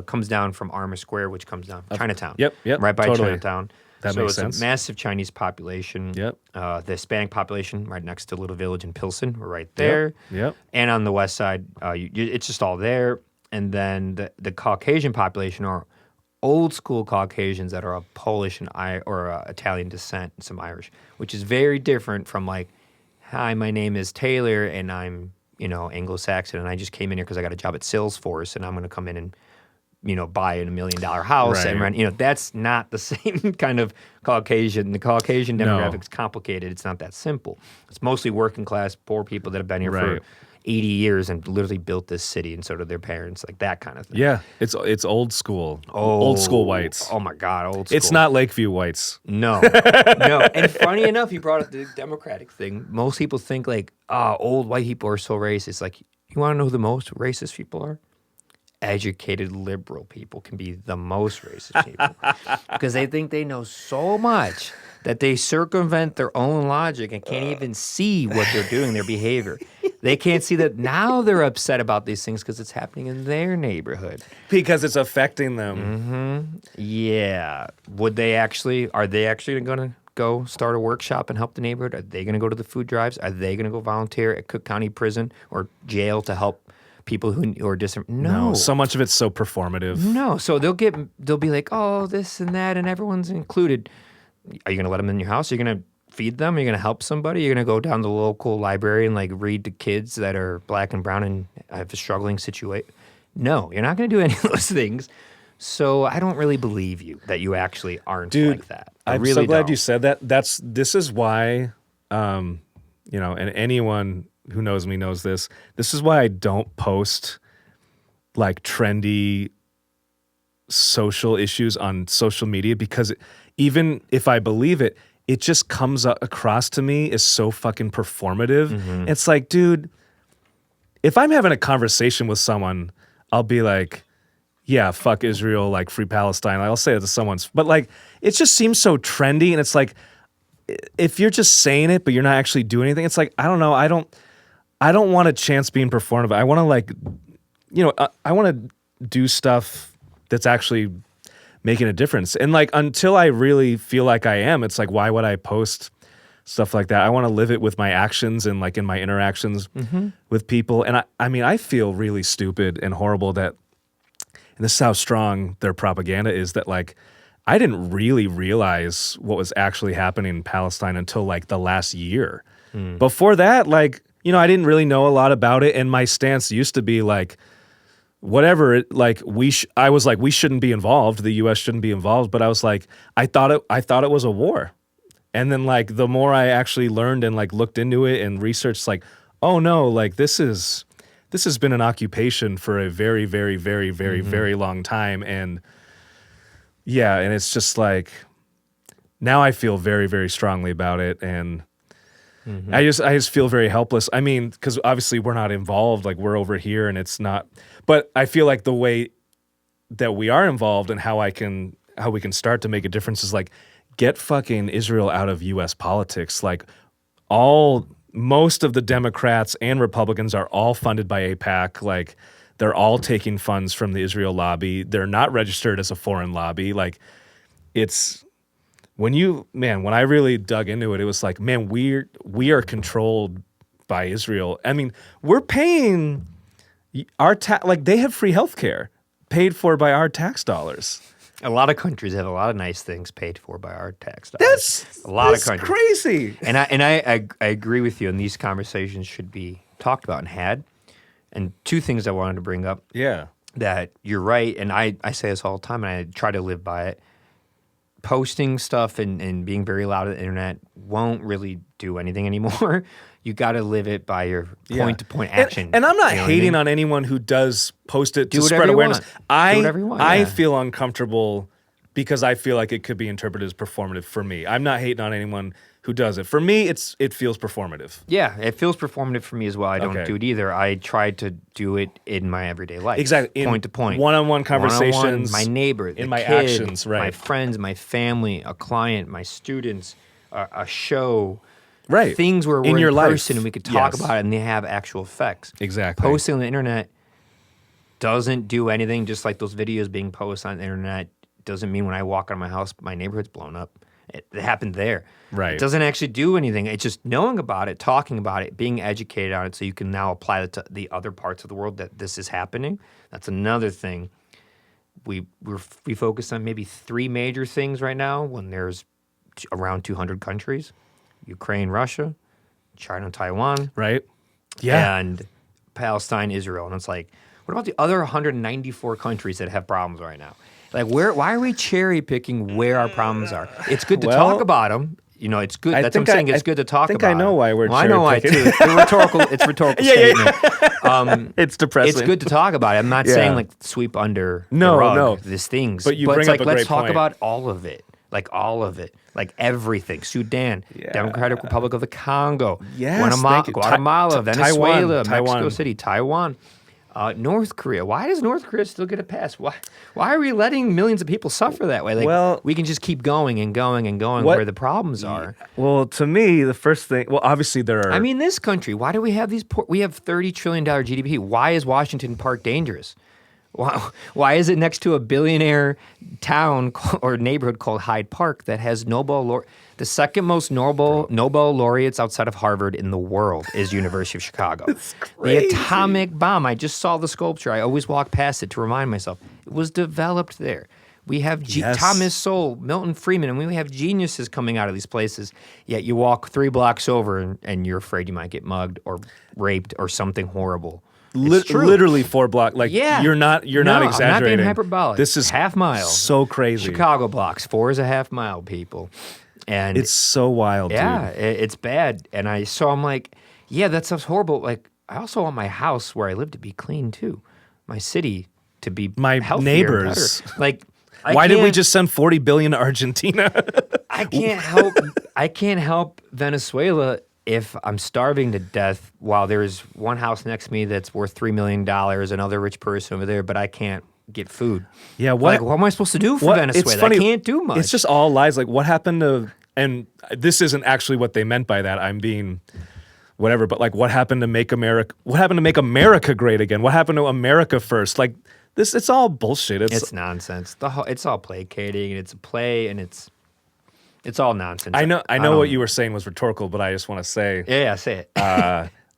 comes down from Armour Square, which comes down Chinatown. Yep, Right by totally. Chinatown. That so makes it's sense. a massive Chinese population. Yep. The Hispanic population right next to Little Village in Pilsen. We're right there. Yep. And on the west side, it's just all there. And then the Caucasian population are old school Caucasians that are of Polish and Italian descent and some Irish, which is very different from like, hi, my name is Taylor and I'm Anglo-Saxon and I just came in here because I got a job at Salesforce and I'm going to come in and buy a $1 million house and Right. rent. That's not the same kind of Caucasian. The Caucasian demographic's complicated. It's not that simple. It's mostly working class, poor people that have been here Right. for 80 years and literally built this city, and so did their parents, like that kind of thing. Yeah, it's old school. Old school whites. Oh my God, old school. It's not Lakeview whites. No, no. And funny enough, you brought up the Democratic thing. Most people think like, old white people are so racist. Like, you want to know who the most racist people are? Educated liberal people can be the most racist people because they think they know so much that they circumvent their own logic and can't even see what they're doing, their behavior. They can't see that now they're upset about these things because it's happening in their neighborhood. Because it's affecting them. Yeah. Are they actually going to go start a workshop and help the neighborhood? Are they going to go to the food drives? Are they going to go volunteer at Cook County Prison or jail to help people who are different? No. So much of it's so performative. No. So they'll be like, oh, this and that, and everyone's included. Are you going to let them in your house? Are you going to feed them? Are you going to help somebody? You're going to go down to the local library and like read to kids that are black and brown and have a struggling situation? No, you're not going to do any of those things. So I don't really believe you that you actually aren't like that. I'm really so glad don't. you said that. This is why, and anyone who knows me knows this. This is why I don't post like trendy social issues on social media, because even if I believe it, it just comes across to me as so fucking performative. Mm-hmm. It's like, dude, if I'm having a conversation with someone, I'll be like, yeah, fuck Israel, like free Palestine. I'll say it to someone's, but like, it just seems so trendy. And it's like, if you're just saying it, but you're not actually doing anything, it's like, I don't know. I don't want a chance being performative. I want to like, I want to do stuff that's actually making a difference. And like, until I really feel like I am, it's like, why would I post stuff like that? I want to live it with my actions and like in my interactions with people. And I feel really stupid and horrible that, and this is how strong their propaganda is, that like, I didn't really realize what was actually happening in Palestine until like the last year. Before that, like, I didn't really know a lot about it. And my stance used to be like, whatever. I was like, we shouldn't be involved. The U.S. shouldn't be involved. But I was like, I thought it was a war. And then like the more I actually learned and like looked into it and researched, like, oh no, like this has been an occupation for a very, very, very, very, very long time. And yeah, and it's just like now I feel very, very strongly about it. And I just feel very helpless. I mean, because obviously we're not involved, like we're over here and it's not, but I feel like the way that we are involved and how we can start to make a difference is like get fucking Israel out of US politics. Like most of the Democrats and Republicans are all funded by AIPAC. Like they're all taking funds from the Israel lobby. They're not registered as a foreign lobby. Like it's, when I really dug into it, it was like, man, we are controlled by Israel. I mean, we're paying like they have free healthcare paid for by our tax dollars. A lot of countries have a lot of nice things paid for by our tax dollars. That's crazy. And I agree with you, and these conversations should be talked about and had. And two things I wanted to bring up. Yeah. That you're right, and I say this all the time, and I try to live by it. Posting stuff and being very loud on the internet won't really do anything anymore. You got to live it by your point-to-point action. And I'm not hating on anyone who does post it to spread awareness. Do whatever you want. I feel uncomfortable because I feel like it could be interpreted as performative for me. I'm not hating on anyone who does it. For me, it feels performative. Yeah, it feels performative for me as well. I don't do it either. I try to do it in my everyday life. Exactly. Point to point. One-on-one conversations. My neighbor, in my kid, actions, right. my friends, my family, a client, my students, a show. Right. Things where in we're your in life. person and we could talk about it and they have actual effects. Exactly. Posting on the internet doesn't do anything, just like those videos being posted on the internet doesn't mean when I walk out of my house, my neighborhood's blown up. It happened there. Right. It doesn't actually do anything. It's just knowing about it, talking about it, being educated on it so you can now apply it to the other parts of the world that this is happening. That's another thing. We focus on maybe 3 major things right now when there's around 200 countries. Ukraine, Russia, China, Taiwan. Right. Yeah. And Palestine, Israel. And it's like, what about the other 194 countries that have problems right now? Like, why are we cherry picking where our problems are? It's good to talk about them. You know, it's good. That's what I'm saying. It's good to talk about. I think I know why we're cherry picking. I know why, too. It's a rhetorical statement. It's depressing. It's good to talk about it. I'm not saying, like, sweep under the rug these things. But bring it's up like, a let's great talk point. about all of it. Like, all of it. Like, everything. Sudan, Democratic Republic of the Congo, Guatemala, Venezuela, Mexico City, Taiwan. North Korea. Why does North Korea still get a pass? Why are we letting millions of people suffer that way? Like, we can just keep going and going and going where the problems are. Well, to me, the first thing, obviously there are. I mean, this country, why do we have these we have $30 trillion GDP. Why is Washington Park dangerous? Why is it next to a billionaire town or neighborhood called Hyde Park that has the second most Nobel laureates outside of Harvard in the world is University of Chicago. It's crazy. The atomic bomb. I just saw the sculpture. I always walk past it to remind myself. It was developed there. We have Thomas Sowell, Milton Friedman, and we have geniuses coming out of these places. Yet you walk 3 blocks over and you're afraid you might get mugged or raped or something horrible. Literally 4 blocks. Like you're not exaggerating. I'm not being hyperbolic. This is half mile. So crazy. Chicago blocks. 4 is a half mile, people. And it's so wild, dude. Yeah, it's bad. And I'm like, yeah, that stuff's horrible. Like, I also want my house where I live to be clean too. My city to be my healthier neighbors. And better. Like, why did we just send $40 billion to Argentina? I can't help Venezuela if I'm starving to death while there's one house next to me that's worth $3 million, another rich person over there, but I can't get food. Yeah, what am I supposed to do for Venezuela? It's funny. I can't do much. It's just all lies. Like, what happened to, and this isn't actually what they meant by that. I'm being whatever, but like, what happened to make America great again? What happened to America first? Like, it's all bullshit. It's nonsense. It's all placating, and it's a play, and it's all nonsense. I know what you were saying was rhetorical, but I just want to say. Yeah, say it.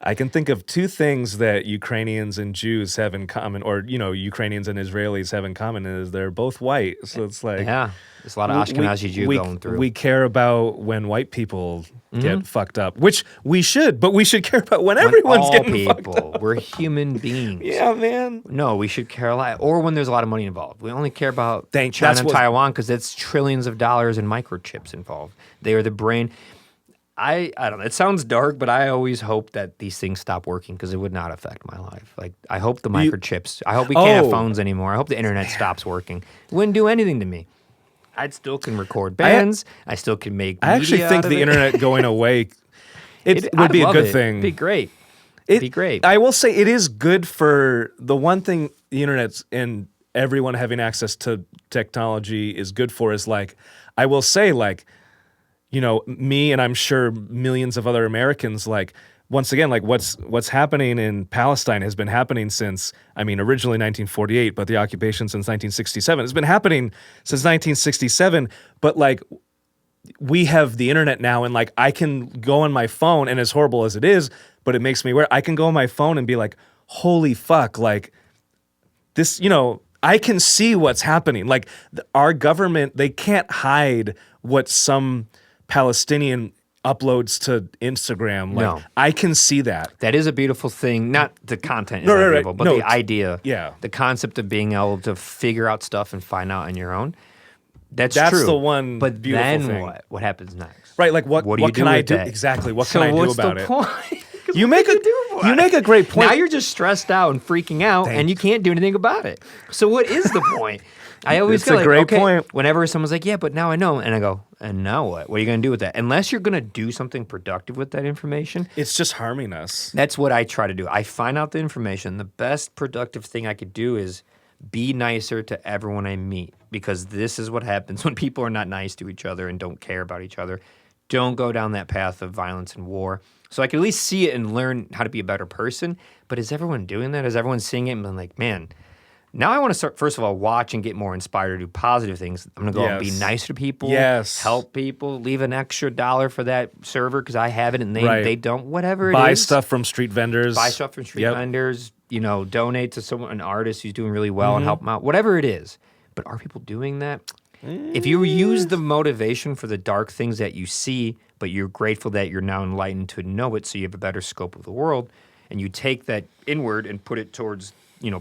I can think of two things that Ukrainians and Jews have in common, or Ukrainians and Israelis have in common, is they're both white. So it's like there's a lot of Ashkenazi Jew going through. We care about when white people get fucked up, which we should, but we should care about when everyone's getting fucked up. We're human beings. Yeah, man. No, we should care a lot, or when there's a lot of money involved. We only care about China and Taiwan because that's trillions of dollars in microchips involved. They are the brain. I don't know. It sounds dark, but I always hope that these things stop working because it would not affect my life. Like, I hope the microchips, I hope we can't have phones anymore. I hope the internet stops working. It wouldn't do anything to me. I still can record bands. I still can make media. I actually think the internet going away, it would be a good thing. It'd be great. It'd be great. I will say it is good for the one thing the internet's and everyone having access to technology is good for is like, I will say like, me and I'm sure millions of other Americans, like, once again, like what's happening in Palestine has been happening since, originally 1948, but the occupation since 1967. It's been happening since 1967, but like we have the internet now and like I can go on my phone, and as horrible as it is, but it makes me aware, I can go on my phone and be like, holy fuck, like this, I can see what's happening. Like our government, they can't hide what some Palestinian uploads to Instagram. Like, no. I can see that. That is a beautiful thing. Not the content is beautiful, but the idea. Yeah. The concept of being able to figure out stuff and find out on your own. That's true. That's the one but beautiful then thing. What happens next? Right, like what do you can I do? Exactly. What can I do about it? So what's the point? You make a great point. Now you're just stressed out and freaking out, and you can't do anything about it. So what is the point? I always feel like, great point. Whenever someone's like, yeah, but now I know. And I go, and now what? What are you going to do with that? Unless you're going to do something productive with that information. It's just harming us. That's what I try to do. I find out the information. The best productive thing I could do is be nicer to everyone I meet, because this is what happens when people are not nice to each other and don't care about each other. Don't go down that path of violence and war. So I can at least see it and learn how to be a better person. But is everyone doing that? Is everyone seeing it and being like, man, now I want to start, first of all, watch and get more inspired to do positive things. I'm going to go out and be nicer to people, help people, leave an extra $1 for that server because I have it and they don't, whatever it is. Buy stuff from street vendors. Vendors, donate to someone, an artist who's doing really well and help them out, whatever it is. But are people doing that? If you use the motivation for the dark things that you see, but you're grateful that you're now enlightened to know it so you have a better scope of the world, and you take that inward and put it towards,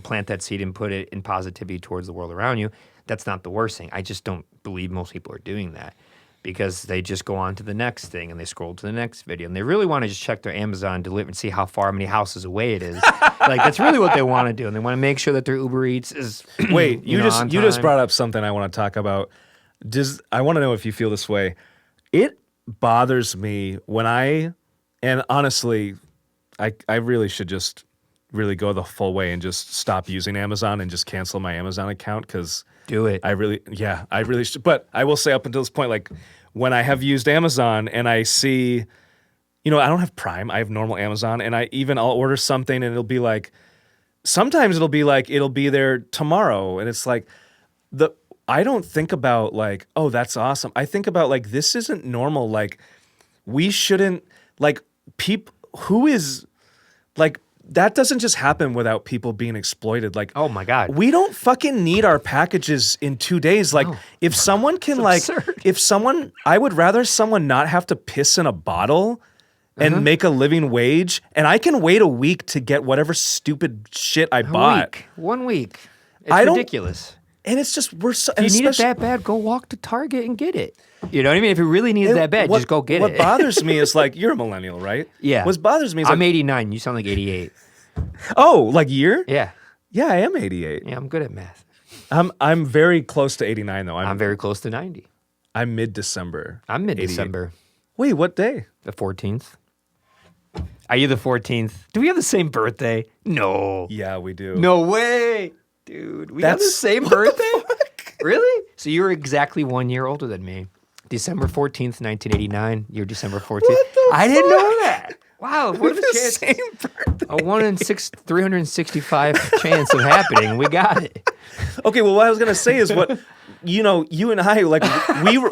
plant that seed and put it in positivity towards the world around you, that's not the worst thing. I just don't believe most people are doing that because they just go on to the next thing and they scroll to the next video. And they really want to just check their Amazon delivery and see how many houses away it is. Like, that's really what they want to do. And they want to make sure that their Uber Eats is Wait, you just brought up something I want to talk about. I want to know if you feel this way. It bothers me when and honestly, I really should just really go the full way and just stop using Amazon and just cancel my Amazon account because do it. I really should. But I will say up until this point, like when I have used Amazon and I see, I don't have Prime, I have normal Amazon, and I'll order something and it'll be like, sometimes it'll be there tomorrow, and it's like I don't think about like, oh, that's awesome. I think about like, this isn't normal. Like, we shouldn't, like, who is, like, that doesn't just happen without people being exploited. Like, oh my God, we don't fucking need our packages in 2 days. Like, if someone can, like, absurd. I would rather someone not have to piss in a bottle and make a living wage, and I can wait a week to get whatever stupid shit I bought. 1 week. It's ridiculous. And it's just, if you need it that bad, go walk to Target and get it. You know what I mean? If you really need it that bad, just go get it. What bothers me is like, you're a millennial, right? Yeah. What bothers me is I'm 89. You sound like 88. Oh, like year? Yeah. Yeah, I am 88. Yeah, I'm good at math. I'm very close to 89 though. I'm very close to 90. I'm mid-December. I'm mid-December. 88. Wait, what day? The 14th. Are you the 14th? Do we have the same birthday? No. Yeah, we do. No way. Dude, we have the same birthday? Really? So you're exactly 1 year older than me. December 14th, 1989. You're December 14th. I didn't know that. Wow, what are the chances? Same birthday. A 1 in 365 chance of happening. We got it. Okay, well, what I was going to say is you and I, like,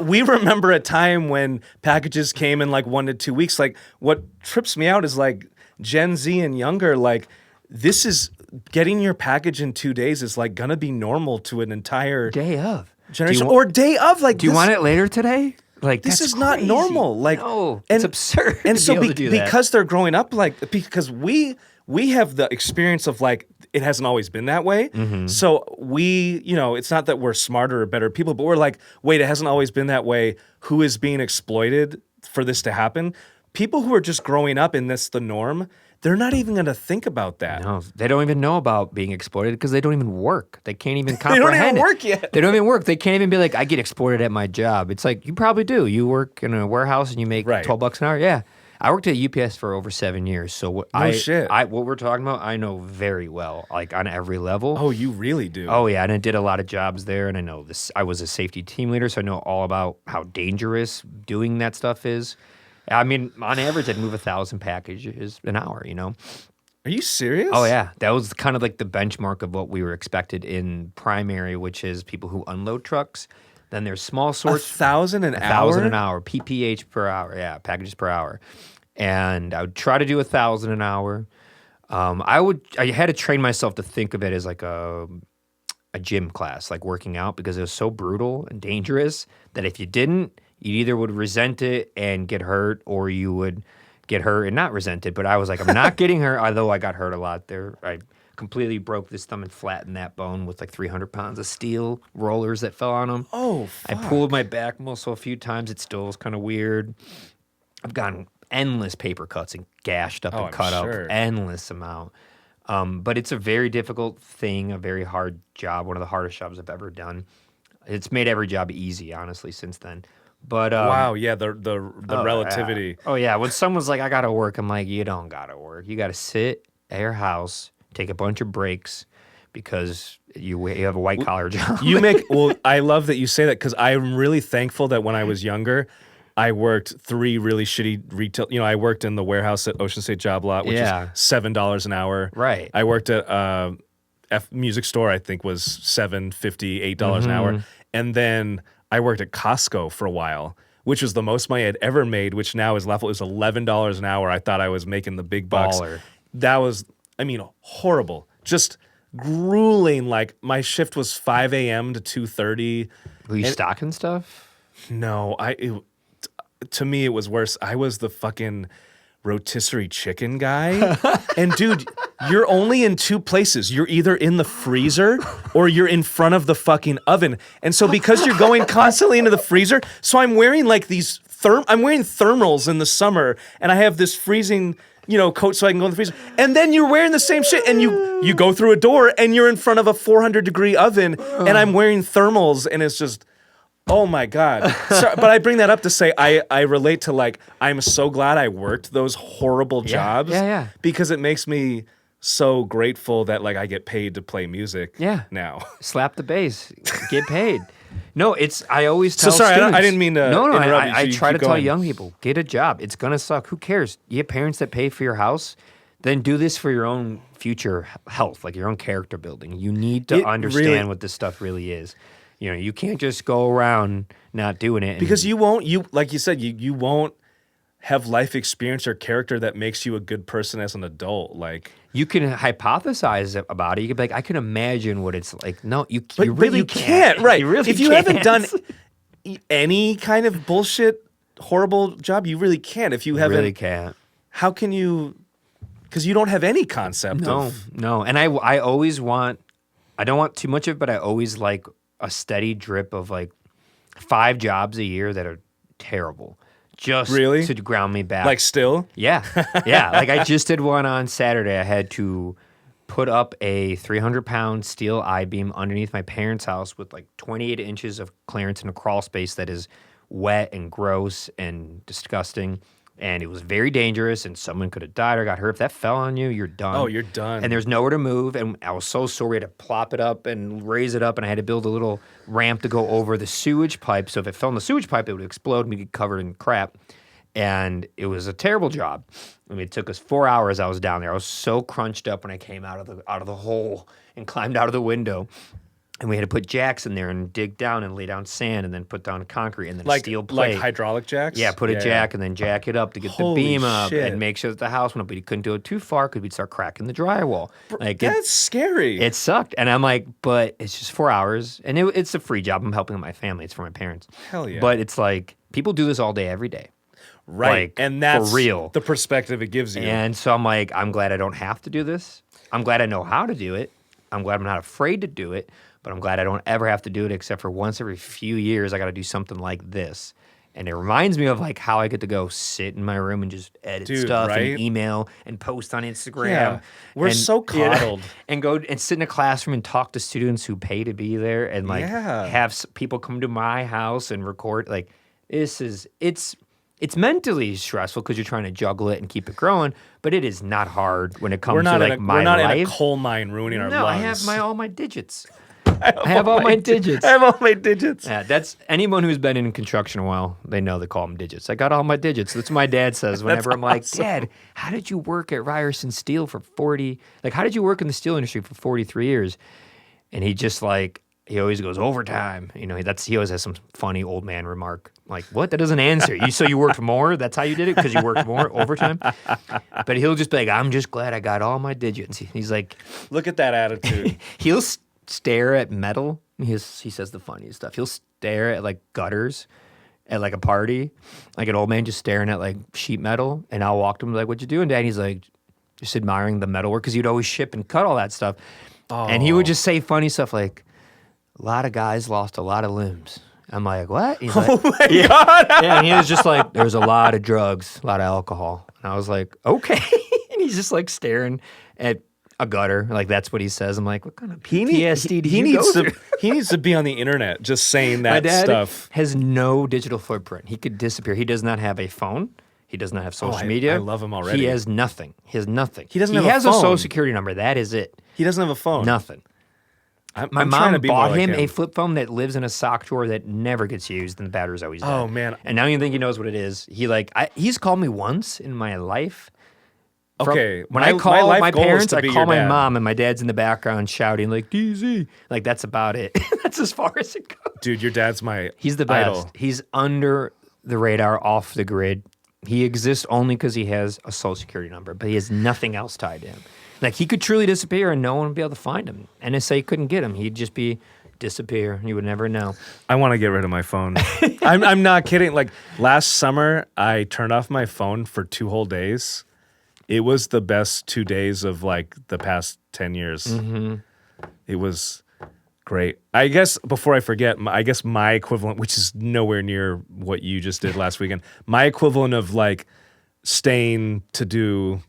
we remember a time when packages came in like 1 to 2 weeks. Like, what trips me out is like, Gen Z and younger, like this is getting your package in 2 days is like gonna be normal to an entire Day of. generation or day of. Like, Do you want it later today? Like, this that's is not crazy. normal. Like, no, it's absurd. And to so be able to do that. because they're growing up like because we have the experience of like it hasn't always been that way. Mm-hmm. So we, it's not that we're smarter or better people, but we're like, wait, it hasn't always been that way. Who is being exploited for this to happen? People who are just growing up in this the norm, they're not even going to think about that. No, they don't even know about being exploited because they don't even work. They can't even They comprehend don't even it. work yet. They don't even work. They can't even be like, I get exploited at my job. It's like, you probably do. You work in a warehouse and you make Right. $12 an hour. Yeah. I worked at UPS for over 7 years. So what shit. what we're talking about, I know very well, like on every level. Oh, you really do. Oh yeah, and I did a lot of jobs there, and I know this. I was a safety team leader, so I know all about how dangerous doing that stuff is. I mean, on average, I'd move 1,000 packages an hour. Are you serious? Oh yeah, that was kind of like the benchmark of what we were expected in primary, which is people who unload trucks. Then there's small sorts. 1,000 an hour? 1,000 an hour, pph per hour. Yeah, packages per hour. And I would try to do 1,000 an hour. I had to train myself to think of it as like a gym class, like working out, because it was so brutal and dangerous that if you didn't, you either would resent it and get hurt, or you would get hurt and not resent it. But I was like, I'm not getting hurt, although I got hurt a lot there. I completely broke this thumb and flattened that bone with like 300 pounds of steel rollers that fell on them. Oh, fuck. I pulled my back muscle a few times. It still was kind of weird. I've gotten endless paper cuts and gashed up and I'm cut sure. up, endless amount. But it's a very difficult thing, a very hard job, one of the hardest jobs I've ever done. It's made every job easy, honestly, since then. But Wow, yeah, the relativity. Oh yeah, when someone's like, I gotta work, I'm like, you don't gotta work. You gotta sit at your house, take a bunch of breaks, because you have a white collar job. I love that you say that, because I'm really thankful that when I was younger, I worked 3 really shitty retail. I worked in the warehouse at Ocean State Job Lot, which is $7 an hour. Right. I worked at music store, I think was $7.50, $8 an hour. And then I worked at Costco for a while, which was the most money I'd ever made, which now is level. It was $11 an hour. I thought I was making the big bucks. Baller. That was, horrible. Just grueling. Like my shift was 5 a.m. to 2:30. Were you stocking stuff? No, to me, it was worse. I was the fucking rotisserie chicken guy. And dude, you're only in 2 places. You're either in the freezer or you're in front of the fucking oven. And so because you're going constantly into the freezer, so I'm wearing like these I'm wearing thermals in the summer, and I have this freezing, coat so I can go in the freezer. And then you're wearing the same shit, and you go through a door and you're in front of a 400-degree oven, and I'm wearing thermals, and it's just, oh my God. But I bring that up to say I relate to, like, I'm so glad I worked those horrible jobs. Yeah. Because it makes me so grateful that, like, I get paid to play music now. Slap the bass, get paid. No, I always tell sorry, students. I didn't mean to interrupt you. I You try to keep tell going. young people, get a job. It's going to suck. Who cares? You have parents that pay for your house, then do this for your own future health, like your own character building. You need to understand what this stuff really is. You can't just go around not doing it. Because like you said, you won't have life experience or character that makes you a good person as an adult. Like, you can hypothesize about it. You can be like, I can imagine what it's like. No, you but really you can't. Right. You really if you can't. haven't done any kind of bullshit, horrible job, you really can't. If you haven't, really can't. How can you? Because you don't have any concept of. No. And I always want, I don't want too much of it, but I always like a steady drip of like 5 jobs a year that are terrible. Just really? To ground me back. Like still? Yeah. Like I just did one on Saturday. I had to put up a 300-pound steel I-beam underneath my parents' house with like 28 inches of clearance in a crawl space that is wet and gross and disgusting. And it was very dangerous, and someone could have died or got hurt. If that fell on you, you're done. Oh, you're done. And there's nowhere to move. And I was so sore. We had to plop it up and raise it up, and I had to build a little ramp to go over the sewage pipe. So if it fell in the sewage pipe, it would explode and we'd get covered in crap. And it was a terrible job. I mean, it took us 4 hours. I was down there. I was so crunched up when I came out of the hole and climbed out of the window. And we had to put jacks in there and dig down and lay down sand and then put down concrete and then a steel plate. Like hydraulic jacks? Yeah, put a jack and then jack it up to get the beam up and make sure that the house went up. But you couldn't do it too far because we'd start cracking the drywall. That's scary. It sucked. And I'm like, but it's just 4 hours. And it's a free job. I'm helping my family. It's for my parents. Hell yeah. But it's like, people do this all day, every day. Right. Like, and that's for real. The perspective it gives you. And so I'm like, I'm glad I don't have to do this. I'm glad I know how to do it. I'm glad I'm not afraid to do it. But I'm glad I don't ever have to do it except for once every few years I got to do something like this. And it reminds me of like how I get to go sit in my room and just edit stuff and email and post on Instagram. Yeah, we're so coddled. And go and sit in a classroom and talk to students who pay to be there and like have people come to my house and record. Like it's mentally stressful because you're trying to juggle it and keep it growing, but it is not hard when it comes to like my life. We're not in a coal mine ruining our lungs. No, I have all my digits. I have all my digits. I have all my digits. Yeah, that's anyone who's been in construction a while, they know they call them digits. I got all my digits. That's what my dad says whenever I'm like, Dad, how did you work at Ryerson Steel for 40? Like, how did you work in the steel industry for 43 years? And he just like, he always goes overtime. You know, he always has some funny old man remark. Like, what? That doesn't answer. So you worked more? That's how you did it? Because you worked more overtime? But he'll just be like, I'm just glad I got all my digits. He's like, look at that attitude. He'll stare at metal. He says the funniest stuff. He'll stare at like gutters at like a party, like an old man just staring at like sheet metal. And I'll walk to him like, what you doing, Dad? And he's like, just admiring the metalwork because he'd always ship and cut all that stuff. Oh. And he would just say funny stuff like, a lot of guys lost a lot of limbs. I'm like, what? He's like, oh my God. Yeah, and he was just like, there's a lot of drugs, a lot of alcohol. And I was like, okay. And he's just like staring at a gutter. Like, that's what he says. I'm like, what kind of PTSD did you go through? He needs to be on the internet just saying that My dad stuff. Has no digital footprint. He could disappear. He does not have a phone. He does not have social media. I love him already. He has nothing. He has nothing. He doesn't have a phone. He has a social security number. That is it. He doesn't have a phone. Nothing. My mom bought him a flip phone that lives in a sock drawer that never gets used, and the battery's always dead. Oh, man. And now you think he knows what it is. He's called me once in my life. Okay. When I call my parents, I call my mom, and my dad's in the background shouting, like, DZ. Like, that's about it. That's as far as it goes. Dude, your dad's my He's the best. idol. He's under the radar, off the grid. He exists only because he has a social security number, but he has nothing else tied to him. Like, he could truly disappear and no one would be able to find him. NSA couldn't get him. He'd just disappear. You would never know. I want to get rid of my phone. I'm not kidding. Like, last summer, I turned off my phone for 2 whole days. It was the best 2 days of, like, the past 10 years. Mm-hmm. It was great. I guess, before I forget, my equivalent, which is nowhere near what you just did last weekend, my equivalent of, like, staying to do,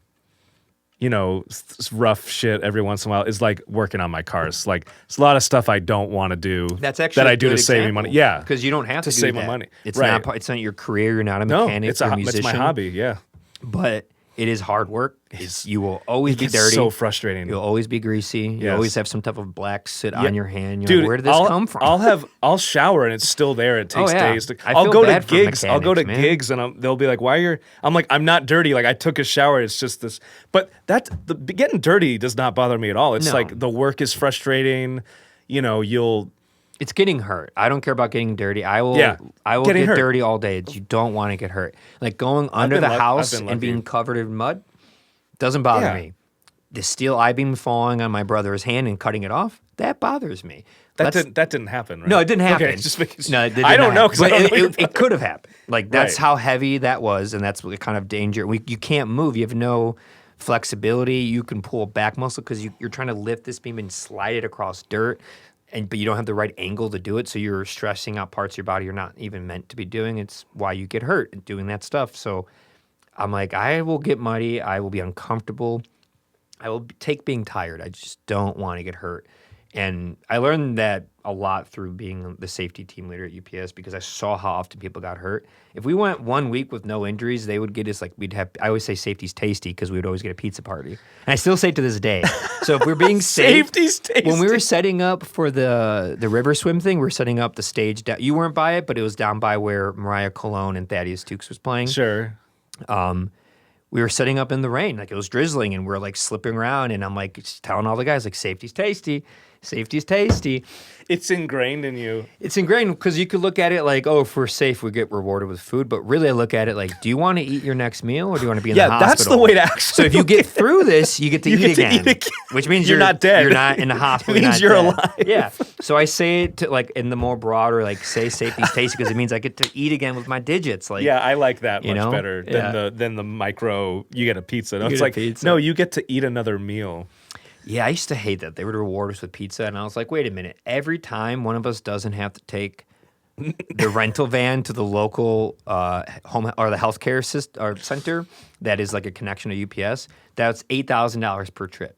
you know, rough shit every once in a while is like working on my cars. Like, it's a lot of stuff I don't want to do. That's actually that I do to save me money. Yeah, because you don't have to save my money. It's right. It's not your career. You're not a mechanic. No, you're a musician. it's my hobby. Yeah, but it is hard work. You will always be dirty. So frustrating. You'll always be greasy. You always have some type of black sit on your hand. You're Dude, like, where did this come from? I'll shower and it's still there. It takes days to. I'll go to gigs. I'll go to gigs and they'll be like, "Why are?" I'm like, "I'm not dirty. Like, I took a shower. It's just this." But getting dirty does not bother me at all. It's like the work is frustrating. You know, It's getting hurt. I don't care about getting dirty. I will get dirty all day. You don't want to get hurt. Like going under the house and being covered in mud doesn't bother me. The steel I-beam falling on my brother's hand and cutting it off, that bothers me. That didn't happen, right? No, it didn't happen. Okay, just because no, it I don't know because it could have happened. Like, that's how heavy that was, and that's the kind of danger. You can't move. You have no flexibility. You can pull a back muscle because you're trying to lift this beam and slide it across dirt. But you don't have the right angle to do it, so you're stressing out parts of your body you're not even meant to be doing. It's why you get hurt doing that stuff. So I'm like, I will get muddy. I will be uncomfortable. I will take being tired. I just don't want to get hurt. And I learned that a lot through being the safety team leader at UPS because I saw how often people got hurt. If we went 1 week with no injuries, they would get us like I always say safety's tasty because we would always get a pizza party. And I still say it to this day. So if we're being safe, safety's tasty. When we were setting up for the river swim thing, we were setting up the stage. You weren't by it, but it was down by where Mariah Colon and Thaddeus Tukes was playing. Sure. we were setting up in the rain, like it was drizzling, and we're like slipping around, and I'm like just telling all the guys like safety's tasty. Safety's tasty. It's ingrained in you. It's ingrained because you could look at it like, oh, if we're safe, we get rewarded with food. But really, I look at it like, do you want to eat your next meal or do you want to be in the hospital? Yeah, that's the way to actually. So if you get through this, you get to eat again. Which means you're not dead. You're not in the hospital. It means you're alive. Yeah. So I say it to like in the more broader, like say safety's tasty because it means I get to eat again with my digits. Like yeah, I like that much know? better than the micro. You get a pizza. No, You it's get a like pizza. no, you get to eat another meal. Yeah, I used to hate that. They would reward us with pizza, and I was like, wait a minute. Every time one of us doesn't have to take the rental van to the local home or the healthcare center that is like a connection to UPS, that's $8,000 per trip.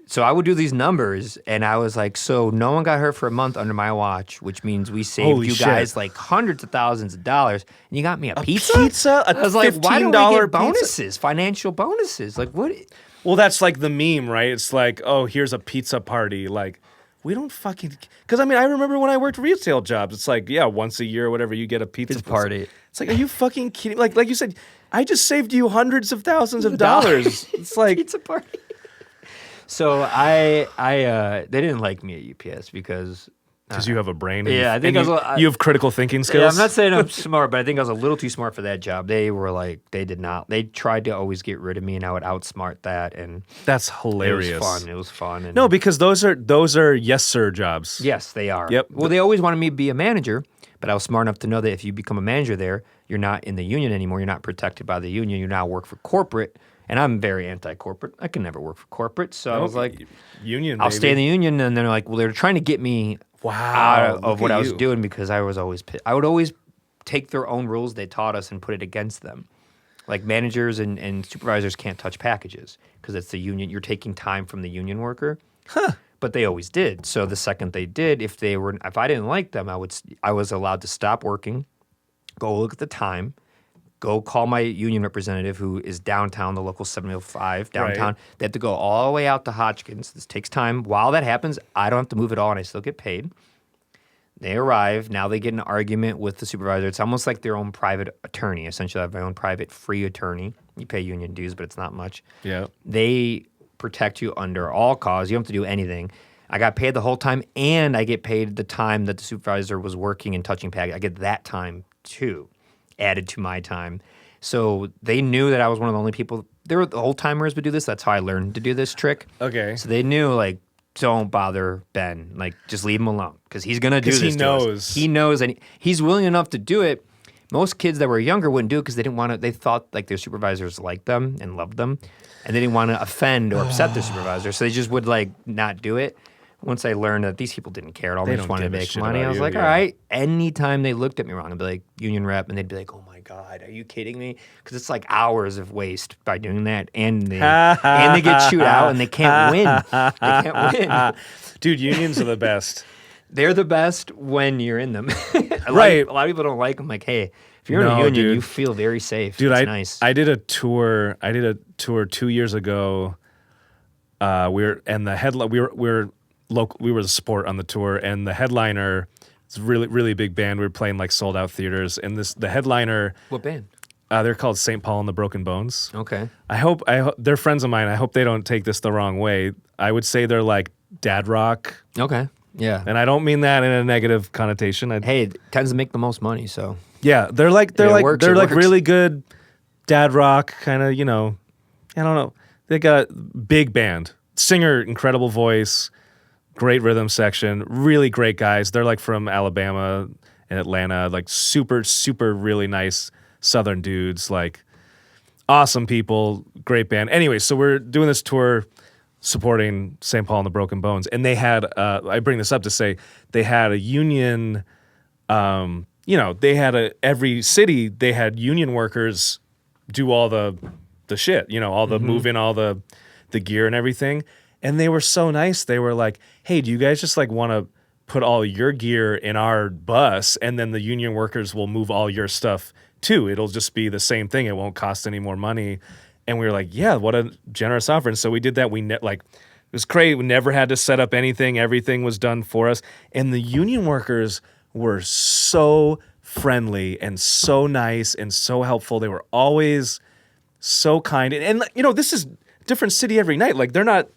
So I would do these numbers, and I was like, so no one got hurt for a month under my watch, which means we saved Holy you shit. guys like hundreds of thousands of dollars, and you got me a pizza? Pizza? I was like, why don't we $15 get bonuses, financial bonuses? Like what? Well, that's like the meme, right? It's like, oh, here's a pizza party. Like, we don't fucking. Because I mean, I remember when I worked retail jobs. It's like, yeah, once a year or whatever, you get a pizza party. It's like, are you fucking kidding? Like you said, I just saved you hundreds of thousands of dollars. It's like pizza party. So I they didn't like me at UPS because you have a brain. And yeah, I think you have critical thinking skills. Yeah, I'm not saying I'm smart, but I think I was a little too smart for that job. They were like, they tried to always get rid of me, and I would outsmart that, and that's hilarious. It was fun. And no, because those are yes sir jobs. yes, they are. Yep. Well, they always wanted me to be a manager, but I was smart enough to know that if you become a manager there, you're not in the union anymore. You're not protected by the union. You now work for corporate. And I'm very anti-corporate. I can never work for corporate. So I was like, union. I'll stay in the union. And they're like, well, they're trying to get me out of what I was doing because I was always I would always take their own rules they taught us and put it against them. Like managers and supervisors can't touch packages because it's the union. You're taking time from the union worker. Huh. But they always did. So the second they did, if I didn't like them, I was allowed to stop working, go look at the time, go call my union representative who is downtown, the local 705 downtown. Right. They have to go all the way out to Hodgkins. This takes time. While that happens, I don't have to move at all, and I still get paid. They arrive. Now they get an argument with the supervisor. It's almost like their own private attorney. Essentially, I have my own private free attorney. You pay union dues, but it's not much. Yeah. They protect you under all cause. You don't have to do anything. I got paid the whole time, and I get paid the time that the supervisor was working and touching package. I get that time, too, added to my time. So they knew that I was one of the only people. There were the old timers would do this. That's how I learned to do this trick. Okay. So they knew, like, don't bother Ben. Like, just leave him alone because he's gonna do this. He to knows. us. He knows, and he's willing enough to do it. Most kids that were younger wouldn't do it because they didn't want to. They thought like their supervisors liked them and loved them, and they didn't want to offend or upset their supervisor. So they just would like not do it. Once I learned that these people didn't care at all, they just wanted to make money, I was like, all right. Anytime they looked at me wrong, I'd be like, union rep, and they'd be like, oh my God, are you kidding me? Because it's like hours of waste by doing that, and they get chewed out, and they can't win. They can't win. Dude, unions are the best. They're the best when you're in them. Right. A lot of people don't like them. Like, hey, if you're in a union, dude. you feel very safe. Dude, it's nice. I did a tour 2 years ago. We were the sport on the tour, and the headliner, it's a really, really big band. We were playing like sold out theaters, and the headliner. What band? They're called St. Paul and the Broken Bones. Okay. I hope they're friends of mine. I hope they don't take this the wrong way. I would say they're like dad rock. Okay. Yeah. And I don't mean that in a negative connotation. Hey, it tends to make the most money, so. Yeah, they're like works. really good dad rock kind of, I don't know. They got big band. Singer, incredible voice, great rhythm section, really great guys. They're like from Alabama and Atlanta, like super, super really nice Southern dudes, like awesome people, great band. Anyway, so we're doing this tour supporting St. Paul and the Broken Bones. And they had, I bring this up to say, they had a union, they had every city, they had union workers do all the shit, all the move in, all the gear and everything. And they were so nice. They were like, hey, do you guys just like want to put all your gear in our bus and then the union workers will move all your stuff too? It'll just be the same thing. It won't cost any more money. And we were like, yeah, what a generous offer. And so we did that. It was great. We never had to set up anything. Everything was done for us. And the union workers were so friendly and so nice and so helpful. They were always so kind. And you know, this is a different city every night. Like they're not,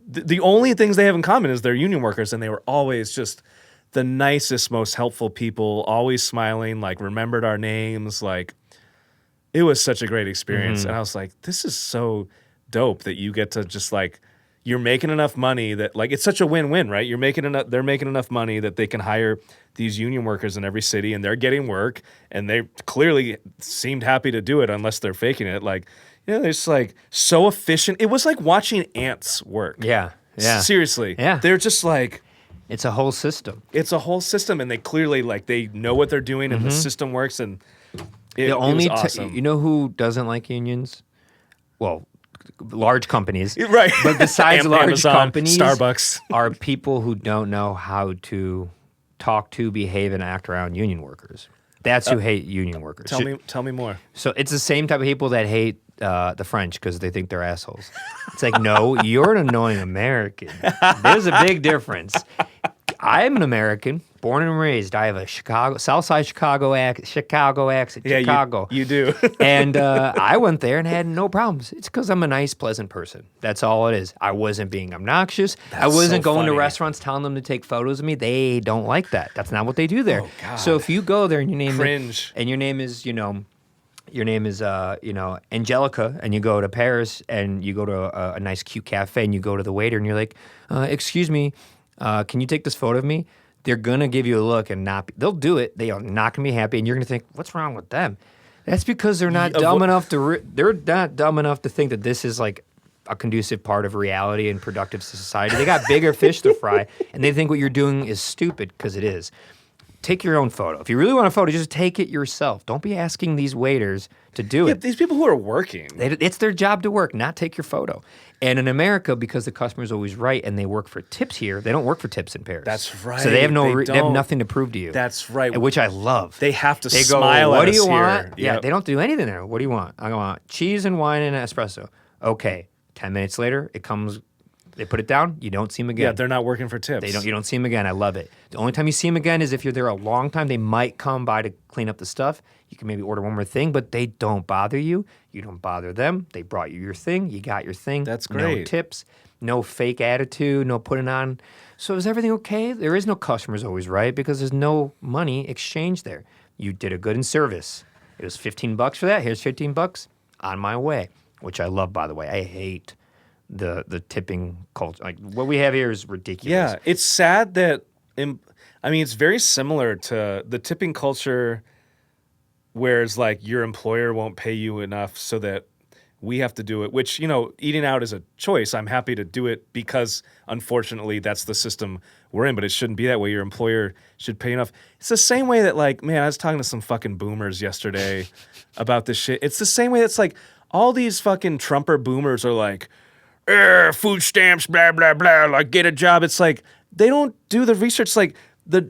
the only things they have in common is they're union workers, and they were always just the nicest, most helpful people, always smiling, like remembered our names. Like it was such a great experience. And I was like, this is so dope that you get to just like, you're making enough money that like, it's such a win-win, right? They're making enough money that they can hire these union workers in every city, and they're getting work, and they clearly seemed happy to do it unless they're faking it. Like, you know, they're just like so efficient. It was like watching ants work. Yeah. Seriously. Yeah. They're just like, It's a whole system. it's a whole system, and they clearly like they know what they're doing, and the system works, and it was awesome. You know who doesn't like unions? Well, large companies. Right. But besides large Amazon, companies, Starbucks. are people who don't know how to talk to, behave, and act around union workers. That's who hate union workers. Tell me more. So it's the same type of people that hate the French because they think they're assholes. It's like, no, you're an annoying American. There's a big difference. I'm an American, born and raised. I have a Southside Chicago accent, Yeah, Chicago. you do. And I went there and had no problems. It's because I'm a nice, pleasant person. That's all it is. I wasn't being obnoxious. I wasn't so going to funny. restaurants telling them to take photos of me. They don't like that. That's not what they do there. Oh, God. So if you go there and your name Cringe. and your name is, Angelica, and you go to Paris and you go to a nice, cute cafe and you go to the waiter and you're like, excuse me, can you take this photo of me? They're going to give you a look and they'll do it. They are not going to be happy. And you're going to think, what's wrong with them? That's because they're not dumb enough to think that this is like a conducive part of reality and productive society. They got bigger fish to fry, and they think what you're doing is stupid because it is. Take your own photo. If you really want a photo, just take it yourself. Don't be asking these waiters to do it. These people who are working. It's their job to work, not take your photo. And in America, because the customer's always right and they work for tips here, they don't work for tips in Paris. That's right. So they have They have don't. nothing to prove to you. That's right. Which I love. They have to They smile go, what at do you us want? here. Yeah, Yep. they don't do anything there. What do you want? I want cheese and wine and an espresso. Okay. 10 minutes later, it comes. They put it down. You don't see them again. Yeah, they're not working for tips. You don't see them again. I love it. The only time you see them again is if you're there a long time. They might come by to clean up the stuff. You can maybe order one more thing, but they don't bother you. You don't bother them. They brought you your thing. You got your thing. That's No great. tips. No fake attitude. No putting on. So is everything okay? There is no customers always right because there's no money exchanged there. You did a good in service. It was $15 for that. Here's $15. On my way, which I love, by the way. I hate the tipping culture. Like what we have here is ridiculous. Yeah, it's sad that it's very similar to the tipping culture, where it's like your employer won't pay you enough so that we have to do it. Which, you know, eating out is a choice. I'm happy to do it because, unfortunately, that's the system we're in. But it shouldn't be that way. Your employer should pay enough. It's the same way that, like, man, I was talking to some fucking boomers yesterday about this shit. It's the same way that's like all these fucking Trumper boomers are like, food stamps, blah, blah, blah, like get a job. It's like they don't do the research. Like the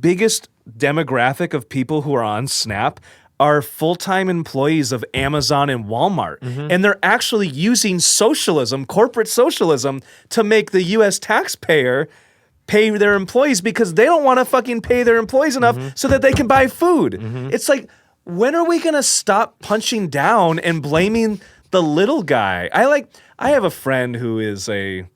biggest demographic of people who are on SNAP are full-time employees of Amazon and Walmart. And they're actually using socialism, corporate socialism, to make the US taxpayer pay their employees because they don't want to fucking pay their employees enough so that they can buy food. It's like, when are we going to stop punching down and blaming the little guy? I have a friend who is he's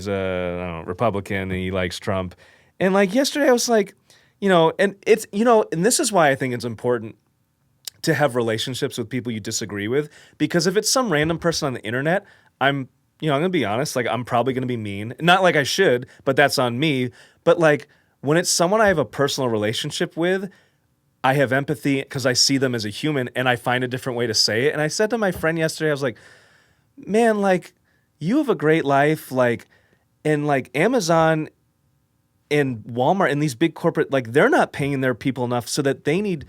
a Republican and he likes Trump. And like yesterday I was like, and it's, and this is why I think it's important to have relationships with people you disagree with, because if it's some random person on the internet, I'm going to be honest, like I'm probably going to be mean. Not like I should, but that's on me. But like when it's someone I have a personal relationship with, I have empathy because I see them as a human and I find a different way to say it. And I said to my friend yesterday, I was like, man, like you have a great life. Like, and like Amazon and Walmart and these big corporate, like they're not paying their people enough so that they need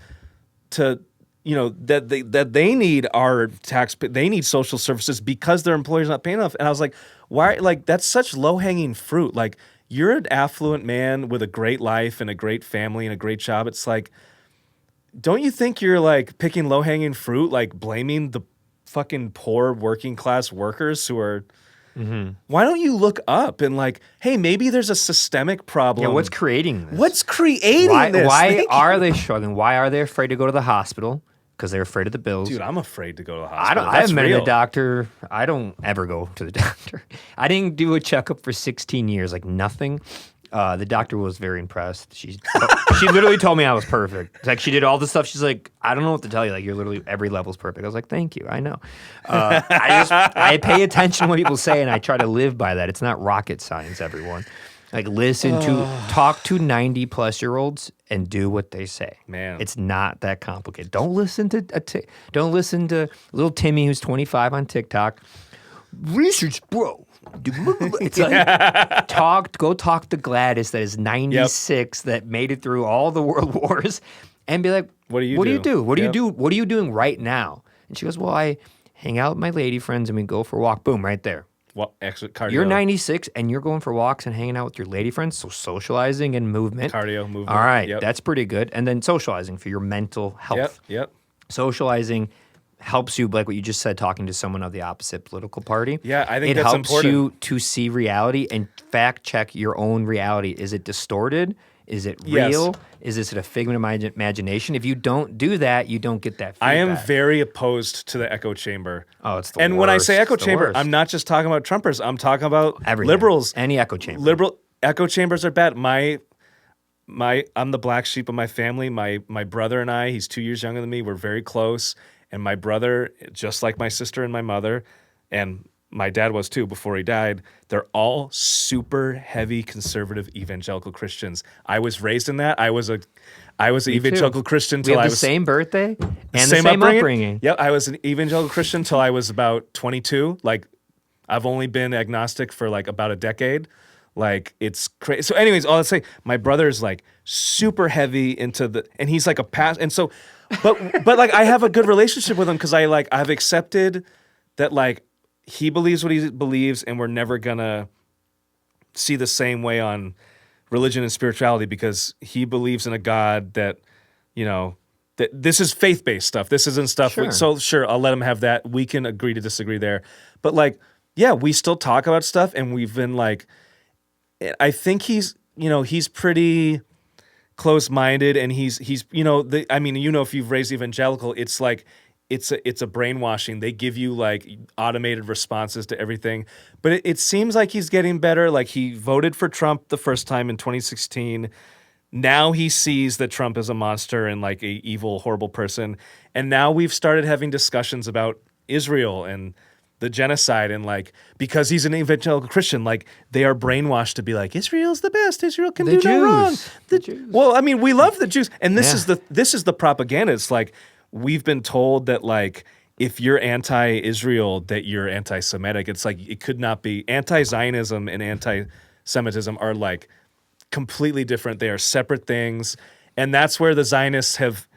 to, that they need our tax, they need social services because their employers not paying enough. And I was like, why? Like that's such low hanging fruit. Like you're an affluent man with a great life and a great family and a great job. It's like, don't you think you're like picking low-hanging fruit, like blaming the fucking poor working class workers who are... Why don't you look up and like, hey, maybe there's a systemic problem. Yeah, what's creating this? What's creating this? Why are they struggling? Why are they afraid to go to the hospital? because they're afraid of the bills. Dude, I'm afraid to go to the I hospital. haven't been to real. the doctor. I don't ever go to the doctor. I didn't do a checkup for 16 years, like nothing. The doctor was very impressed. She literally told me I was perfect. It's like she did all the stuff. She's like, I don't know what to tell you. Like, you're literally every level's perfect. I was like, thank you. I know. I pay attention to what people say, and I try to live by that. It's not rocket science, everyone. Like, talk to 90-plus-year-olds and do what they say. Man, it's not that complicated. Don't listen to little Timmy who's 25 on TikTok. Research, bro. It's like go talk to Gladys that is 96 that made it through all the world wars, and be like, what do you do? What are you doing right now? And she goes, well, I hang out with my lady friends and we go for a walk. Boom, right there. Well, actually, cardio. You're 96 and you're going for walks and hanging out with your lady friends, so socializing and movement. Cardio, movement. All right, that's pretty good. And then socializing for your mental health. Yep. Socializing helps you, like what you just said, talking to someone of the opposite political party. Yeah, I think it that's helps important. you to see reality and fact check your own reality. Is it distorted? Is it real? Yes. Is this a figment of my imagination? If you don't do that, you don't get that feedback. I am very opposed to the echo chamber. Oh, it's the And worst. when I say echo It's the chamber, worst. I'm not just talking about Trumpers. I'm talking about Everything. liberals. Any echo chamber. Liberal echo chambers are bad. I'm the black sheep of my family. My brother and I, he's 2 years younger than me. We're very close. And my brother, just like my sister and my mother, and my dad was too before he died, they're all super heavy conservative evangelical Christians. I was raised in that. I was an evangelical Christian We till have I the was same birthday and the same upbringing. Yep, I was an evangelical Christian till I was about 22. Like, I've only been agnostic for like about a decade. Like, it's crazy. So anyways, all I'll say, my brother is like super heavy into and he's like a past. And so, but like I have a good relationship with him because I've accepted that like he believes what he believes and we're never gonna see the same way on religion and spirituality because he believes in a God that, you know, that this is faith-based stuff. This isn't stuff. Sure. So sure, I'll let him have that. We can agree to disagree there. But like, yeah, we still talk about stuff and we've been like, I think he's pretty close-minded and he's if you've raised evangelical, it's like it's a brainwashing. They give you like automated responses to everything. But it seems like he's getting better. Like he voted for Trump the first time in 2016. Now he sees that Trump is a monster and like a evil, horrible person. And now we've started having discussions about Israel and the genocide, and like because he's an evangelical Christian, like they are brainwashed to be like Israel's the best. Israel can do no wrong. The Jews. Well, I mean, we love the Jews, and this is the propaganda. It's like we've been told that like if you're anti-Israel, that you're anti-Semitic. It's like it could not be. Anti-Zionism and anti-Semitism are like completely different. They are separate things, and that's where the Zionists have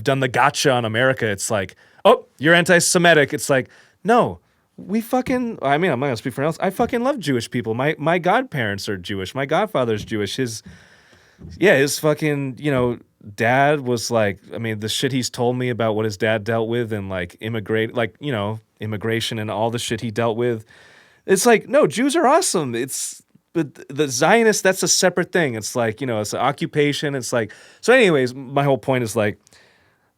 done the gotcha on America. It's like, oh, you're anti-Semitic. It's like, no. I'm not going to speak for anyone else. I fucking love Jewish people. My godparents are Jewish. My godfather's Jewish. His fucking, dad was like, I mean, the shit he's told me about what his dad dealt with and like immigration and all the shit he dealt with. It's like, no, Jews are awesome. But the Zionists, that's a separate thing. It's like, it's an occupation. It's like, so anyways, my whole point is like,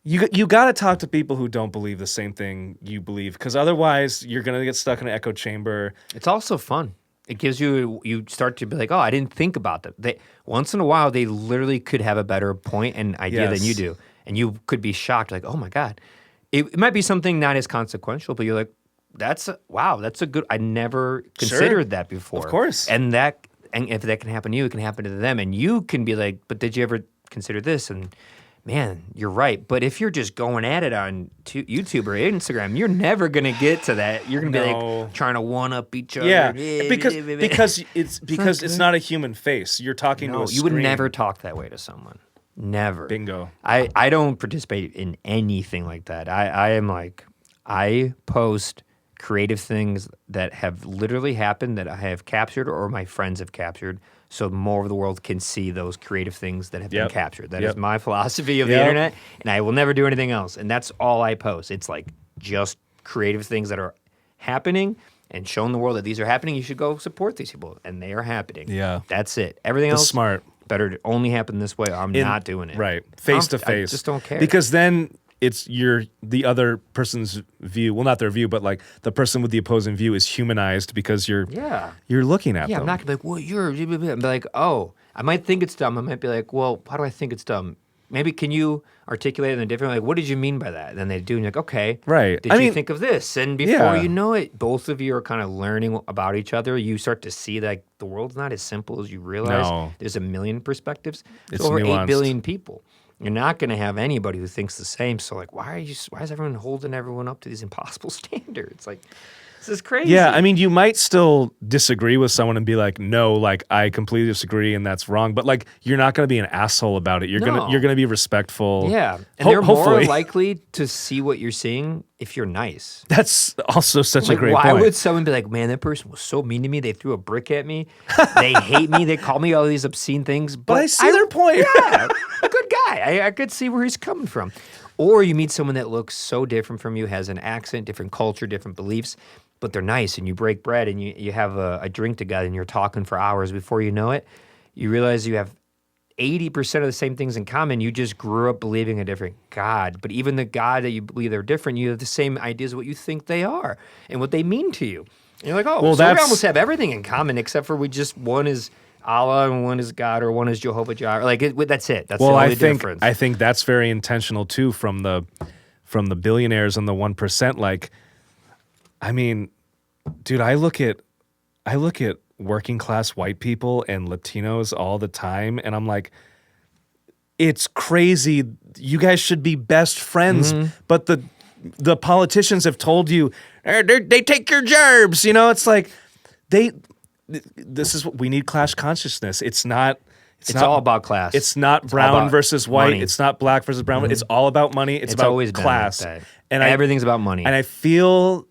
You got to talk to people who don't believe the same thing you believe, because otherwise you're going to get stuck in an echo chamber. It's also fun. It gives you start to be like, oh, I didn't think about that. Once in a while, they literally could have a better point and idea than you do. And you could be shocked, like, oh my God. It might be something not as consequential, but you're like, that's a good, I never considered that before. Of course. And if that can happen to you, it can happen to them. And you can be like, but did you ever consider this? And man, you're right. But if you're just going at it on YouTube or Instagram, you're never going to get to that. You're going to be like trying to one-up each other. Yeah, because it's not a human face. You're talking to a screen. You would never talk that way to someone. Never. Bingo. I don't participate in anything like that. I post creative things that have literally happened that I have captured or my friends have captured, so more of the world can see those creative things that have been captured. That is my philosophy of the internet, and I will never do anything else. And that's all I post. It's like just creative things that are happening and showing the world that these are happening. You should go support these people, and they are happening. Yeah. That's it. Everything else, smart. better to only happen this way. I'm not doing it. Right. Face to face. I just don't care. Because then it's the other person's view. Well, not their view, but like the person with the opposing view is humanized because you're looking at them. I'm not gonna be like, well, you're. I'm like, oh, I might think it's dumb. I might be like, well, how do I think it's dumb? Maybe can you articulate it in a different like, what did you mean by that? And then they do, and you're like, okay, right. Did you think of this? And before you know it, both of you are kind of learning about each other. You start to see that the world's not as simple as you realize. No. There's a million perspectives. It's over nuanced. 8 billion people. You're not going to have anybody who thinks the same. So like, why is everyone holding everyone up to these impossible standards? Like, this is crazy. Yeah, I mean, you might still disagree with someone and be like, no, like I completely disagree and that's wrong. But like, you're not going to be an asshole about it. You're gonna be respectful. Yeah, and they're more hopefully likely to see what you're seeing if you're nice. That's also such a great why point. would someone be like, man, that person was so mean to me. They threw a brick at me. They hate me. They call me all these obscene things. But I see their point. Yeah, good guy. I could see where he's coming from. Or you meet someone that looks so different from you, has an accent, different culture, different beliefs, but they're nice, and you break bread, and you have a drink together, and you're talking for hours. Before you know it, you realize you have 80% of the same things in common. You just grew up believing a different God. But even the God that you believe they're different, you have the same ideas of what you think they are and what they mean to you. And you're like, oh, well, so we almost have everything in common except for one is Allah and one is God or one is Jehovah Jireh. Like that's it. That's the only difference. I think that's very intentional too from the billionaires and the 1%. Like, I mean, dude, I look at working class white people and Latinos all the time, and I'm like, it's crazy. You guys should be best friends, but the politicians have told you they take your jobs. You know, it's like this is what we need. Class consciousness. It's not all about class. It's not brown versus white. Money. It's not black versus brown. It's all about money. It's about always class. been like that. And everything's about money. And I feel,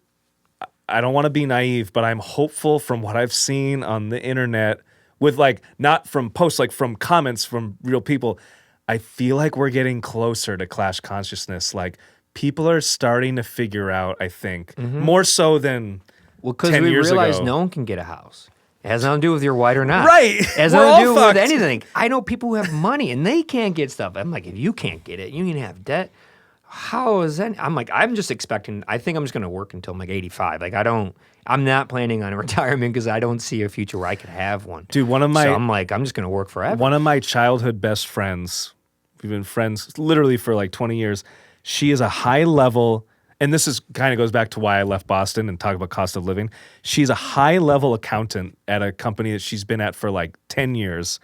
I don't want to be naive, but I'm hopeful from what I've seen on the internet with like, not from posts, like from comments from real people. I feel like we're getting closer to class consciousness. Like people are starting to figure out, I think, more so than 10 because years we realize ago. no one can get a house. It has nothing to do with you're white or not. Right. It has We're nothing to all do with fucked. anything. I know people who have money and they can't get stuff. I'm like, if you can't get it, you can have debt. How is that? I'm like, I'm just expecting, I think I'm just going to work until I'm like 85. Like I'm not planning on a retirement because I don't see a future where I could have one. Dude, so I'm like, I'm just going to work forever. One of my childhood best friends, we've been friends literally for like 20 years. She is a high level, and this is kind of goes back to why I left Boston and talk about cost of living. She's a high level accountant at a company that she's been at for like 10 years.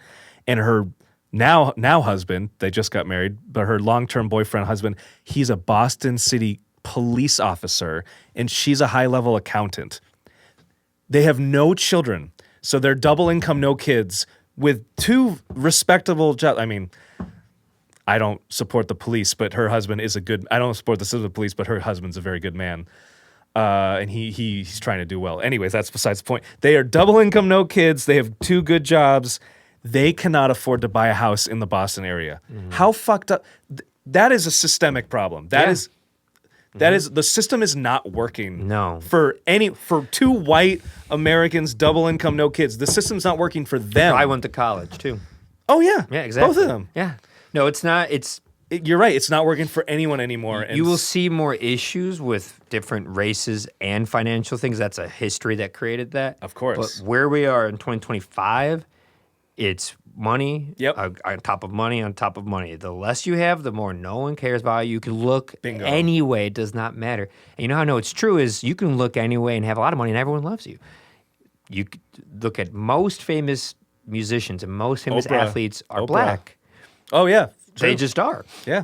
And her now husband, they just got married, but her long-term boyfriend husband, he's a Boston City police officer, and she's a high level accountant. They have no children. So they're double income, no kids, with 2 respectable jobs. I mean, I don't support the police, but her husband is I don't support the system of the police, but her husband's a very good man. And he's trying to do well. Anyways, that's besides the point. They are double income, no kids. They have 2 good jobs. They cannot afford to buy a house in the Boston area. How fucked up. That is a systemic problem. That is the system is not working. No. For 2 white Americans, double income, no kids. The system's not working for them. I went to college too. Oh yeah. Yeah, exactly. Both of them. Yeah. No, it's not. You're right. It's not working for anyone anymore. You will see more issues with different races and financial things. That's a history that created that. Of course. But where we are in 2025, it's money on top of money on top of money. The less you have, the more no one cares about you. You can look anyway. It does not matter. And you know how I know it's true is you can look anyway and have a lot of money and everyone loves you. You look at most famous musicians and most famous athletes are black. Oh, yeah. True. They just are. Yeah.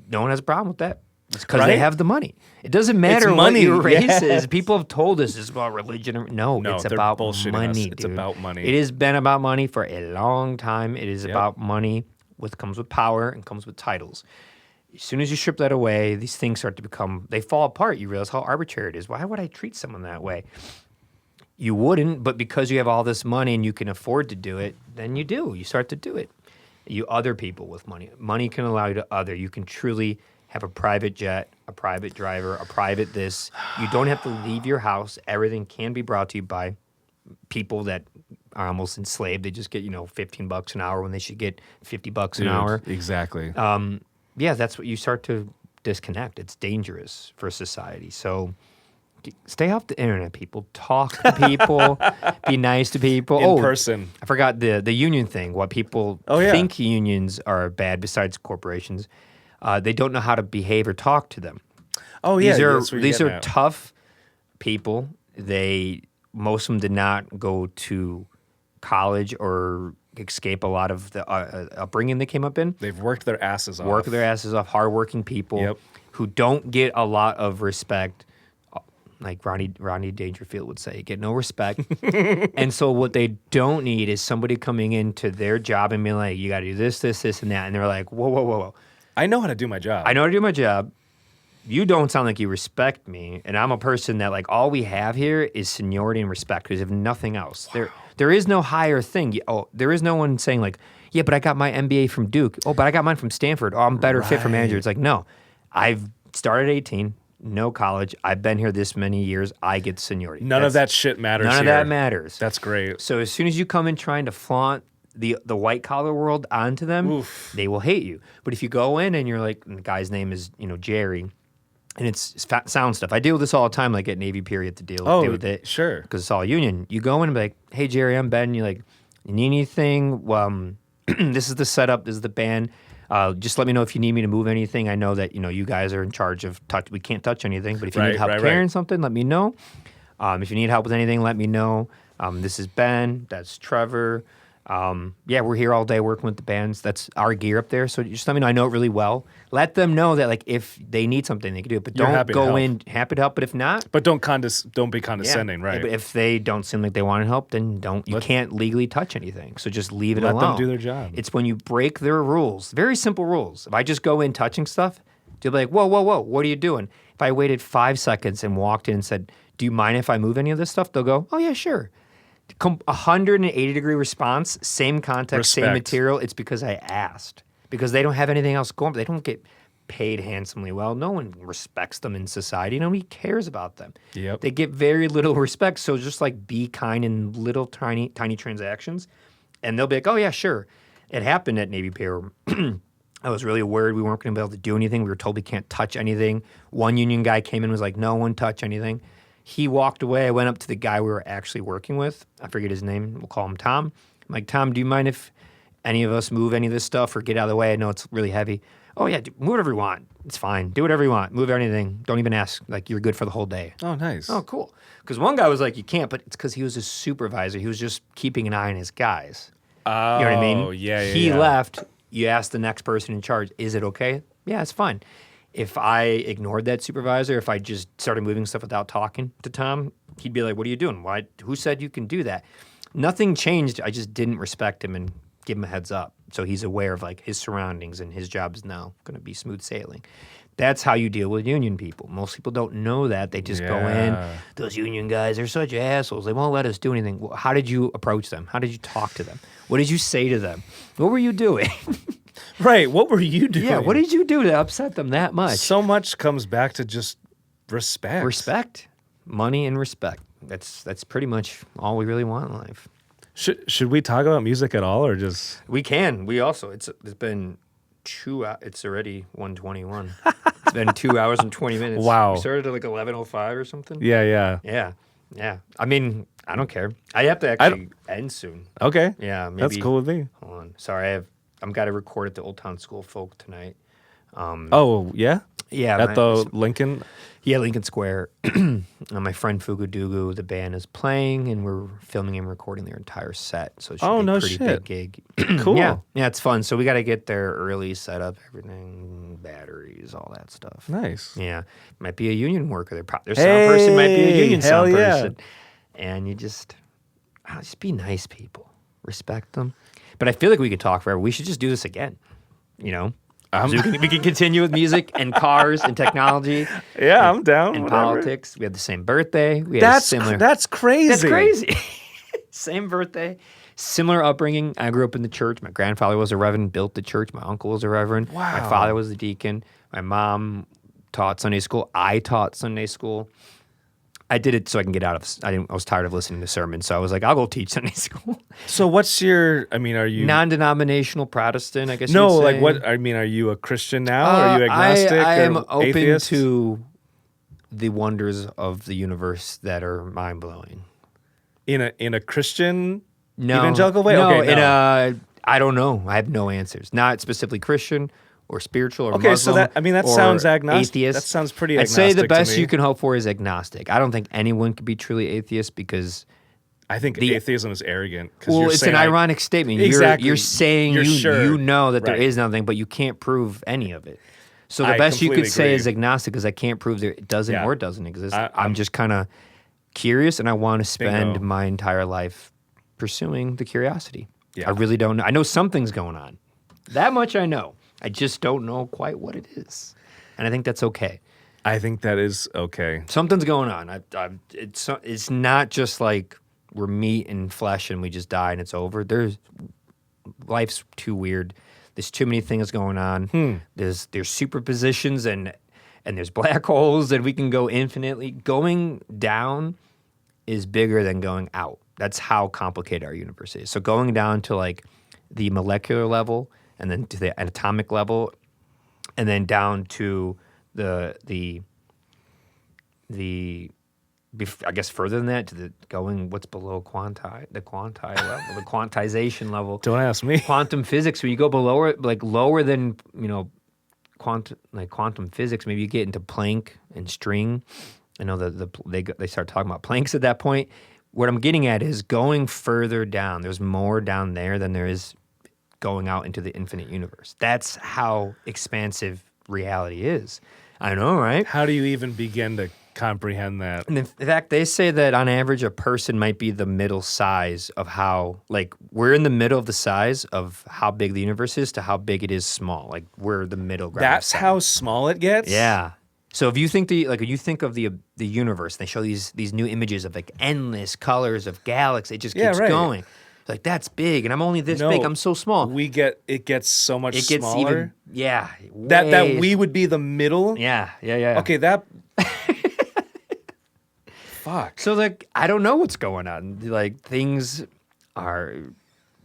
No one has a problem with that. It's because they have the money. It doesn't matter what your race is. People have told us it's about religion. No, it's about money, dude. It's about money. It has been about money for a long time. It is about money, comes with power and comes with titles. As soon as you strip that away, these things start to they fall apart. You realize how arbitrary it is. Why would I treat someone that way? You wouldn't, but because you have all this money and you can afford to do it, then you do. You start to do it. You other people with money. Money can allow you to other. You can truly have a private jet, a private driver, a private this. You don't have to leave your house. Everything can be brought to you by people that are almost enslaved. They just get, $15 an hour when they should get $50 an hour. Exactly. Yeah, that's what you start to disconnect. It's dangerous for society. So stay off the internet, people. Talk to people. Be nice to people. In person. I forgot the union thing. What people think unions are bad besides corporations. They don't know how to behave or talk to them. Oh, yeah. These are tough people. Most of them did not go to college or escape a lot of the upbringing they came up in. They've worked their asses off. Hardworking people who don't get a lot of respect. Like Rodney Dangerfield would say, get no respect. And so what they don't need is somebody coming into their job and being like, you got to do this, this, this, and that. And they're like, whoa. I know how to do my job. I know how to do my job. You don't sound like you respect me. And I'm a person that, like, all we have here is seniority and respect because if nothing else. Wow. There is no higher thing. There is no one saying, like, yeah, but I got my MBA from Duke. Oh, but I got mine from Stanford. Oh, I'm better fit for manager. It's like, no. I've started at 18. No college. I've been here this many years. I get seniority. None of that shit matters. None of that matters. That's great. So as soon as you come in trying to flaunt the white collar world onto them, they will hate you. But if you go in and you're like, and the guy's name is Jerry, and it's sound stuff. I deal with this all the time, like at Navy period to deal with it. Sure. Because it's all union. You go in and be like, hey Jerry, I'm Ben. You're like, you need anything? This is the setup. This is the band. Just let me know if you need me to move anything. I know that you guys are in charge of touch. We can't touch anything, but if you need help carrying something, let me know. If you need help with anything, let me know. This is Ben. That's Trevor. We're here all day working with the bands. That's our gear up there. So just let me know. I know it really well. Let them know that like if they need something, they can do it. But don't go in happy to help. But if not, but don't be condescending, right? But if they don't seem like they want to help, then you can't legally touch anything. So just leave it alone. Let them do their job. It's when you break their rules. Very simple rules. If I just go in touching stuff, they'll be like, whoa, what are you doing? If I waited 5 seconds and walked in and said, do you mind if I move any of this stuff? They'll go, oh yeah, sure. 180-degree response, same context, same material. It's because I asked. Because they don't have anything else going. They don't get paid handsomely well. No one respects them in society. Nobody cares about them. Yep. They get very little respect. So just like be kind in little tiny transactions. And they'll be like, oh yeah, sure. It happened at Navy Pier. I was really worried we weren't going to be able to do anything. We were told we can't touch anything. One union guy came in and was like, no one touch anything. He walked away. I went up to the guy we were actually working with. I forget his name. We'll call him Tom. I'm like, Tom, do you mind if any of us move any of this stuff or get out of the way? I know it's really heavy. Oh, yeah, move whatever you want. It's fine. Do whatever you want. Move anything. Don't even ask. Like, you're good for the whole day. Oh, nice. Oh, cool. Because one guy was like, you can't, but it's because he was a supervisor. He was just keeping an eye on his guys. Oh, you know what I mean? Yeah. He left. You asked the next person in charge, is it okay? Yeah, it's fine. If I ignored that supervisor, if I just started moving stuff without talking to Tom, he'd be like, what are you doing? Why? Who said you can do that? Nothing changed. I just didn't respect him and give him a heads up. So he's aware of like his surroundings and his job is now going to be smooth sailing. That's how you deal with union people. Most people don't know that. They just go in. Those union guys are such assholes. They won't let us do anything. Well, how did you approach them? How did you talk to them? What did you say to them? What were you doing? Right. What were you doing? Yeah. What did you do to upset them that much? So much comes back to just respect. Respect. Money and respect. That's pretty much all we really want in life. Should we talk about music at all or just... We can. We also, it's been 2 hours. It's already 1:21. It's been 2 hours and 20 minutes. Wow. We started at like 11:05 or something. Yeah. Yeah. I mean, I don't care. I have to actually end soon. Okay. Yeah, maybe. That's cool with me. Hold on. Sorry, I'm got to record at the Old Town School of Folk tonight. Oh, yeah? Yeah. At the Lincoln? Yeah, Lincoln Square. My friend Fugu Dugu, the band is playing, and we're filming and recording their entire set. So it should be a pretty big gig. Cool. Yeah, it's fun. So we got to get there early, set up everything, batteries, all that stuff. Nice. Yeah. Might be a union worker. Their sound person might be a union sound person. And you just be nice people. Respect them. But I feel like we could talk forever. We should just do this again, So we can continue with music and cars and technology. Yeah, I'm down. And whatever. politics. We have the same birthday. That's crazy. That's crazy. Same birthday. Similar upbringing. I grew up in the church. My grandfather was a reverend, built the church. My uncle was a reverend. Wow. My father was a deacon. My mom taught Sunday school. I taught Sunday school. I did it so I can get out of. I was tired of listening to sermons, so I was like, I'll go teach Sunday school. So what's your? I mean, are you non-denominational Protestant? I guess. No, you'd like say. what? I mean, are you a Christian now? Are you agnostic? I am or open atheist? to the wonders of the universe that are mind blowing. In a Christian No, evangelical way. No, Okay, in no. I don't know. I have no answers. Not specifically Christian or spiritual or Okay, Muslim. so that or sounds agnostic. Atheist. That sounds pretty I'd say the agnostic to best me. you can hope for is agnostic. I don't think anyone could be truly atheist because. I think atheism is arrogant. Well, it's an ironic statement. Exactly. You're saying You're sure. you know that there Right. is nothing, but you can't prove any of it. So the I best you could completely say agree. is agnostic because I can't prove there it doesn't Yeah. or doesn't exist. I'm I'm just kind of curious, and I want to spend Bingo. my entire life pursuing the curiosity. Yeah. I really don't know. I know something's going on. That much I know. I just don't know quite what it is, and I think that's okay. I think that is okay. Something's going on. It's not just like we're meat and flesh and we just die and it's over. Life's too weird. There's too many things going on. There's superpositions and there's black holes that we can go infinitely. Going down is bigger than going out. That's how complicated our universe is. So going down to like the molecular level and then to the atomic level and then down to the I guess further than that to the going what's below the quantization level, the quantization level. Don't ask me. Quantum physics, when you go below like lower than quantum physics, maybe you get into Planck and string. I know they start talking about Plancks at that point. What I'm getting at is going further down. There's more down there than there is going out into the infinite universe. That's how expansive reality is. I know, right? How do you even begin to comprehend that? And in fact, they say that on average, a person might be the middle size of how, like, we're in the middle of the size of how big the universe is to how big it is small. Like, we're the middle ground. That's how small it gets? Yeah. So if you think you think of the universe, they show these new images of like endless colors of galaxies. It just keeps going. It's like that's big, and I'm only this big. I'm so small. It gets so much It gets smaller. even That we would be the middle. Yeah. Okay, that. Fuck. So like I don't know what's going on. Like things are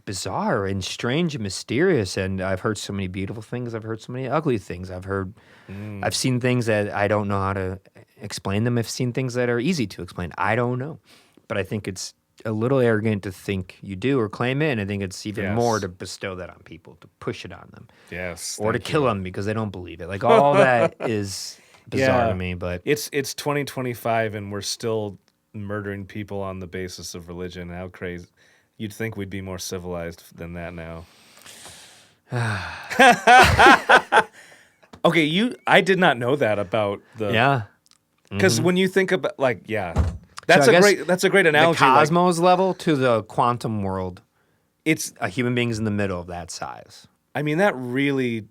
bizarre and strange and mysterious, and I've heard so many beautiful things. I've heard so many ugly things. I've seen things that I don't know how to explain them. I've seen things that are easy to explain. I don't know, but I think it's a little arrogant to think you do or claim it. And I think it's even more to bestow that on people, to push it on them. Yes. Or to kill them because they don't believe it. Like all that is bizarre to me. But it's 2025 and we're still murdering people on the basis of religion. How crazy. You'd think we'd be more civilized than that now. Okay, I did not know that about the because when you think about that's a great analogy. The cosmos level to the quantum world. It's a human being's in the middle of that size. I mean, that really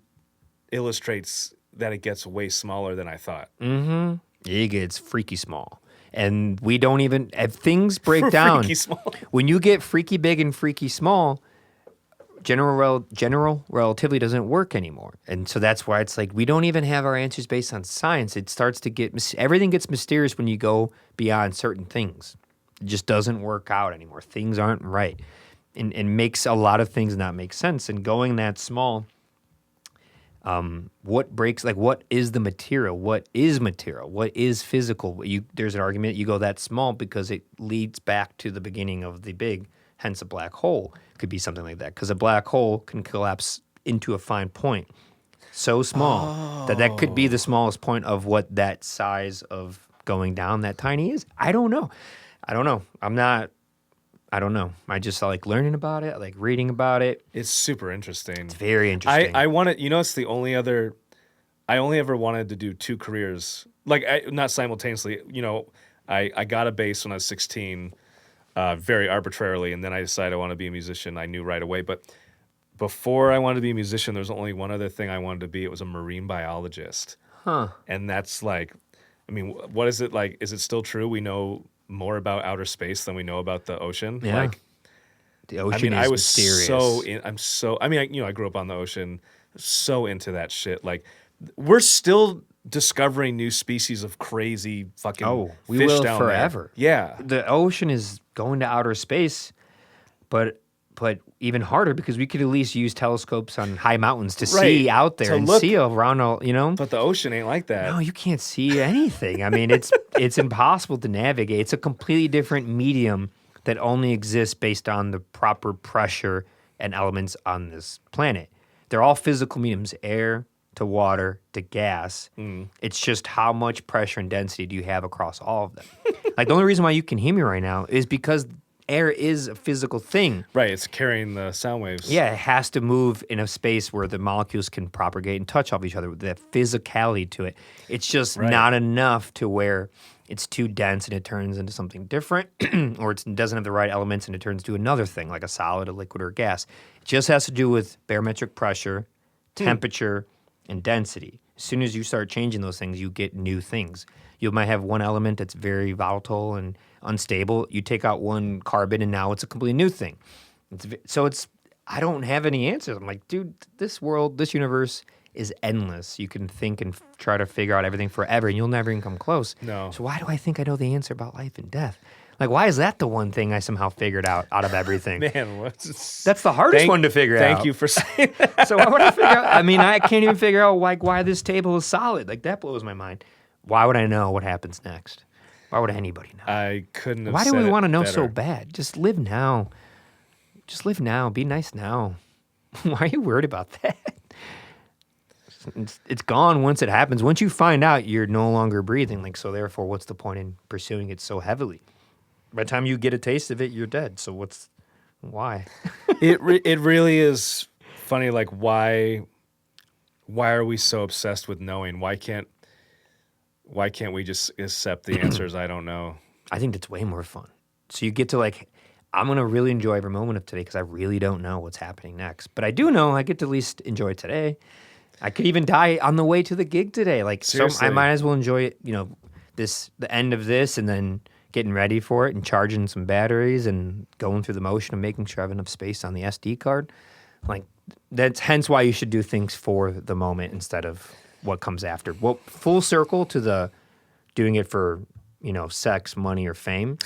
illustrates that it gets way smaller than I thought. Mm-hmm. It gets freaky small. And we don't even, if things break down, freaky small. When you get freaky big and freaky small, general relativity doesn't work anymore. And so that's why it's like we don't even have our answers based on science. It starts to get, everything gets mysterious when you go beyond certain things. It just doesn't work out anymore. Things aren't right. And makes a lot of things not make sense. And going that small, what breaks, like what is the material? What is material? What is physical? There's an argument you go that small because it leads back to the beginning of the big, hence a black hole. Could be something like that because a black hole can collapse into a fine point so small that could be the smallest point of what that size of going down that tiny is. I don't know. I don't know. I just like learning about it. I like reading about it. It's super interesting. It's very interesting. I wanted, it's the only other, I only ever wanted to do two careers, not simultaneously. I got a bass when I was 16, very arbitrarily, and then I decided I want to be a musician. I knew right away, but before I wanted to be a musician, there was only one other thing I wanted to be. It was a marine biologist. Huh. And that's what is it like? Is it still true? We know more about outer space than we know about the ocean. Yeah. The ocean is mysterious. I grew up on the ocean, so into that shit. Like, we're still discovering new species of crazy fucking we fish will down forever. there. Yeah. The ocean is going to outer space, but even harder because we could at least use telescopes on high mountains to see out there and see around all, But the ocean ain't like that. No, you can't see anything. I mean, it's impossible to navigate. It's a completely different medium that only exists based on the proper pressure and elements on this planet. They're all physical mediums, air to water to gas. It's just how much pressure and density do you have across all of them. Like the only reason why you can hear me right now is because air is a physical thing. Right, it's carrying the sound waves. Yeah, it has to move in a space where the molecules can propagate and touch off each other with that physicality to it. It's just not enough to where it's too dense and it turns into something different, or it doesn't have the right elements and it turns to another thing, like a solid, a liquid, or a gas. It just has to do with barometric pressure, temperature, and density. As soon as you start changing those things, you get new things. You might have one element that's very volatile and unstable. You take out one carbon, and now it's a completely new thing. I don't have any answers. I'm like, dude, this world, this universe is endless. You can think and try to figure out everything forever, and you'll never even come close. No. So why do I think I know the answer about life and death? Like, why is that the one thing I somehow figured out of everything? Man, that's the hardest one to figure out. Thank you for saying that. So why would I figure out? I mean, I can't even figure out why this table is solid. Like, that blows my mind. Why would I know what happens next? Why would anybody know? I couldn't have Why do said we it want to know better. so bad? Just live now. Just live now. Be nice now. Why are you worried about that? It's gone once it happens. Once you find out, you're no longer breathing. Like, so therefore, what's the point in pursuing it so heavily? By the time you get a taste of it, you're dead. So why? It really is funny. Like, why are we so obsessed with knowing? Why can't we just accept the answers? I don't know. I think that's way more fun. So you get to I'm going to really enjoy every moment of today because I really don't know what's happening next. But I do know I get to at least enjoy today. I could even die on the way to the gig today. Like, so I might as well enjoy it, the end of this and then getting ready for it and charging some batteries and going through the motion of making sure I have enough space on the SD card. Like, that's hence why you should do things for the moment instead of what comes after. Well, full circle to the doing it for, sex, money, or fame.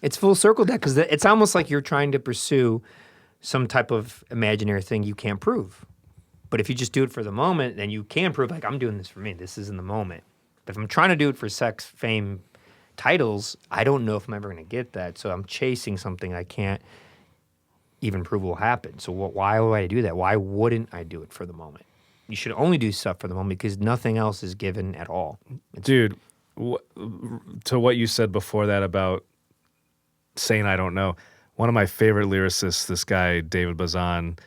It's full circle that because it's almost like you're trying to pursue some type of imaginary thing you can't prove. But if you just do it for the moment, then you can prove, like, I'm doing this for me. This is in the moment. But if I'm trying to do it for sex, fame, titles, I don't know if I'm ever going to get that. So I'm chasing something I can't even prove will happen. So why would I do that? Why wouldn't I do it for the moment? You should only do stuff for the moment because nothing else is given at all. Dude, to what you said before that about saying I don't know, one of my favorite lyricists, this guy, David Bazan,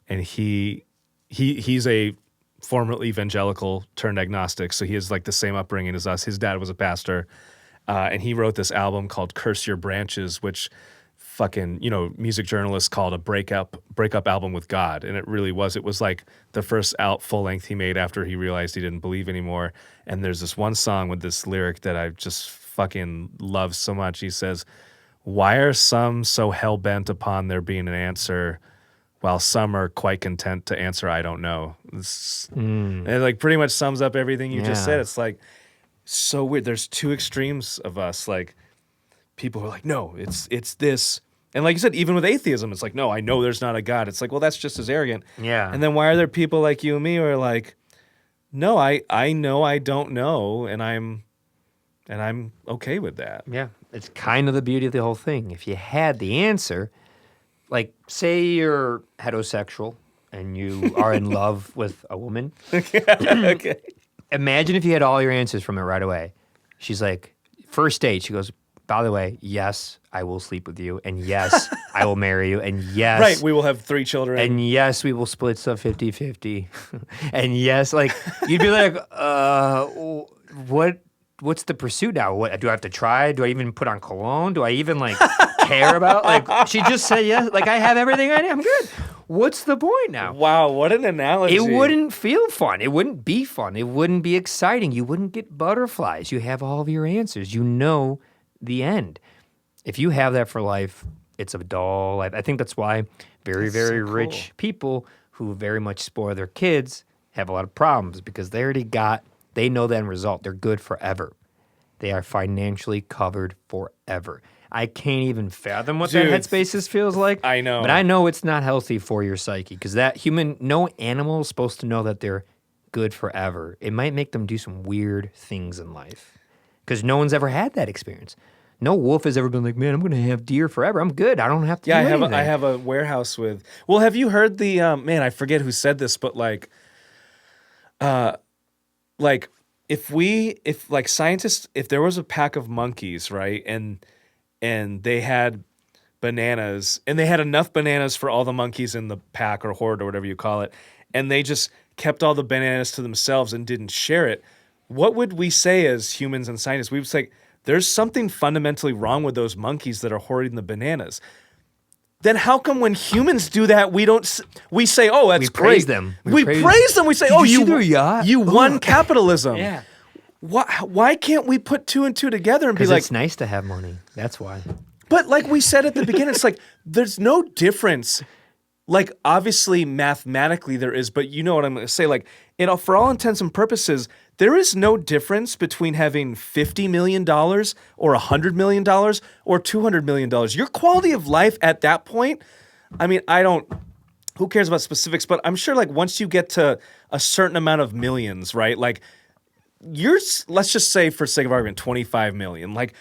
and he's a former evangelical turned agnostic, so he has like the same upbringing as us. His dad was a pastor, and he wrote this album called Curse Your Branches, which fucking, music journalists called a breakup album with God. And it really was. It was like the first full length he made after he realized he didn't believe anymore. And there's this one song with this lyric that I just fucking love so much. He says, "Why are some so hell-bent upon there being an answer while some are quite content to answer I don't know?" And it like pretty much sums up everything you just said. It's like so weird. There's two extremes of us. Like, people are like, no, it's this. And like you said, even with atheism, it's like, no, I know there's not a God. It's like, well, that's just as arrogant. Yeah. And then why are there people like you and me who are like, no, I know I don't know, and I'm okay with that. Yeah. It's kind of the beauty of the whole thing. If you had the answer, like, say you're heterosexual and you are in love with a woman. Okay. Imagine if you had all your answers from it right away. She's like, first date, she goes, by the way, yes, I will sleep with you. And yes, I will marry you. And yes. Right, we will have 3 children. And yes, we will split stuff 50-50. And yes, like, you'd be like, what's the pursuit now? What do I have to try? Do I even put on cologne? Do I even care about? Like, she just said yes. Like, I have everything I need. I'm good. What's the point now? Wow, what an analogy. It wouldn't feel fun. It wouldn't be fun. It wouldn't be exciting. You wouldn't get butterflies. You have all of your answers. You know the end. If you have that for life, it's a dull life. I think that's why very, very so cool. rich people who very much spoil their kids have a lot of problems because they already got They know the end result. They're good forever. They are financially covered forever. I can't even fathom what that headspace feels like. I know. But I know it's not healthy for your psyche because no animal is supposed to know that they're good forever. It might make them do some weird things in life because no one's ever had that experience. No wolf has ever been like, man, I'm going to have deer forever. I'm good. I don't have to do anything. I have a warehouse with... Well, have you heard the... man, I forget who said this, but like if scientists, if there was a pack of monkeys, right, and they had bananas, and they had enough bananas for all the monkeys in the pack or horde or whatever you call it, and they just kept all the bananas to themselves and didn't share it, what would we say as humans and scientists? We would say, there's something fundamentally wrong with those monkeys that are hoarding the bananas. Then how come when humans do that, we say, oh, that's great. Praise them. We praise them. We say, oh, you won capitalism. Yeah. Why can't we put two and two together and be like... Because it's nice to have money. That's why. But like we said at the beginning, it's like, there's no difference. Like, obviously, mathematically there is, but you know what I'm going to say. Like, for all intents and purposes, there is no difference between having $50 million or $100 million or $200 million. Your quality of life at that point, I mean, who cares about specifics, but I'm sure like once you get to a certain amount of millions, right? Like, let's just say for sake of argument, 25 million. Like,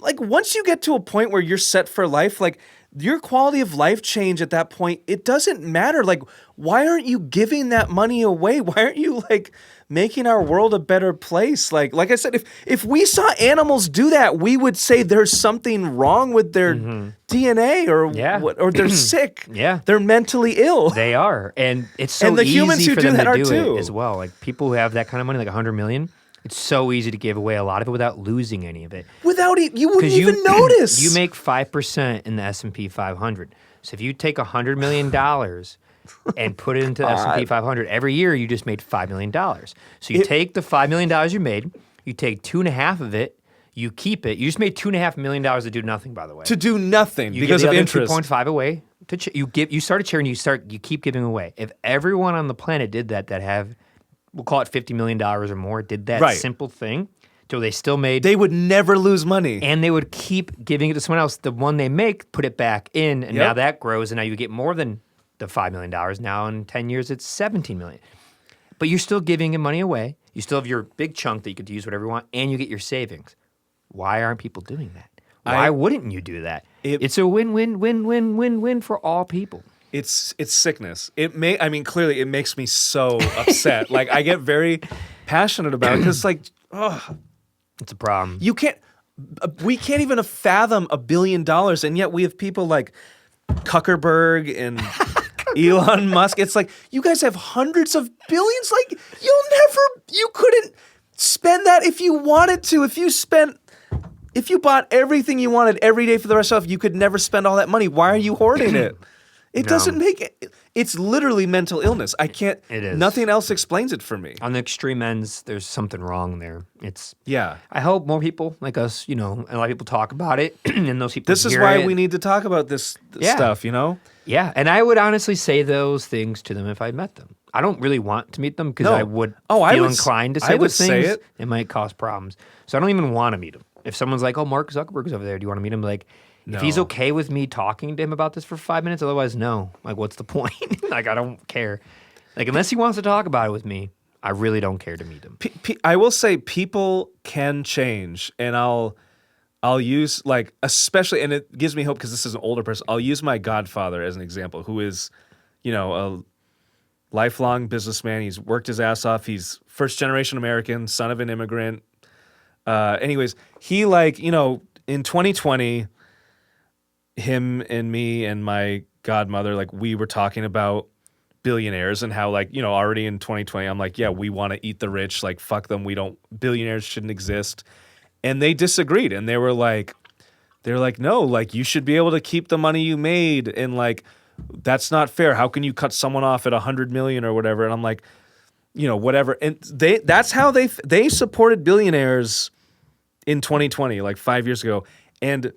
once you get to a point where you're set for life, like, your quality of life change at that point, it doesn't matter. Like, why aren't you giving that money away? Why aren't you like making our world a better place? Like I said, if we saw animals do that, we would say there's something wrong with their DNA or they're sick. Yeah. They're mentally ill. They are. And it's so and the easy humans who for do them that to are do too. it as well. Like people who have that kind of money, like 100 million, it's so easy to give away a lot of it without losing any of it. You wouldn't even notice. You make 5% in the S&P 500. So if you take $100 million and put it into the S&P 500, every year you just made $5 million. So you take the $5 million you made, you take 2.5 of it, you keep it. You just made $2.5 million to do nothing, by the way. To do nothing you because give of the interest. 2.5 away. You start a charity and you keep giving away. If everyone on the planet did that have, we'll call it $50 million or more, did that simple thing, so they still made... They would never lose money. And they would keep giving it to someone else. The one they make, put it back in, and now that grows, and now you get more than the $5 million. Now in 10 years, it's $17 million. But you're still giving money away. You still have your big chunk that you could use whatever you want, and you get your savings. Why aren't people doing that? Why wouldn't you do that? It's a win-win-win-win-win-win for all people. It's sickness. Clearly it makes me so upset. Like I get very passionate about it because like, it's a problem. We can't even fathom $1 billion, and yet we have people like Zuckerberg and Elon Musk. It's like, you guys have hundreds of billions. Like you couldn't spend that if you wanted to. If you bought everything you wanted every day for the rest of your life, you could never spend all that money. Why are you hoarding it? It doesn't make it. It's literally mental illness. I can't. It is. Nothing else explains it for me. On the extreme ends, there's something wrong there. Yeah. I hope more people like us, and a lot of people talk about it, and those people. This is why we need to talk about this stuff. Yeah, and I would honestly say those things to them if I met them. I don't really want to meet them because I would feel inclined to say those things. Say it. It might cause problems, so I don't even want to meet them. If someone's like, "Oh, Mark Zuckerberg's over there. Do you want to meet him?" Like. No. If he's okay with me talking to him about this for 5 minutes, otherwise, no. Like, what's the point? Like, I don't care. Like, unless he wants to talk about it with me, I really don't care to meet him. I will say people can change, and I'll use, like, especially, and it gives me hope because this is an older person, I'll use my godfather as an example, who is, a lifelong businessman. He's worked his ass off. He's first-generation American, son of an immigrant. Anyways, he, in 2020... him and me and my godmother, like we were talking about billionaires and how already in 2020, I'm like, yeah, we want to eat the rich. Like, fuck them. Billionaires shouldn't exist. And they disagreed. And they were like, no, like you should be able to keep the money you made. And like, that's not fair. How can you cut someone off at 100 million or whatever? And I'm like, whatever. And that's how they supported billionaires in 2020, like 5 years ago. And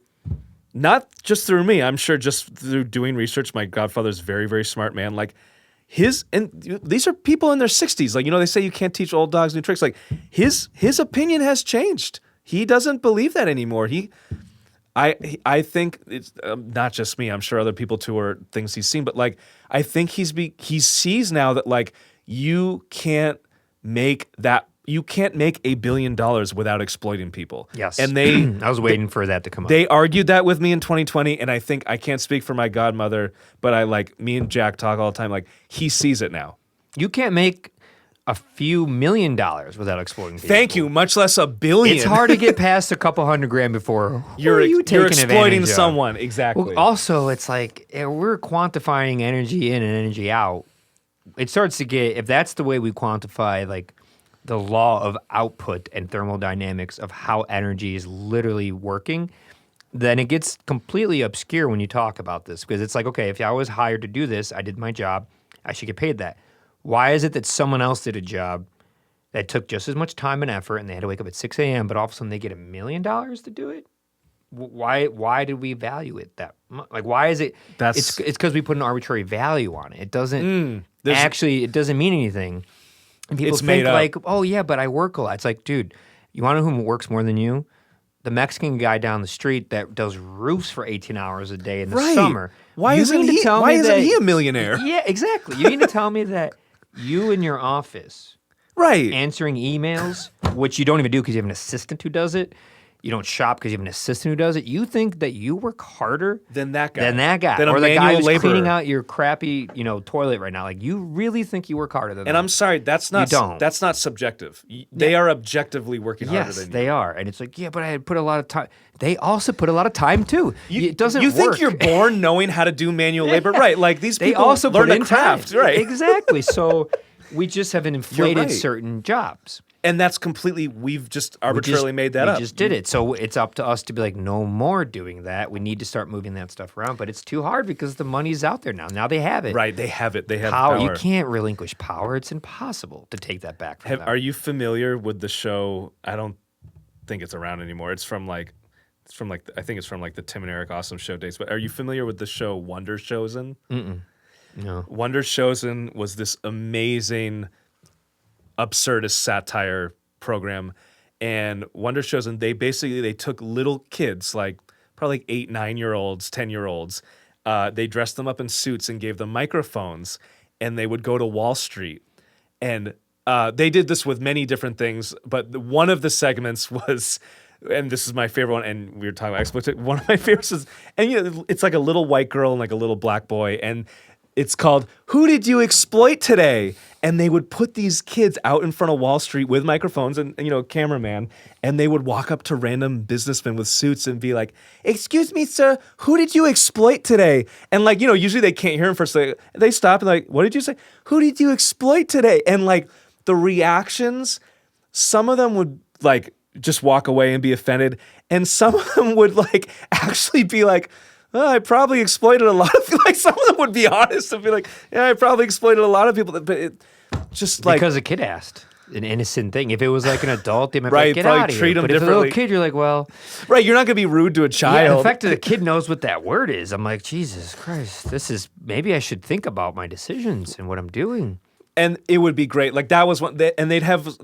not just through me, I'm sure just through doing research. My godfather's very, very smart man. Like, these are people in their 60s. Like, they say you can't teach old dogs new tricks. Like his opinion has changed. He doesn't believe that anymore. I think it's not just me. I'm sure other people too are things he's seen, but like I think he sees now that like you can't make $1 billion without exploiting people. Yes. And they I was waiting for that to come up. They argued that with me in 2020, and I think I can't speak for my godmother, but me and Jack talk all the time. Like he sees it now. You can't make a few $1 million without exploiting people. Thank you, much less $1 billion. It's hard to get past a couple $100,000 before you're taking exploiting advantage of? someone. Exactly. Well, also, it's like we're quantifying energy in and energy out. It starts to get, if that's the way we quantify like the law of output and thermodynamics of how energy is literally working, then it gets completely obscure when you talk about this, because it's like, okay, if I was hired to do this, I did my job, I should get paid that. Why is it that someone else did a job that took just as much time and effort and they had to wake up at 6 a.m., but all of a sudden they get $1 million to do it? Why did we value it that much? Like, why is it? It's because we put an arbitrary value on it. It doesn't it doesn't mean anything. And people think like, oh yeah, but I work a lot. It's like, dude, you want to know who works more than you? The Mexican guy down the street that does roofs for 18 hours a day in the summer. Why isn't he a millionaire? Yeah, exactly. You need to tell me that you in your office, answering emails, which you don't even do because you have an assistant who does it. You don't shop because you have an assistant who does it. You think that you work harder than that guy. Or the guy who's cleaning out your crappy, toilet right now. Like, you really think you work harder than that. And I'm sorry, that's not subjective. They are objectively working harder than you. Yes, they are. And it's like, yeah, but I had put a lot of time. They also put a lot of time too. It doesn't You work. think you're born knowing how to do manual labor? Right. Like these people also learn put a craft. Time. Right. Exactly. So we just have inflated certain jobs. And that's completely, we've just arbitrarily made that up. We just did it. So it's up to us to be like, no more doing that. We need to start moving that stuff around. But it's too hard because the money's out there now. Now they have it. Right, they have it. They have power. power. You can't relinquish power. It's impossible to take that back from them. Are you familiar with the show? I don't think it's around anymore. I think it's from like the Tim and Eric Awesome Show days. But are you familiar with the show Wonder Chosen? No. Wonder Chosen was this amazing absurdist satire program, and Wonder Chosen, they took little kids, like probably like 8, 9-year-olds, 10-year-olds, they dressed them up in suits and gave them microphones, and they would go to Wall Street, and they did this with many different things, but one of the segments was, and this is my favorite one, and we were talking about exploitation, one of my favorites is, and it's like a little white girl and like a little black boy, and it's called "Who Did You Exploit Today?" And they would put these kids out in front of Wall Street with microphones and a cameraman, and they would walk up to random businessmen with suits and be like, "Excuse me, sir, who did you exploit today?" And like, usually they can't hear him first. They stop and like, "What did you say? Who did you exploit today?" And like the reactions, some of them would like just walk away and be offended, and some of them would like actually be like, "Oh, I probably exploited a lot of people." Like some of them would be honest and be like, "Yeah, I probably exploited a lot of people." But it just like because a kid asked an innocent thing. If it was like an adult, they might be right, like, get probably out of treat here. them But if differently. a little kid, you're like, well, right, you're not gonna be rude to a child. Yeah, in fact, the kid knows what that word is. I'm like, Jesus Christ, maybe I should think about my decisions and what I'm doing. And it would be great. Like that was one, and they'd have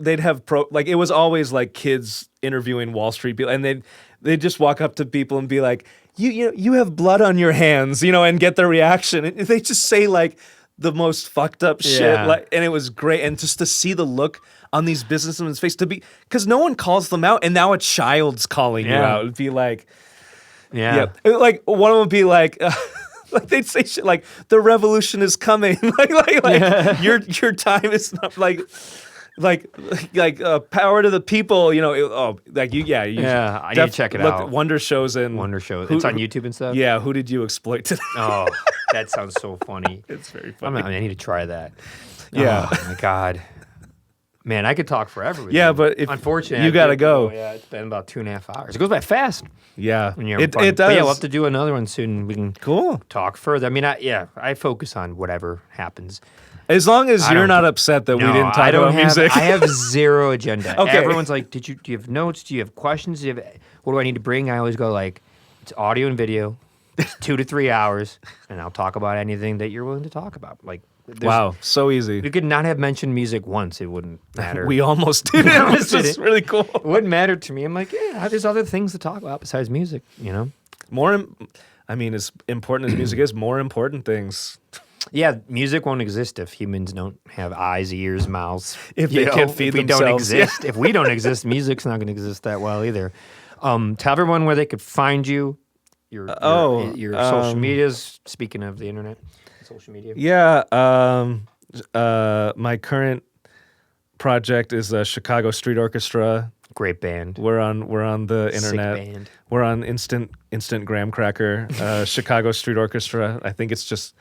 like it was always like kids interviewing Wall Street people, and they'd just walk up to people and be like, you have blood on your hands, and get their reaction. And they just say like the most fucked up shit, like, and it was great. And just to see the look on these businessmen's face, because no one calls them out, and now a child's calling you out. It'd be like, like one of them would be like. Like they'd say shit like the revolution is coming, like your time is not like power to the people, I need to check it look, out. Wonder Shows. It's on YouTube and stuff. Yeah, who did you exploit today? Oh, that sounds so funny. It's very funny. I need to try that. Yeah. Oh my God. Man, I could talk forever with you. Yeah, but unfortunately, you gotta go. Yeah, it's been about 2.5 hours. It goes by fast. Yeah, when it does. But yeah, we'll have to do another one soon. We can talk further. I mean, I focus on whatever happens. As long as you're not upset that we didn't talk about music. I have zero agenda. Okay. Everyone's like, do you have notes? Do you have questions? What do I need to bring? I always go like, it's audio and video. It's 2 to 3 hours, and I'll talk about anything that you're willing to talk about. Like, Wow, so easy. we could not have mentioned music once; it wouldn't matter. We almost did it. It was did just it. really cool. It wouldn't matter to me. I'm like, yeah, there's other things to talk about besides music. As important as music is, more important things. Yeah, music won't exist if humans don't have eyes, ears, mouths. If they can't feed if we themselves. don't exist, if we don't exist, music's not going to exist that well either. Tell everyone where they could find you. Your social medias. Speaking of the internet, social media. Yeah, my current project is Chicago Street Orchestra. Great band. We're on the internet. Sick band. We're on instant graham cracker. Chicago Street Orchestra. I think it's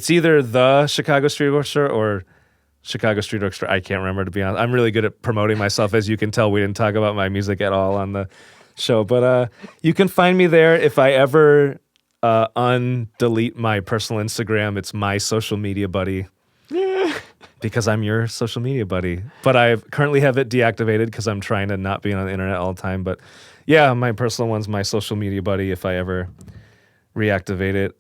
either the Chicago Street Orchestra or Chicago Street Orchestra. I can't remember, to be honest. I'm really good at promoting myself. As you can tell, we didn't talk about my music at all on the show. But you can find me there. If I ever undelete my personal Instagram, it's my social media buddy. Because I'm your social media buddy. But I currently have it deactivated because I'm trying to not be on the internet all the time. But yeah, my personal one's my social media buddy if I ever reactivate it.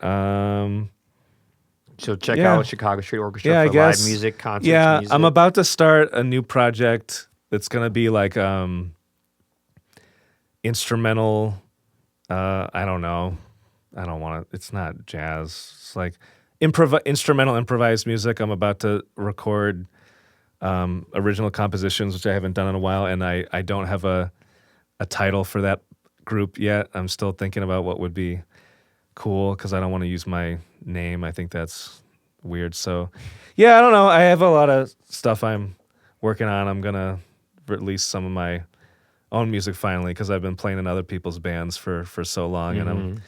So check out Chicago Street Orchestra Yeah, for I guess. live music, concerts, Yeah, music. I'm about to start a new project that's going to be like instrumental. I don't know. I don't want to. It's not jazz. It's like instrumental improvised music. I'm about to record original compositions, which I haven't done in a while, and I don't have a title for that group yet. I'm still thinking about what would be cool because I don't want to use my name. I think that's weird. So, yeah, I don't know. I have a lot of stuff I'm working on. I'm gonna release some of my own music finally because I've been playing in other people's bands for so long, and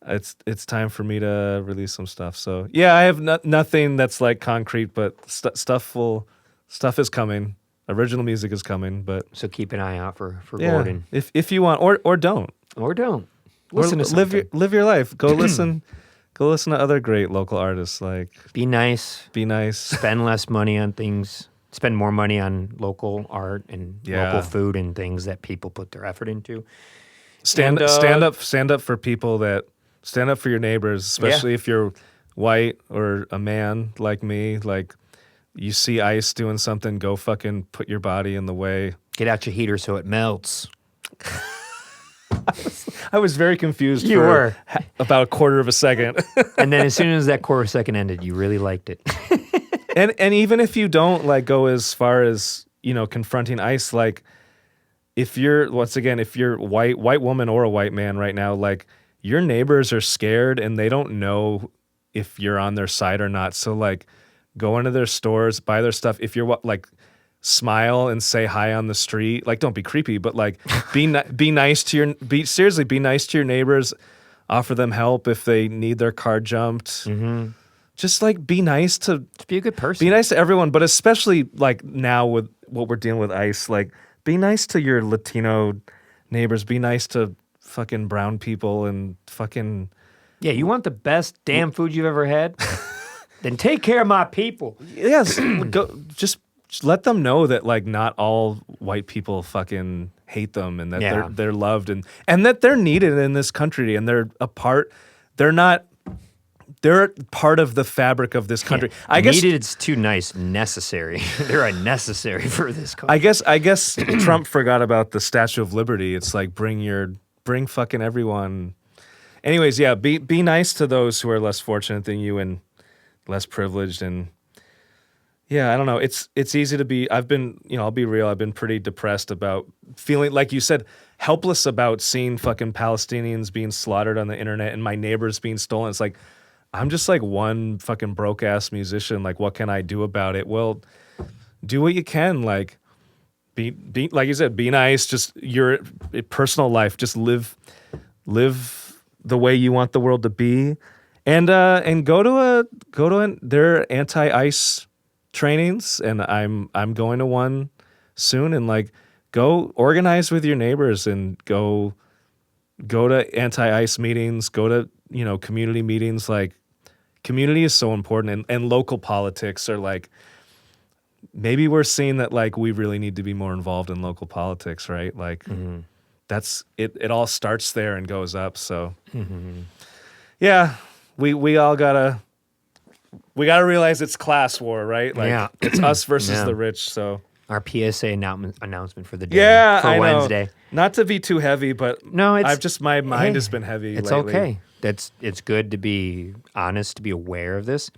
it's time for me to release some stuff. So yeah, I have nothing that's like concrete, but stuff is coming. Original music is coming, but So keep an eye out for yeah, Gordon. if you want, or don't. Or don't. Listen to Or live your life. Go listen. Go listen to other great local artists. Like Be nice. be nice. Spend less money on things. Spend more money on local art and Yeah. local food and things that people put their effort into. Stand up for people that stand up for your neighbors, especially if you're white or a man like me. Like you see ICE doing something, go fucking put your body in the way. Get out your heater so it melts. I was very confused. You were. About a quarter of a second. And then as soon as that quarter second ended, you really liked it. and even if you don't like go as far as, confronting ICE, like if you're white woman or a white man right now, like your neighbors are scared and they don't know if you're on their side or not. So like go into their stores, buy their stuff. If you're like smile and say hi on the street, like don't be creepy, but like be nice to your neighbors, offer them help if they need their car jumped. Mm-hmm. Just like be nice to Be a good person. be nice to everyone, but especially like now with what we're dealing with ICE, like be nice to your Latino neighbors, be nice to fucking brown people and fucking Yeah, you want the best damn food you've ever had? Then take care of my people. yes, just let them know that like not all white people fucking hate them and that they're loved and that they're needed in this country and they're part of the fabric of this country. Yeah. I guess Needed, it's too nice. Necessary. They're unnecessary for this country. I guess Trump forgot about the Statue of Liberty. It's like bring fucking everyone. Anyways, yeah, be nice to those who are less fortunate than you and less privileged. And yeah, I don't know. It's easy to be. I've been, I'll be real. I've been pretty depressed about feeling, like you said, helpless about seeing fucking Palestinians being slaughtered on the internet and my neighbors being stolen. It's like, I'm just like one fucking broke ass musician. Like, what can I do about it? Well, do what you can. Like, be like you said, be nice. Just your personal life. Just live the way you want the world to be, and go to their anti-ICE trainings, and I'm going to one soon, and like go organize with your neighbors and go to anti-ICE meetings. Go to community meetings. Like, community is so important, and local politics are like, maybe we're seeing that like we really need to be more involved in local politics, right? Like that's it all starts there and goes up. So Yeah, we all gotta realize it's class war, right? Like Yeah. it's us versus Yeah. the rich. So Our PSA announcement for the day. yeah, for I know. Wednesday. Not to be too heavy, but No, it's my mind hey, has been heavy. It's lately. okay. It's good to be honest, to be aware of this.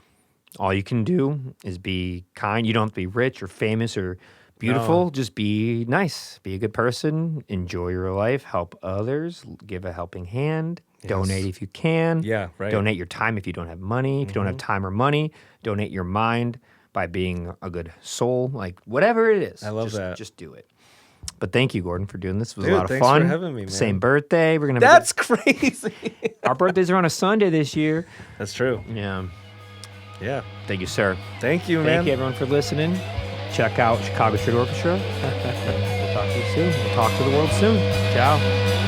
All you can do is be kind. You don't have to be rich or famous or beautiful. No. Just be nice. Be a good person. Enjoy your life. Help others. Give a helping hand. Donate if you can. Yeah, right. Donate your time if you don't have money. If you don't have time or money, donate your mind by being a good soul. Like whatever it is. I love that. Just do it. But thank you, Gordon, for doing this. It was Dude, a lot of thanks fun. for having me, man. Same birthday. We're gonna. That's crazy. Our birthdays are on a Sunday this year. That's true. Yeah. Yeah. Thank you, sir. Thank you, man. Thank you, everyone, for listening. Check out Chicago Street Orchestra. We'll talk to you soon. We'll talk to the world soon. Ciao.